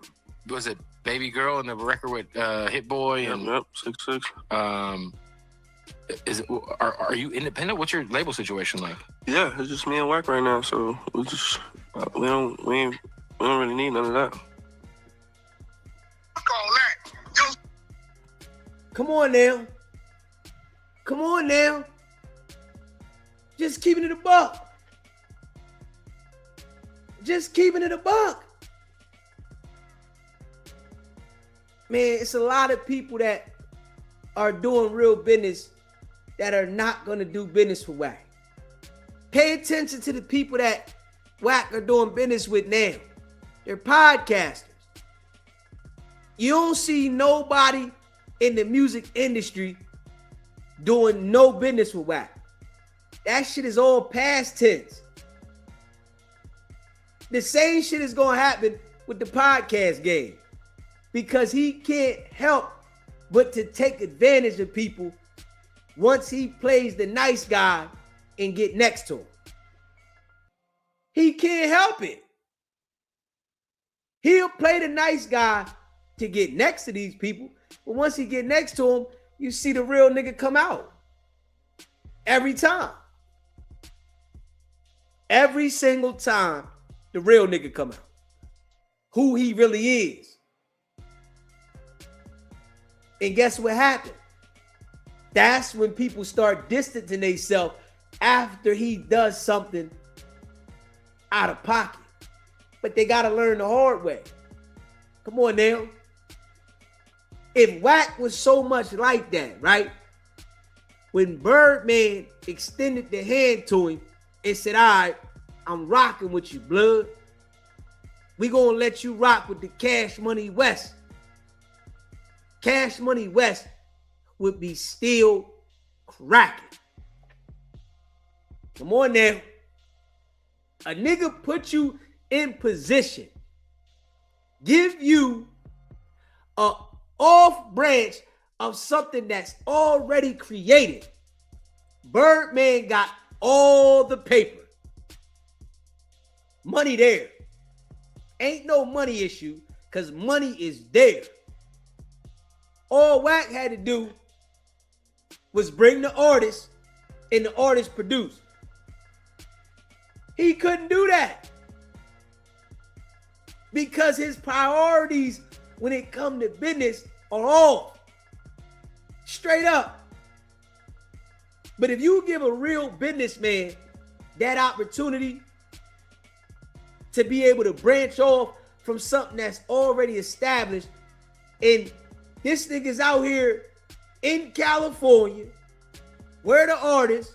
D: Was it Baby Girl and the record with Hit Boy? And
C: Yep. 6'6".
D: is it? Are you independent? What's your label situation like?
C: Yeah, it's just me and Wack right now. So we just we don't really need none of that.
B: Call that. Yo,
A: Come on now. Come on now. Just keeping it a buck. Just keeping it a buck. Man, it's a lot of people that are doing real business that are not going to do business with Wack. Pay attention to the people that Wack are doing business with now. They're podcasters. You don't see nobody in the music industry doing no business with Wack. That shit is all past tense. The same shit is going to happen with the podcast game because he can't help but to take advantage of people once he plays the nice guy and get next to him. He can't help it. He'll play the nice guy to get next to these people, but once he get next to him, you see the real nigga come out. Every time. Every single time, the real nigga come out. Who he really is. And guess what happened? That's when people start distancing themselves after he does something out of pocket. But they got to learn the hard way. Come on now. If Wack was so much like that, right? When Birdman extended the hand to him and said, all right, I'm rocking with you, blood. We gonna let you rock with the Cash Money West. Cash Money West would be still cracking. Come on now. A nigga put you in position, give you a off branch of something that's already created. Birdman got all the paper. Money there. Ain't no money issue because money is there. All Wack had to do was bring the artist and the artist produce. He couldn't do that because his priorities when it come to business are off. Straight up. But if you give a real businessman that opportunity to be able to branch off from something that's already established, and this nigga's out here in California, where the artist,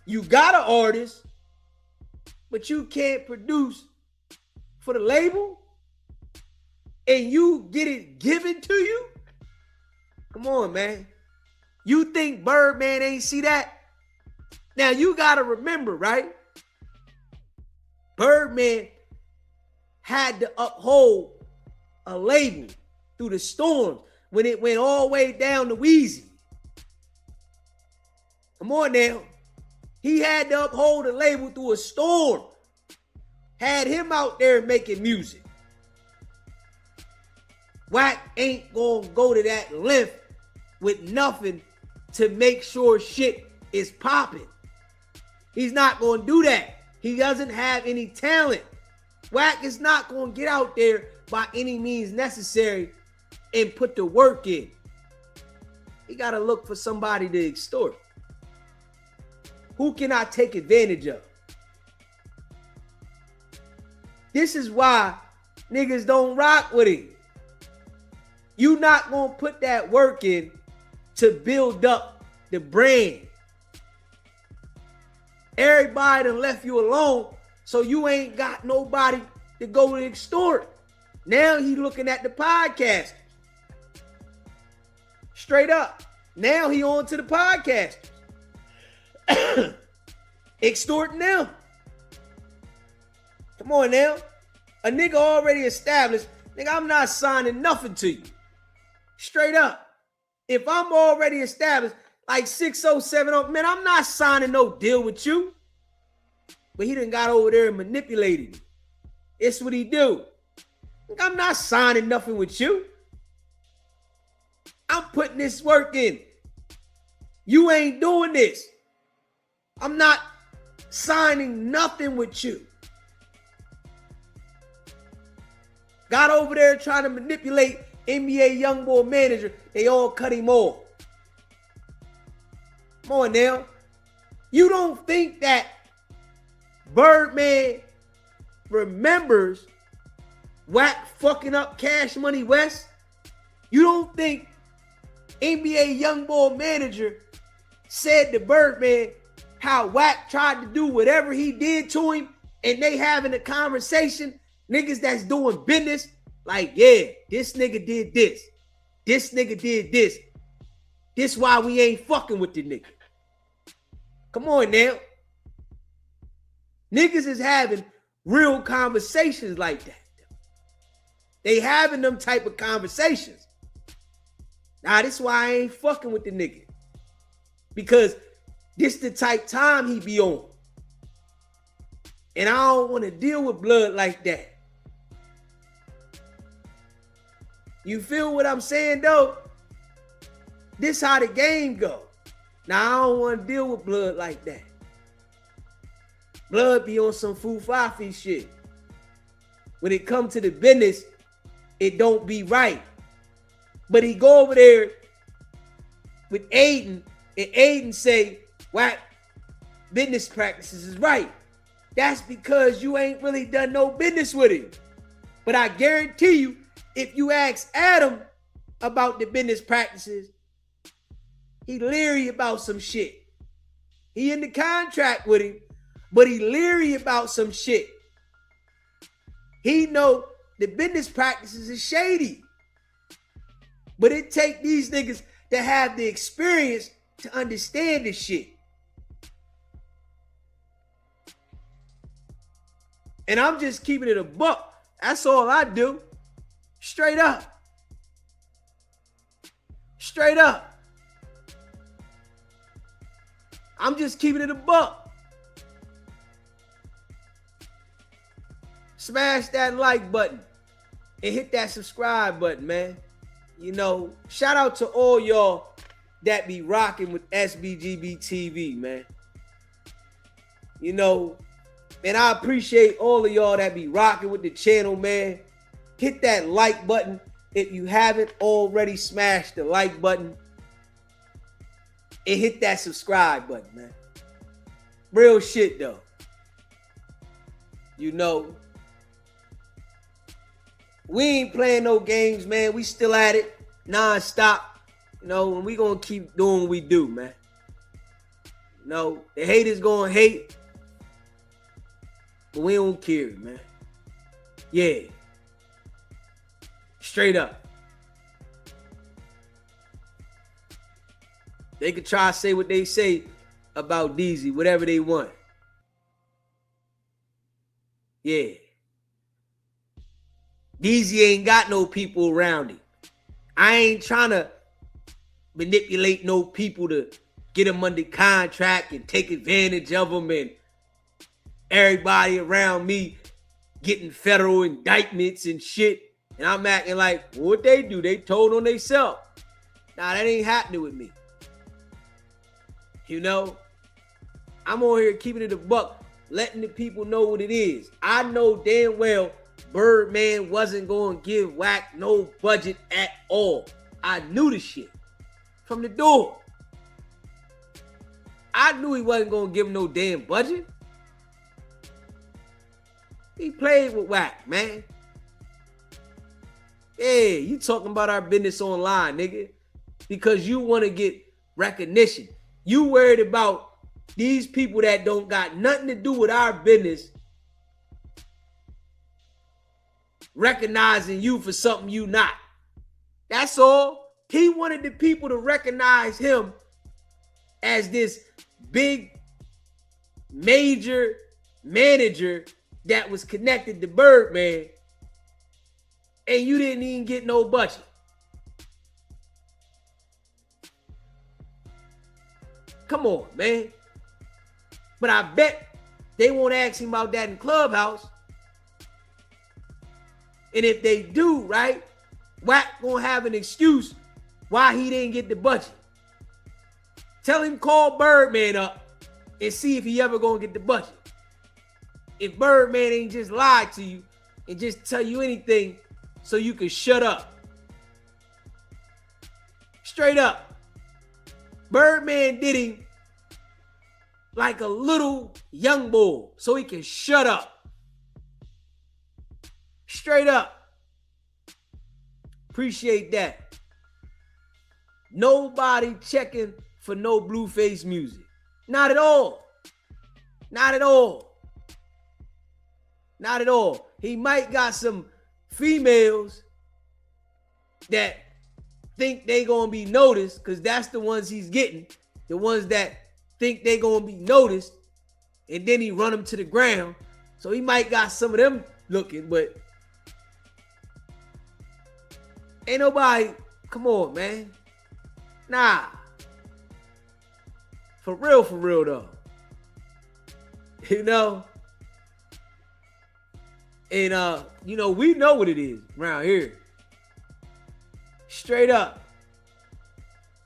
A: you got an artist, but you can't produce for the label, and you get it given to you? Come on, man. You think Birdman ain't see that? Now, you got to remember, right? Birdman had to uphold a label through the storms when it went all the way down to Wheezy. Come on now. He had to uphold a label through a storm. Had him out there making music. Wack ain't gonna go to that length with nothing to make sure shit is popping. He's not gonna do that. He doesn't have any talent. Wack is not gonna get out there by any means necessary and put the work in. He gotta look for somebody to extort. Who can I take advantage of? This is why niggas don't rock with him. You not gonna put that work in to build up the brand. Everybody done left you alone, so you ain't got nobody to go and extort. Now he looking at the podcast. Straight up. Now he on to the podcasters. Extorting them. Come on now. A nigga already established. Nigga, I'm not signing nothing to you. Straight up. If I'm already established, like 6070, man, I'm not signing no deal with you. But he done got over there and manipulated me. It's what he do. Nigga, I'm not signing nothing with you. I'm putting this work in. You ain't doing this. I'm not signing nothing with you. Got over there trying to manipulate NBA YoungBoy manager. They all cut him off. Come on now. You don't think that Birdman remembers Wack fucking up Cash Money West? You don't think NBA YoungBoy manager said to Birdman how Wack tried to do whatever he did to him, and they having a conversation? Niggas that's doing business, like, yeah, this nigga did this. This nigga did this. This why we ain't fucking with the nigga. Come on now. Niggas is having real conversations like that. They having them type of conversations. Nah, this is why I ain't fucking with the nigga. Because this the type time he be on. And I don't want to deal with blood like that. You feel what I'm saying, though? This how the game go. Now, I don't want to deal with blood like that. Blood be on some foo-fafi shit. When it come to the business, it don't be right. But he go over there with Aiden, and Aiden say, Wack business practices is right. That's because you ain't really done no business with him. But I guarantee you, if you ask Adam about the business practices, he leery about some shit. He in the contract with him, but he leery about some shit. He know the business practices is shady. But it take these niggas that have the experience to understand this shit. And I'm just keeping it a buck. That's all I do. Straight up. Straight up. I'm just keeping it a buck. Smash that like button and hit that subscribe button, man. You know, shout out to all y'all that be rocking with SBGB TV, man. You know, and I appreciate all of y'all that be rocking with the channel, man. Hit that like button if you haven't already smashed the like button. And hit that subscribe button, man. Real shit, though. You know, we ain't playing no games, man. We still at it, non-stop. You know, and we gonna keep doing what we do, man. You know, the haters gonna hate, but we don't care, man. Yeah. Straight up. They could try to say what they say about DZ, whatever they want. Yeah. DZ ain't got no people around him. I ain't trying to manipulate no people to get them under contract and take advantage of them, and everybody around me getting federal indictments and shit. And I'm acting like, what they do? They told on themselves. Nah, that ain't happening with me. You know, I'm on here keeping it a buck, letting the people know what it is. I know damn well Birdman wasn't going to give Wack no budget at all. I knew the shit from the door. I knew he wasn't going to give him no damn budget. He played with Wack, man. Yeah, you talking about our business online, nigga, because you want to get recognition. You worried about these people that don't got nothing to do with our business recognizing you for something you not. That's all. He wanted the people to recognize him as this big major manager that was connected to Birdman, and you didn't even get no budget. Come on, man. But I bet they won't ask him about that in Clubhouse. And if they do, right, Wack gonna have an excuse why he didn't get the budget. Tell him call Birdman up and see if he ever gonna get the budget. If Birdman ain't just lied to you and just tell you anything so you can shut up. Straight up. Birdman did him like a little young boy so he can shut up. Straight up. Appreciate that. Nobody checking for no Blueface music. Not at all. Not at all. Not at all. He might got some females that think they gonna be noticed, because that's the ones he's getting. The ones that think they gonna be noticed, and then he run them to the ground. So he might got some of them looking, but ain't nobody, come on, man. Nah. For real though. You know? And you know, we know what it is around here. Straight up.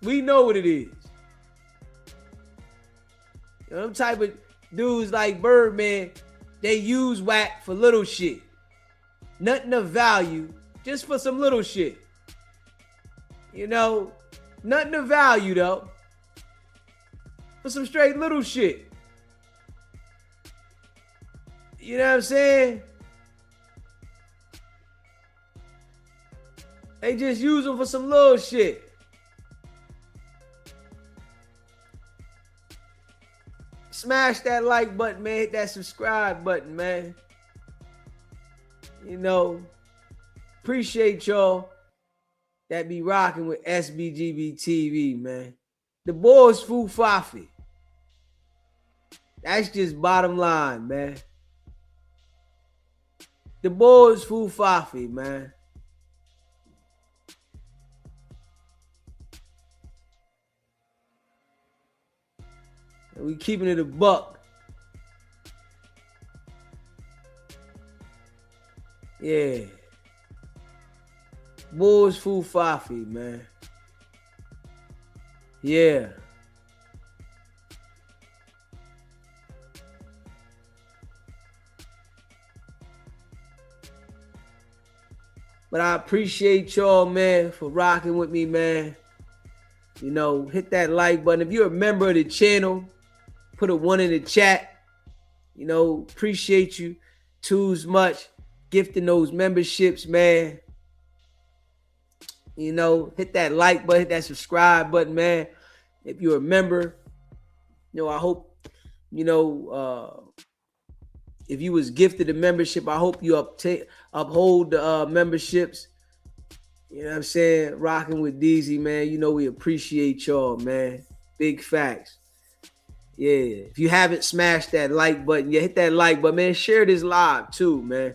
A: We know what it is. You know, them type of dudes like Birdman, they use Wack for little shit. Nothing of value, just for some little shit. You know, nothing of value though. For some straight little shit. You know what I'm saying? They just use them for some little shit. Smash that like button, man. Hit that subscribe button, man. You know, appreciate y'all that be rocking with SBGB TV, man. The boys Foo Fafi. That's just bottom line, man. The boys Foo Fafi, man. And we keeping it a buck. Yeah. Boys Foo Fafi, man. Yeah. But I appreciate y'all, man, for rocking with me, man. You know, hit that like button. If you're a member of the channel, put a 1 in the chat. You know, appreciate you too much. Gifting those memberships, man. You know, hit that like button, hit that subscribe button, man. If you're a member, you know, I hope, you know, if you was gifted a membership, I hope you uphold the memberships. You know what I'm saying? Rocking with DZ, man. You know we appreciate y'all, man. Big facts. Yeah. If you haven't smashed that like button, yeah, hit that like button, man. Share this live too, man.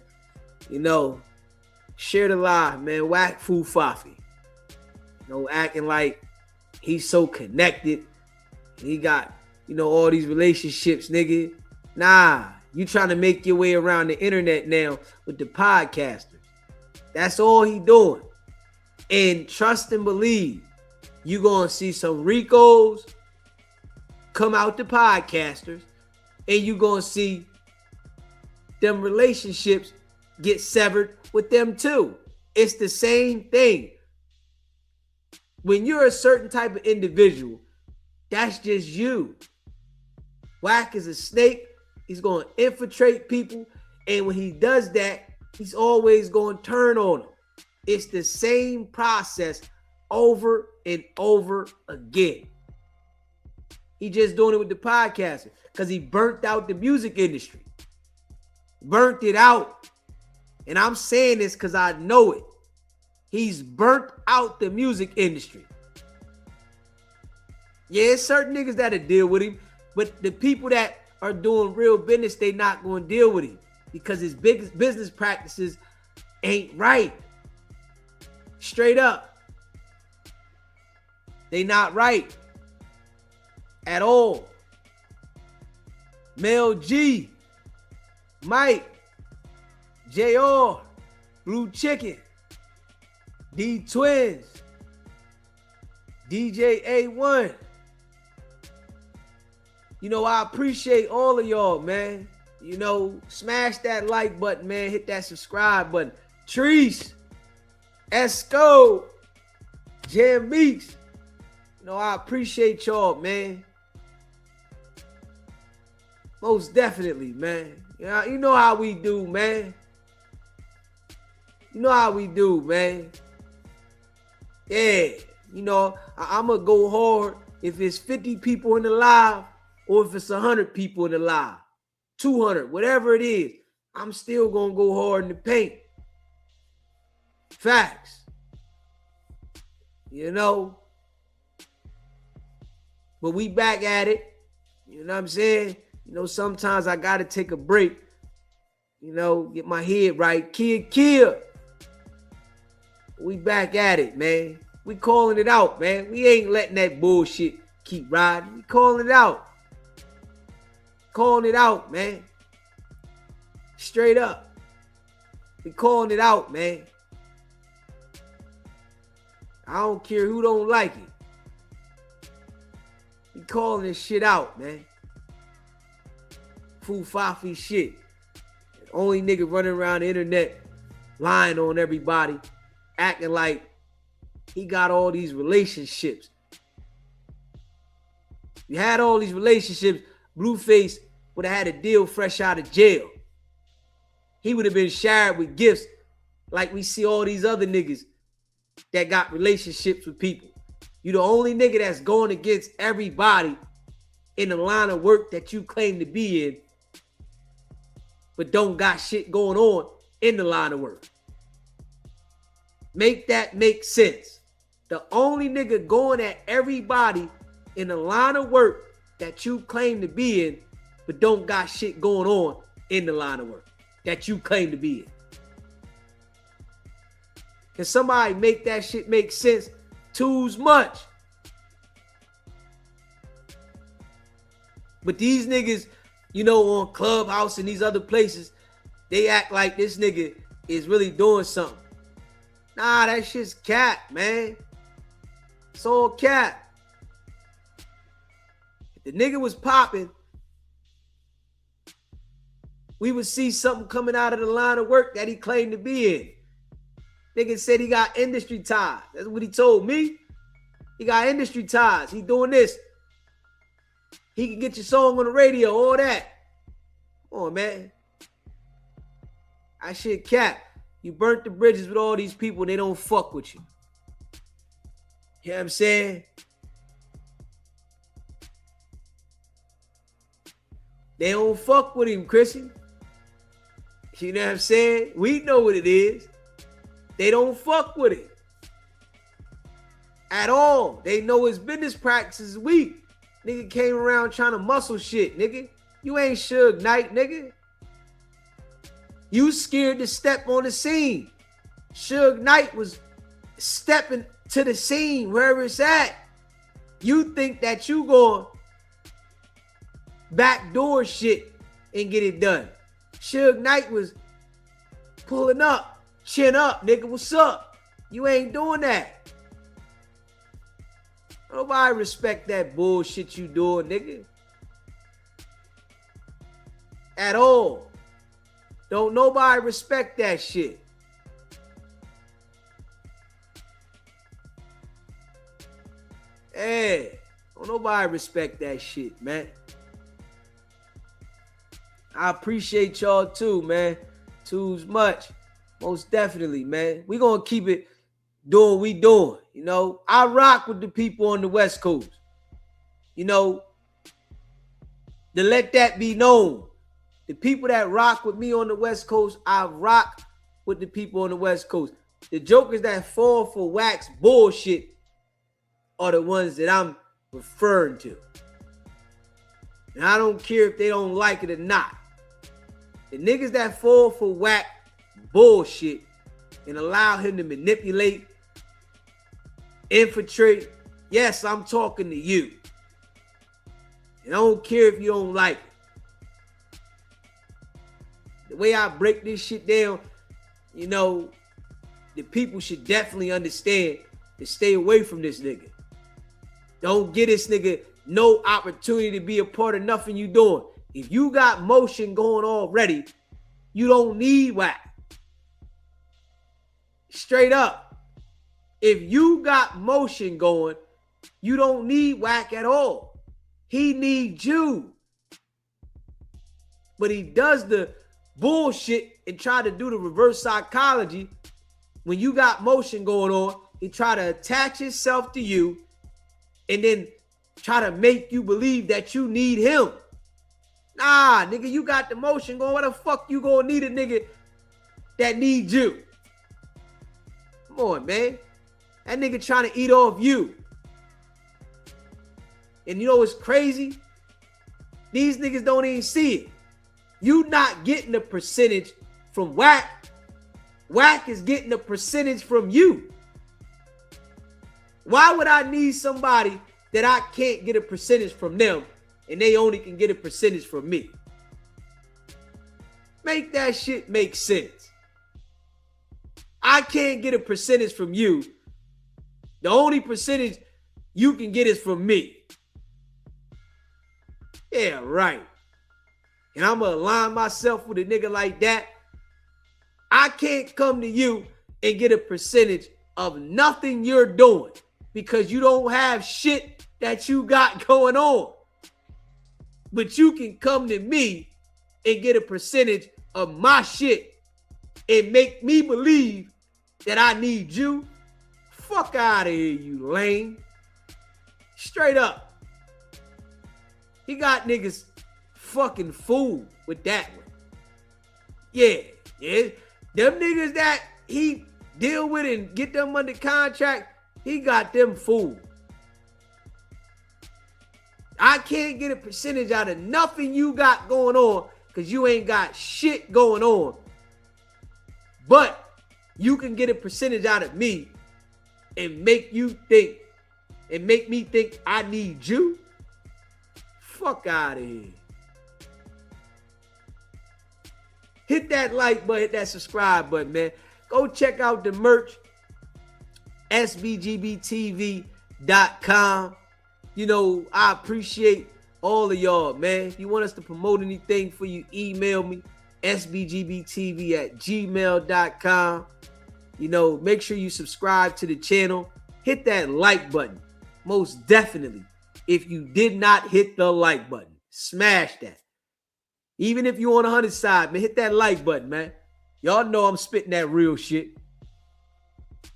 A: You know, share the live, man. Wack100 Fafi. You know, acting like he's so connected. He got, you know, all these relationships, nigga. Nah. You trying to make your way around the internet now with the podcasters. That's all he doing. And trust and believe, you going to see some Ricos come out the podcasters, and you going to see them relationships get severed with them too. It's the same thing. When you're a certain type of individual, that's just you. Wack is a snake. He's going to infiltrate people. And when he does that, he's always going to turn on them. It's the same process over and over again. He just doing it with the podcasting because he burnt out the music industry. Burnt it out. And I'm saying this because I know it. He's burnt out the music industry. Yeah, it's certain niggas that'll deal with him. But the people that are doing real business, they not going to deal with him because his biggest business practices ain't right. Straight up. They not right at all. Mel G, Mike, JR, Blue Chicken, D Twins, DJ A1. You know, I appreciate all of y'all, man. You know, smash that like button, man. Hit that subscribe button. Treese, Esco, Jam Meeks. You know, I appreciate y'all, man. Most definitely, man. You know how we do, man. You know how we do, man. Yeah. You know, I'm going to go hard if it's 50 people in the live. Or if it's 100 people in the live, 200, whatever it is, I'm still going to go hard in the paint. Facts. You know? But we back at it. You know what I'm saying? You know, sometimes I got to take a break. You know, get my head right. Kid. We back at it, man. We calling it out, man. We ain't letting that bullshit keep riding. We calling it out. Calling it out, man. Straight up. We calling it out, man. I don't care who don't like it. We calling this shit out, man. Foo-fafi shit. Only nigga running around the internet lying on everybody, acting like he got all these relationships. You had all these relationships, Blueface would have had a deal fresh out of jail. He would have been showered with gifts like we see all these other niggas that got relationships with people. You the only nigga that's going against everybody in the line of work that you claim to be in, but don't got shit going on in the line of work. Make that make sense. The only nigga going at everybody in the line of work that you claim to be in, but don't got shit going on in the line of work that you claim to be in. Can somebody make that shit make sense? Too much. But these niggas, you know, on Clubhouse and these other places, they act like this nigga is really doing something. Nah, that shit's cap, man. It's all cap. If the nigga was popping, we would see something coming out of the line of work that he claimed to be in. Nigga said he got industry ties. That's what he told me. He got industry ties. He doing this. He can get your song on the radio, all that. Come on, man. That shit cap. You burnt the bridges with all these people, they don't fuck with you. You know what I'm saying? They don't fuck with him, Chrissy. You know what I'm saying? We know what it is. They don't fuck with it. At all. They know his business practices weak. Nigga came around trying to muscle shit, nigga. You ain't Suge Knight, nigga. You scared to step on the scene. Suge Knight was stepping to the scene wherever it's at. You think that you going backdoor shit and get it done. Suge Knight was pulling up, chin up, nigga, what's up? You ain't doing that. Nobody respect that bullshit you doing, nigga. At all. Don't nobody respect that shit. Hey, don't nobody respect that shit, man. I appreciate y'all too, man. Too much. Most definitely, man. We gonna keep it doing what we doing. You know, I rock with the people on the West Coast. You know, to let that be known. The people that rock with me on the West Coast, I rock with the people on the West Coast. The jokers that fall for wax bullshit are the ones that I'm referring to. And I don't care if they don't like it or not. The niggas that fall for whack bullshit and allow him to manipulate, infiltrate, yes, I'm talking to you. And I don't care if you don't like it. The way I break this shit down, you know, the people should definitely understand to stay away from this nigga. Don't get this nigga no opportunity to be a part of nothing you doing. If you got motion going already, you don't need whack. Straight up. If you got motion going, you don't need whack at all. He needs you. But he does the bullshit and try to do the reverse psychology. When you got motion going on, he try to attach himself to you and then try to make you believe that you need him. Nah, nigga, you got the motion going. Why the fuck you gonna need a nigga that needs you? Come on, man. That nigga trying to eat off you. And you know what's crazy? These niggas don't even see it. You not getting a percentage from whack. Whack is getting a percentage from you. Why would I need somebody that I can't get a percentage from them and they only can get a percentage from me? Make that shit make sense. I can't get a percentage from you. The only percentage you can get is from me. Yeah, right. And I'm going to align myself with a nigga like that. I can't come to you and get a percentage of nothing you're doing because you don't have shit that you got going on. But you can come to me and get a percentage of my shit and make me believe that I need you. Fuck out of here, you lame. Straight up. He got niggas fucking fooled with that one. Yeah. Them niggas that he deal with and get them under contract, he got them fooled. I can't get a percentage out of nothing you got going on because you ain't got shit going on. But you can get a percentage out of me and make you think and make me think I need you. Fuck out of here. Hit that like button, hit that subscribe button, man. Go check out the merch, sbgbtv.com. You know, I appreciate all of y'all, man. If you want us to promote anything for you, email me, sbgbtv@gmail.com. You know, make sure you subscribe to the channel. Hit that like button. Most definitely. If you did not hit the like button, smash that. Even if you're on the 100 side, man, hit that like button, man. Y'all know I'm spitting that real shit.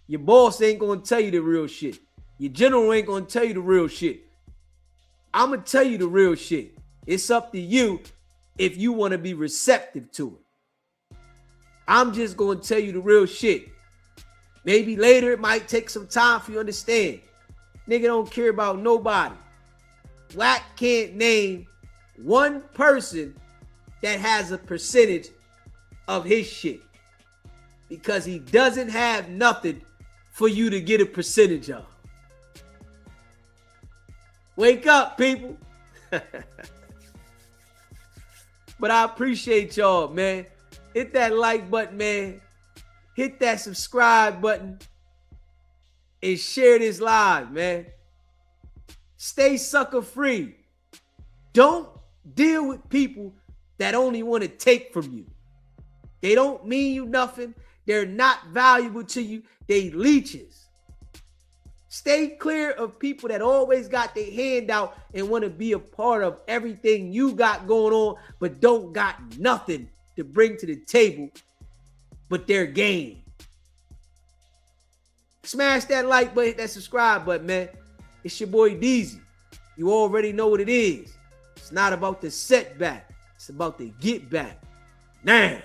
A: Your boss ain't going to tell you the real shit. Your general ain't going to tell you the real shit. I'm going to tell you the real shit. It's up to you if you want to be receptive to it. I'm just going to tell you the real shit. Maybe later it might take some time for you to understand. Nigga don't care about nobody. Wack can't name one person that has a percentage of his shit because he doesn't have nothing for you to get a percentage of. Wake up, people. But I appreciate y'all, man. Hit that like button, man. Hit that subscribe button and share this live, man. Stay sucker free. Don't deal with people that only want to take from you. They don't mean you nothing. They're not valuable to you. They leeches. Stay clear of people that always got their hand out and want to be a part of everything you got going on, but don't got nothing to bring to the table but their game. Smash that like button, hit that subscribe button, man. It's your boy Deezy. You already know what it is. It's not about the setback. It's about the get back. Nah.